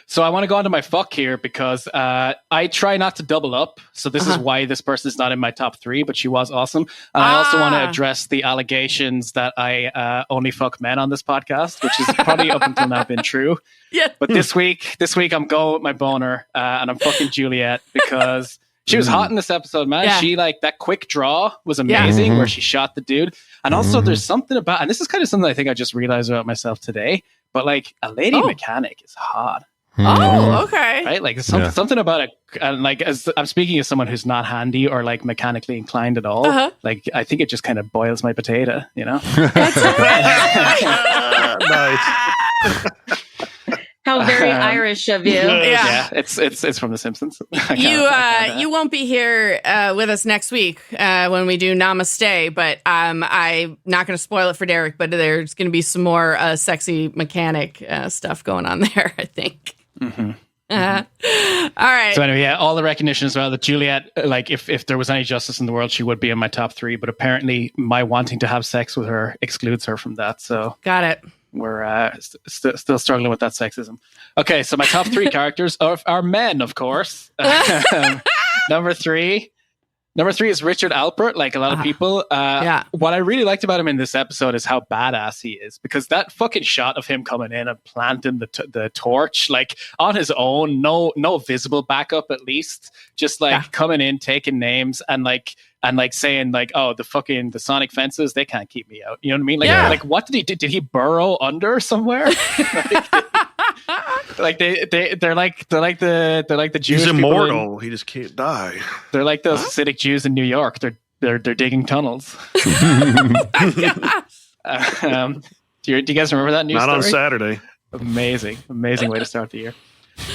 So I want to go on to my fuck here because I try not to double up. So this is why this person is not in my top 3, but she was awesome. And I also want to address the allegations that I only fuck men on this podcast, which is probably up until now been true. Yeah. But this week I'm going with my boner and I'm fucking Juliet because she was hot in this episode, man. Yeah. She that quick draw was amazing where she shot the dude. And also there's something about, and this is kind of something I think I just realized about myself today, but like a lady mechanic is hot. Oh, okay. Right? Like something about it. And like, as I'm speaking as someone who's not handy or like mechanically inclined at all, like I think it just kind of boils my potato, you know? Nice. How very Irish of you. Yeah, it's from The Simpsons. You won't be here with us next week when we do Namaste, but I'm not going to spoil it for Derek, but there's going to be some more sexy mechanic stuff going on there, I think. Mm-hmm. All right. So anyway, all the recognition as well that Juliet, like if there was any justice in the world, she would be in my top 3. But apparently, my wanting to have sex with her excludes her from that. So got it. We're still struggling with that sexism. Okay, so my top 3 characters are men, of course. Number 3 is Richard Alpert, like a lot of people. What I really liked about him in this episode is how badass he is, because that fucking shot of him coming in and planting the torch, like on his own, no visible backup at least, just like coming in, taking names, and saying like, oh, the Sonic fences, they can't keep me out. You know what I mean? Like what did he do? Did he burrow under somewhere? Like they're like the Jewish. He's immortal. He just can't die. They're like those Hasidic Jews in New York. They're digging tunnels. Do you guys remember that news story? Not on Saturday. Amazing way to start the year.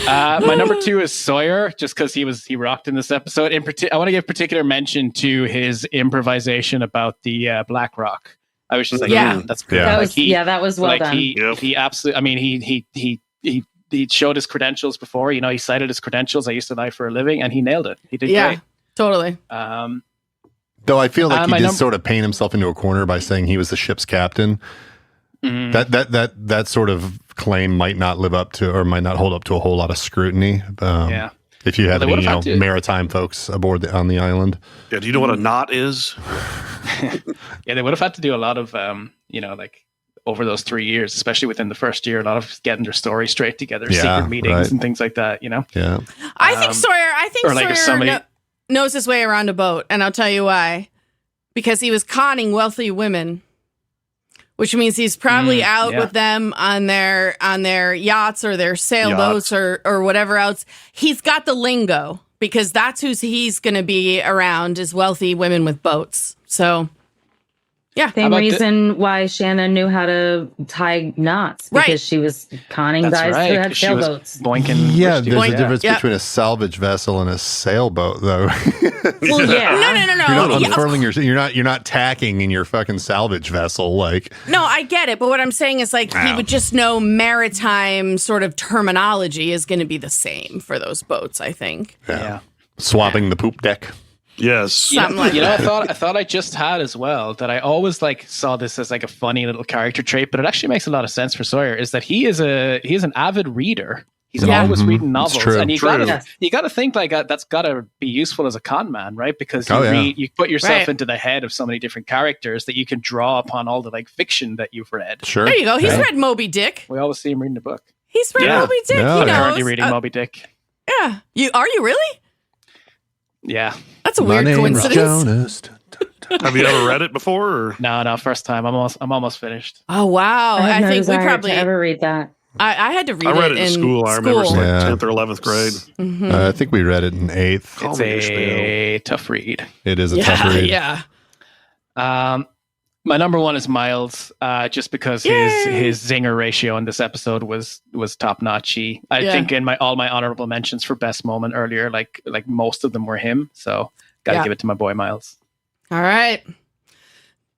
My number 2 is Sawyer, just because he rocked in this episode. I want to give particular mention to his improvisation about the Black Rock. I was just like, that's good. That was well done. He absolutely. I mean, he showed his credentials before. You know, he cited his credentials. I used to lie for a living, and he nailed it. He did great. Totally. Though I feel like he did sort of paint himself into a corner by saying he was the ship's captain. Mm-hmm. That sort of claim might not live up to, or might not hold up to a whole lot of scrutiny. If you had any maritime folks aboard on the island. Yeah, do you know what a knot is? Yeah, they would have had to do a lot of like over those 3 years, especially within the first year, a lot of getting their story straight together, secret meetings and things like that. You know. Yeah. I think Sawyer knows his way around a boat, and I'll tell you why. Because he was conning wealthy women, which means he's probably out with them on their yachts or their sailboats or whatever else. He's got the lingo, because that's who he's going to be around, is wealthy women with boats. So, yeah. Same reason why Shannon knew how to tie knots, because she was conning guys who had sailboats. There's a difference between a salvage vessel and a sailboat, though. Well, yeah. No. You're not unfurling you're not tacking in your fucking salvage vessel, like. No, I get it, but what I'm saying is, like, he would just know maritime sort of terminology is going to be the same for those boats, I think. Yeah. Swapping the poop deck. Yes. Something like that. I thought I just had as well, that I always like saw this as like a funny little character trait, but it actually makes a lot of sense for Sawyer, is that he is an avid reader. He's always reading novels, and you got to think like that's got to be useful as a con man, right? Because you put yourself into the head of so many different characters that you can draw upon all the like fiction that you've read. Sure, there you go. He's read Moby Dick. We always see him reading the book. He's read Moby Dick. No, he knows. I'm currently reading Moby Dick. Yeah, are you really? Yeah, that's a weird coincidence. Have you ever read it before? Or? No, first time. I'm almost finished. Oh wow! I think we probably ever read that. I had to read it. I read it in school. I remember it's like 10th or 11th grade. Mm-hmm. I think we read it in 8th. It's a tough read. It is a tough read. Yeah. My number 1 is Miles, just because his zinger ratio in this episode was top notch. I think in all my honorable mentions for best moment earlier, like most of them were him. So gotta give it to my boy Miles. All right,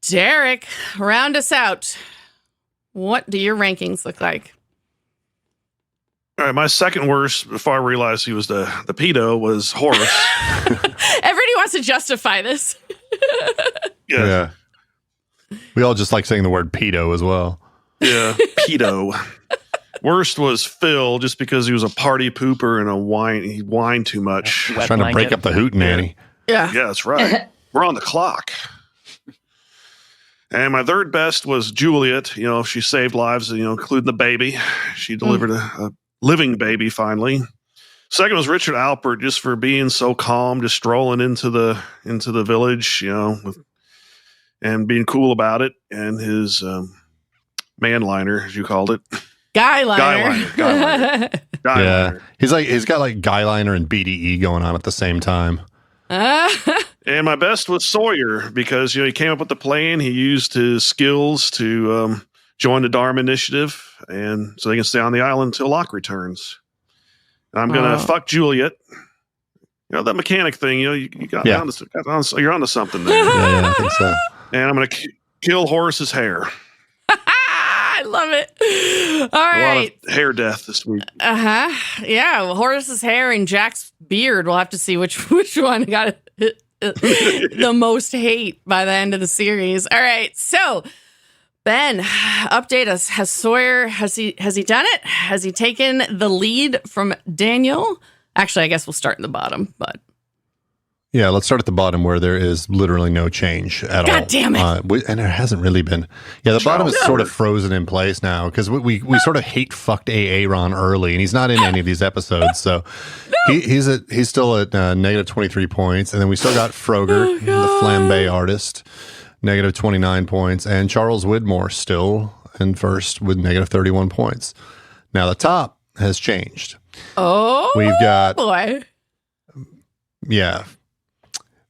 Derek, round us out. What do your rankings look like? All right, my second worst, before I realized he was the pedo, was Horace. Everybody wants to justify this. Yeah. We all just like saying the word pedo as well. Yeah, pedo. Worst was Phil, just because he was a party pooper and he whined too much. Trying to break up the hootenanny. Yeah, that's right. We're on the clock. And my third best was Juliet. You know, she saved lives, including the baby. She delivered a living baby finally. Second was Richard Alpert, just for being so calm, just strolling into the village, and being cool about it. And his man-liner, as you called it. Guy-liner. Yeah. He's got like guy-liner and BDE going on at the same time. And my best was Sawyer, because he came up with the plan. He used his skills to join the Dharma Initiative, and so they can stay on the island until Locke returns. And I'm gonna fuck Juliet. You know that mechanic thing. You know you got you're onto something there. Yeah, I think so. And I'm gonna kill Horace's hair. I love it. All right. A lot of hair death this week. Yeah. Well, Horace's hair and Jack's beard. We'll have to see which one got the most hate by the end of the series. All right. So, Ben, update us. Has Sawyer, has he done it? Has he taken the lead from Daniel? Actually, I guess we'll start in the bottom, but. Yeah, let's start at the bottom where there is literally no change at all. God damn it. And there hasn't really been. Yeah, the bottom is sort of frozen in place now because we sort of hate fucked Aaron early, and he's not in any of these episodes. So he's still at negative 23 points. And then we still got Froger, the flambe artist, negative 29 points. And Charles Widmore still in first with negative 31 points. Now the top has changed. Oh, we've got boy. Yeah.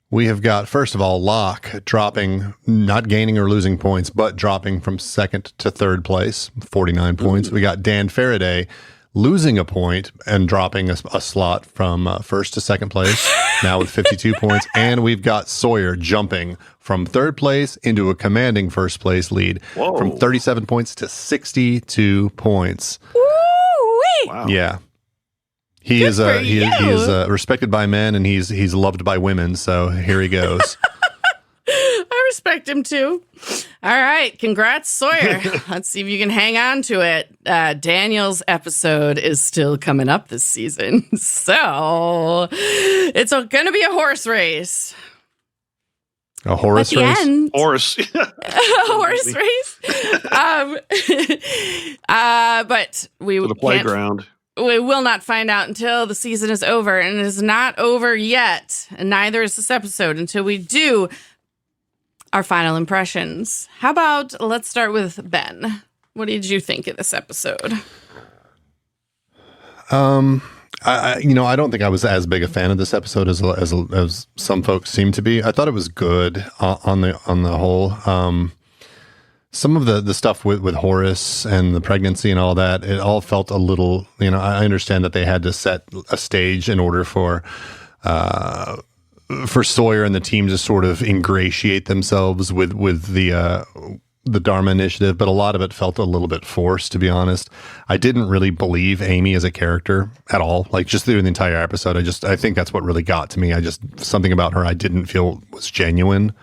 We have got, first of all, Locke dropping, not gaining or losing points, but dropping from second to third place, 49 points. We got Dan Faraday losing a point and dropping a slot from first to second place, now with 52 points. And we've got Sawyer jumping from third place into a commanding first place lead from 37 points to 62 points. Woo-wee. Wow. Yeah. He is respected by men, and he's loved by women. So here he goes. I respect him too. All right, congrats, Sawyer. Let's see if you can hang on to it. Daniel's episode is still coming up this season, so it's going to be a horse race. A horse race? Horse. A horse race. But we to the playground. We will not find out until the season is over, and it is not over yet, and neither is this episode until we do our final impressions. How about let's start with Ben? What did you think of this episode? I don't think I was as big a fan of this episode as some folks seem to be. I thought it was good on the whole. Some of the stuff with Horace and the pregnancy and all that, it all felt a little, I understand that they had to set a stage in order for Sawyer and the team to sort of ingratiate themselves with the Dharma Initiative, but a lot of it felt a little bit forced, to be honest. I didn't really believe Amy as a character at all, like just through the entire episode. I think that's what really got to me. Something about her I didn't feel was genuine.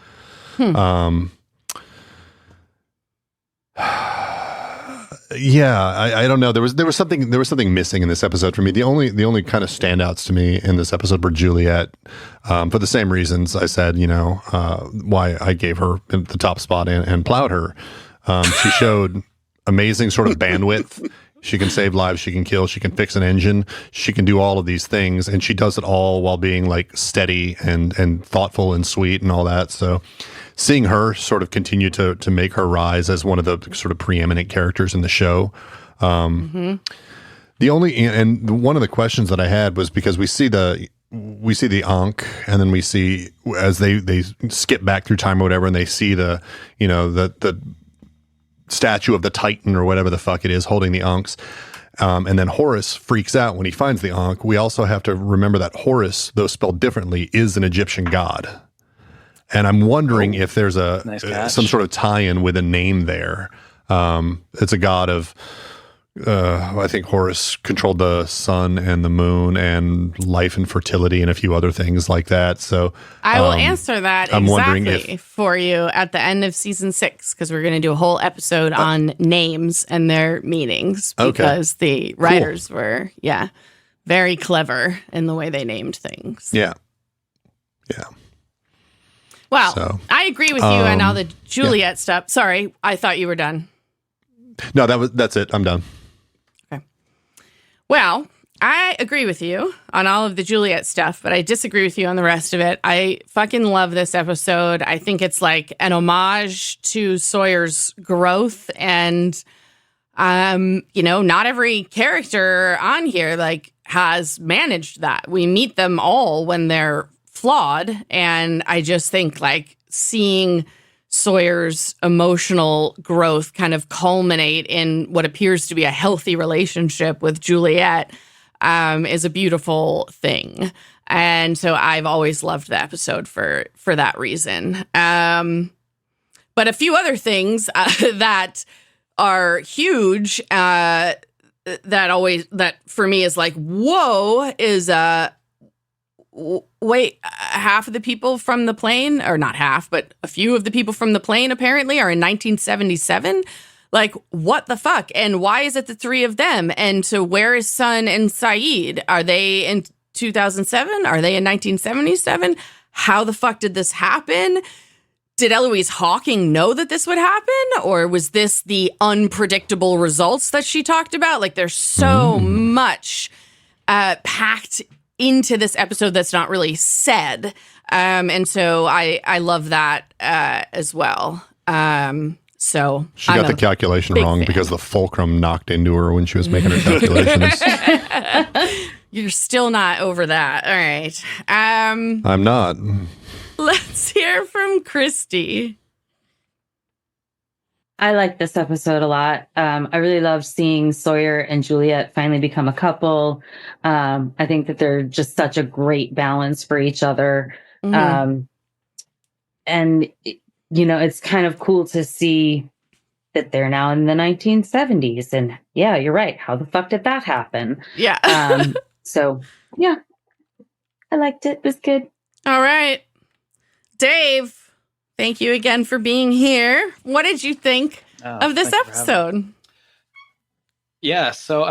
Yeah, I don't know. There was something missing in this episode for me. The only kind of standouts to me in this episode were Juliet, for the same reasons I said, why I gave her the top spot and plowed her. She showed amazing sort of bandwidth. She can save lives, she can kill, she can fix an engine, she can do all of these things, and she does it all while being like steady and thoughtful and sweet and all that. So seeing her sort of continue to make her rise as one of the sort of preeminent characters in the show. The only, and one of the questions that I had was because we see the Ankh, and then we see as they skip back through time or whatever, and they see the statue of the Titan or whatever the fuck it is holding the Ankhs. And then Horus freaks out when he finds the Ankh. We also have to remember that Horus, though spelled differently, is an Egyptian god. And I'm wondering if there's some sort of tie-in with a name there. It's a god of, I think Horus controlled the sun and the moon and life and fertility and a few other things like that. So I will answer that exactly for you at the end of season 6, because we're going to do a whole episode on names and their meanings, because the writers were, very clever in the way they named things. Yeah. Well, so, I agree with you on all the Juliet stuff. Sorry, I thought you were done. No, that's it. I'm done. Okay. Well, I agree with you on all of the Juliet stuff, but I disagree with you on the rest of it. I fucking love this episode. I think it's like an homage to Sawyer's growth, and not every character on here has managed that. We meet them all when they're flawed, and I just think seeing Sawyer's emotional growth kind of culminate in what appears to be a healthy relationship with Juliet is a beautiful thing. And so I've always loved the episode for that reason. But a few other things that are huge that for me is like, whoa, is wait, half of the people from the plane, or not half, but a few of the people from the plane apparently are in 1977. Like, what the fuck? And why is it the three of them? And so where is Sun and Saeed? Are they in 2007? Are they in 1977? How the fuck did this happen? Did Eloise Hawking know that this would happen? Or was this the unpredictable results that she talked about? Like, there's so much packed into this episode that's not really said. And so I love that as well. So she got the calculation wrong because the fulcrum knocked into her when she was making her calculations. You're still not over that. All right. I'm not. Let's hear from Christy. I like this episode a lot. I really love seeing Sawyer and Juliet finally become a couple. I think that they're just such a great balance for each other. And, you know, it's kind of cool to see that they're now in the 1970s. And yeah, you're right. How the fuck did that happen? Yeah. So, yeah, I liked it. It was good. All right. Dave. Thank you again for being here. What did you think of this episode? Yeah, so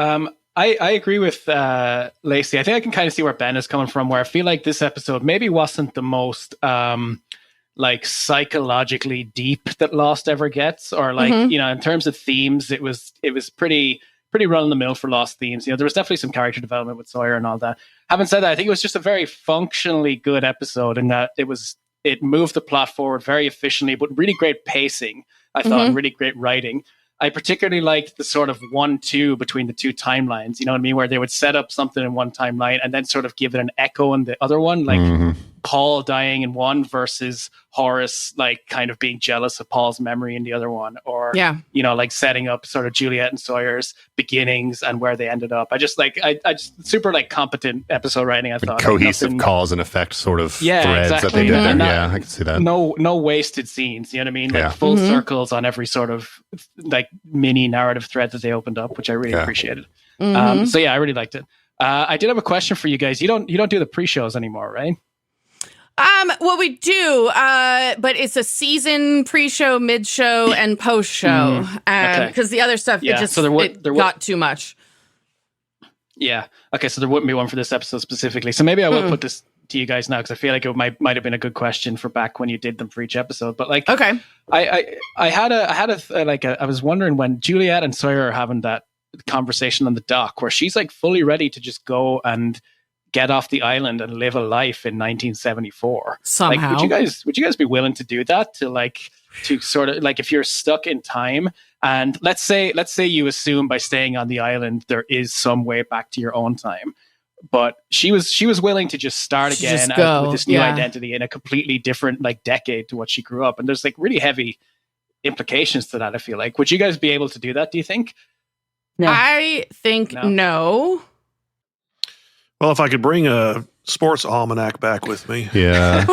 I agree with Lacey. I think I can kind of see where Ben is coming from, where I feel like this episode maybe wasn't the most like psychologically deep that Lost ever gets, or like you know, in terms of themes, it was pretty run of the mill for Lost themes. You know, there was definitely some character development with Sawyer and all that. Having said that, I think it was just a very functionally good episode in that it moved the plot forward very efficiently, but really great pacing, I thought, and really great writing. I particularly liked the sort of 1-2 between the two timelines, you know what I mean? Where they would set up something in one timeline and then sort of give it an echo in the other one, like Paul dying in one versus Horace, like kind of being jealous of Paul's memory in the other one, or, you know, like setting up sort of Juliet and Sawyer's beginnings and where they ended up. I just super like competent episode writing, I thought. Cohesive cause and effect sort of threads that they did there. Yeah, I can see that. No wasted scenes, you know what I mean? Like full circles on every sort of like mini narrative thread that they opened up, which I really appreciated. So yeah, I really liked it. I did have a question for you guys. You don't do the pre-shows anymore, right? Well, we do, but it's a season pre-show, mid-show, and post-show. Because the other stuff, it got too much. Yeah. Okay, so there wouldn't be one for this episode specifically. So maybe I will put this to you guys now, because I feel like it might have been a good question for back when you did them for each episode. But like, okay, I was wondering when Juliet and Sawyer are having that conversation on the dock, where she's like fully ready to just go and get off the island and live a life in 1974. Somehow, like, would you guys be willing to do that? To sort of like, if you're stuck in time, and let's say you assume by staying on the island there is some way back to your own time, but she was willing to just start again with this new identity in a completely different like decade to what she grew up, and there's like really heavy implications to that. I feel like, would you guys be able to do that? Do you think? No. I think no. Well, if I could bring a sports almanac back with me. Yeah.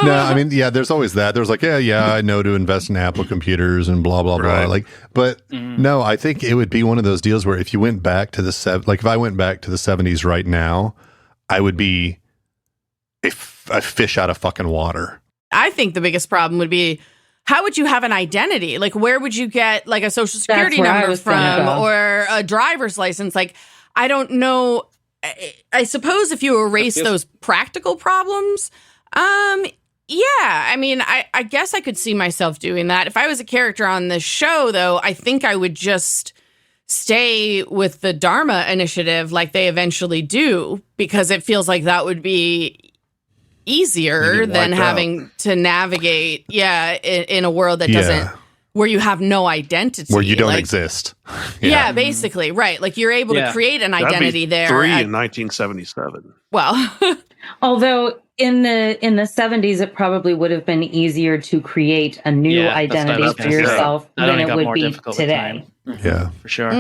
No, I mean, yeah, there's always that. There's like, I know to invest in Apple computers and blah, blah, blah. Like, but no, I think it would be one of those deals where if you went back to if I went back to the 70s right now, I would be a fish out of fucking water. I think the biggest problem would be, how would you have an identity? Like, where would you get like a social security number from or a driver's license? Like, I don't know. I suppose if you erase those practical problems, I mean, I guess I could see myself doing that. If I was a character on this show, though, I think I would just stay with the Dharma Initiative like they eventually do, because it feels like that would be easier than having to navigate, in a world that doesn't, where you have no identity. Where you don't exist. Yeah, basically, right. Like, you're able to create an identity there. 3 in 1977. Well, although in the 70s, it probably would have been easier to create a new identity for yourself than it would be today. Yeah, for sure.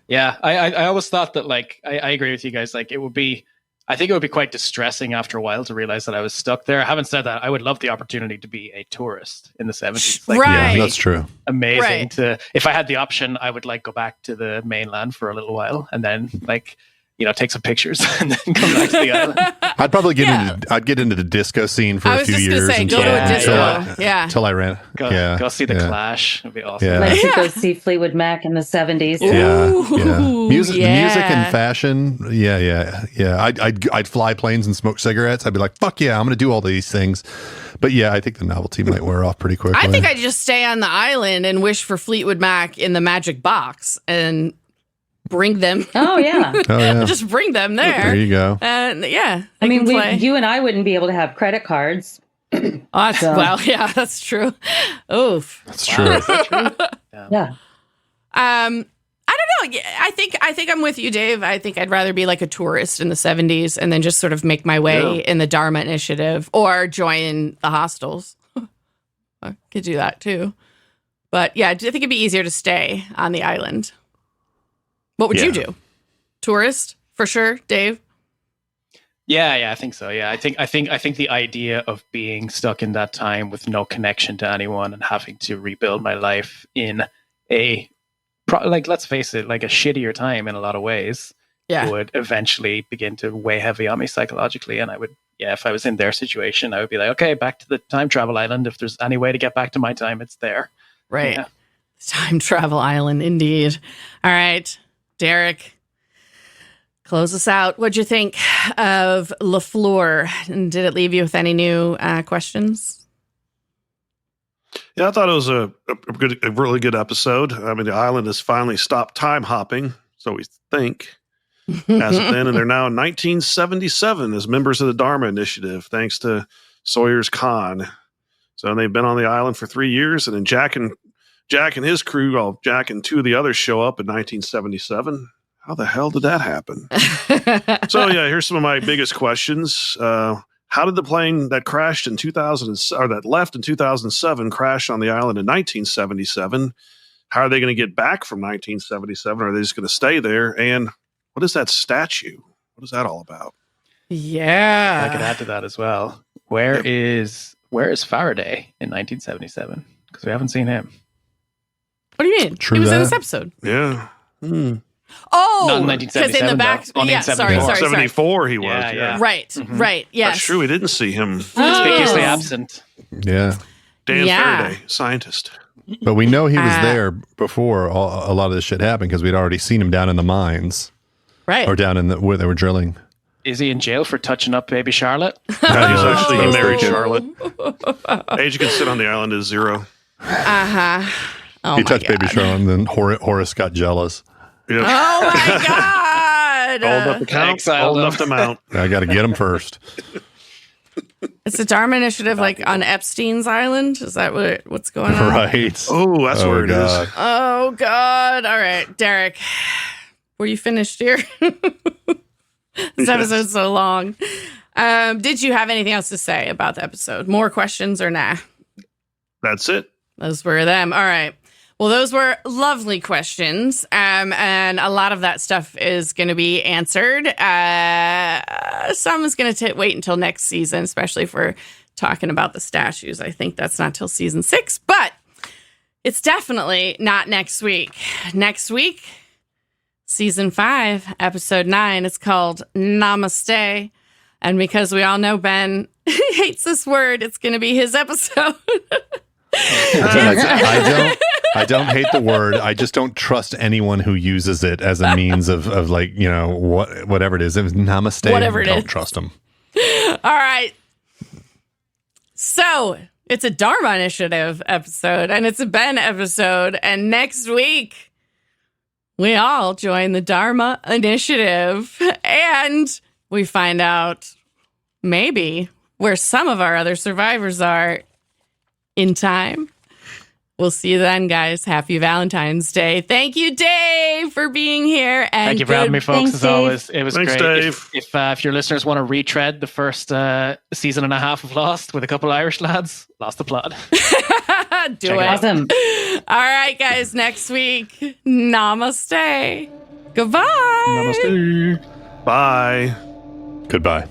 Yeah, I always thought that, like, I agree with you guys. Like, I think it would be quite distressing after a while to realize that I was stuck there. Having said that, I would love the opportunity to be a tourist in the 70s. Like, right. Yeah, that's true. Amazing if I had the option, I would like go back to the mainland for a little while and then like, take some pictures and then come back to the island. I'd probably get into the disco scene for a few years. Go to a disco. Until I ran. Go see the Clash. It'd be awesome. Yeah. Like to go see Fleetwood Mac in the 70s. Music and fashion. Yeah. I'd fly planes and smoke cigarettes. I'd be like, fuck yeah, I'm going to do all these things. But yeah, I think the novelty might wear off pretty quickly. I think I'd just stay on the island and wish for Fleetwood Mac in the magic box and bring them. Oh yeah. Just bring them there. There you go. And I mean, you and I wouldn't be able to have credit cards. Well, yeah, that's true. Oof. That's true. Is that true? Yeah. I don't know. I think I'm with you, Dave. I think I'd rather be like a tourist in the 70s and then just sort of make my way in the Dharma Initiative or join the hostels. I could do that too. But yeah, I think it'd be easier to stay on the island. What would you do? Tourist for sure, Dave? Yeah, I think so. Yeah, I think the idea of being stuck in that time with no connection to anyone and having to rebuild my life in let's face it, like a shittier time in a lot of ways, would eventually begin to weigh heavy on me psychologically. And I would, if I was in their situation, I would be like, okay, back to the time travel island. If there's any way to get back to my time, it's there. Right. Yeah. Time travel island, indeed. All right, Derek. Close us out. What'd you think of LaFleur? And did it leave you with any new questions? Yeah, I thought it was a really good episode. I mean, the island has finally stopped time hopping, so we think, as of then, and they're now in 1977 as members of the Dharma Initiative, thanks to Sawyer's Con. So they've been on the island for 3 years, and then Jack and his crew, Jack and two of the others show up in 1977. How the hell did that happen? So yeah, here's some of my biggest questions. How did the plane that crashed in 2000 or that left in 2007 crash on the island in 1977? How are they going to get back from 1977? Are they just going to stay there? And what is that statue? What is that all about? Yeah, I could add to that as well. Where is Faraday in 1977? Because we haven't seen him. What do you mean? He was in this episode. Yeah. Oh, not in 1977. Because in the back, sorry. 74 he was. Yeah. Right. Yes. That's true. We didn't see him. Conspicuously absent. Yeah. Dan Faraday, scientist. But we know he was there before a lot of this shit happened because we'd already seen him down in the mines. Right. Or down in where they were drilling. Is he in jail for touching up baby Charlotte? He married Charlotte. Age you can sit on the island is 0. Oh, he touched baby Charlotte and then Horace got jealous. Yep. Oh my God. Old enough to count, old enough to mount. I got to get him first. It's a Dharma Initiative like on Epstein's Island? Is that what's going on? Right. Oh, that's where it is. Oh, God. All right, Derek. Were you finished here? This episode's so long. Did you have anything else to say about the episode? More questions or nah? That's it. Those were them. All right. Well, those were lovely questions. And a lot of that stuff is going to be answered. Some is going to wait until next season, especially if we're talking about the statues. I think that's not till season 6, but it's definitely not next week. Next week, season 5, episode 9, it's called Namaste. And because we all know Ben hates this word, it's going to be his episode. I don't hate the word. I just don't trust anyone who uses it as a means of like, whatever it is. It was namaste. Whatever it is. Don't trust them. All right. So it's a Dharma Initiative episode and it's a Ben episode. And next week, we all join the Dharma Initiative and we find out maybe where some of our other survivors are in time. We'll see you then, guys. Happy Valentine's Day. Thank you, Dave, for being here. And thank you for having me, folks. Thanks, as Dave. always, it was Thanks, great. Dave. If your listeners want to retread the first season and a half of Lost with a couple Irish lads, Lost the plot. Do it. Awesome. All right, guys. Next week. Namaste. Goodbye. Namaste. Bye. Goodbye.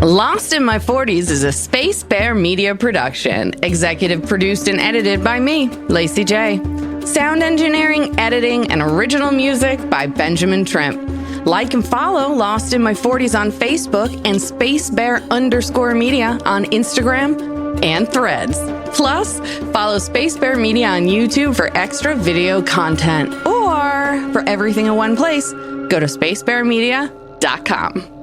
Lost in My 40s is a Space Bear Media production. Executive produced and edited by me, Lacey J. Sound engineering, editing, and original music by Benjamin Trimp. Like and follow Lost in My 40s on Facebook and SpaceBear_Media on Instagram and Threads. Plus, follow Space Bear Media on YouTube for extra video content. Or for everything in one place, go to spacebearmedia.com.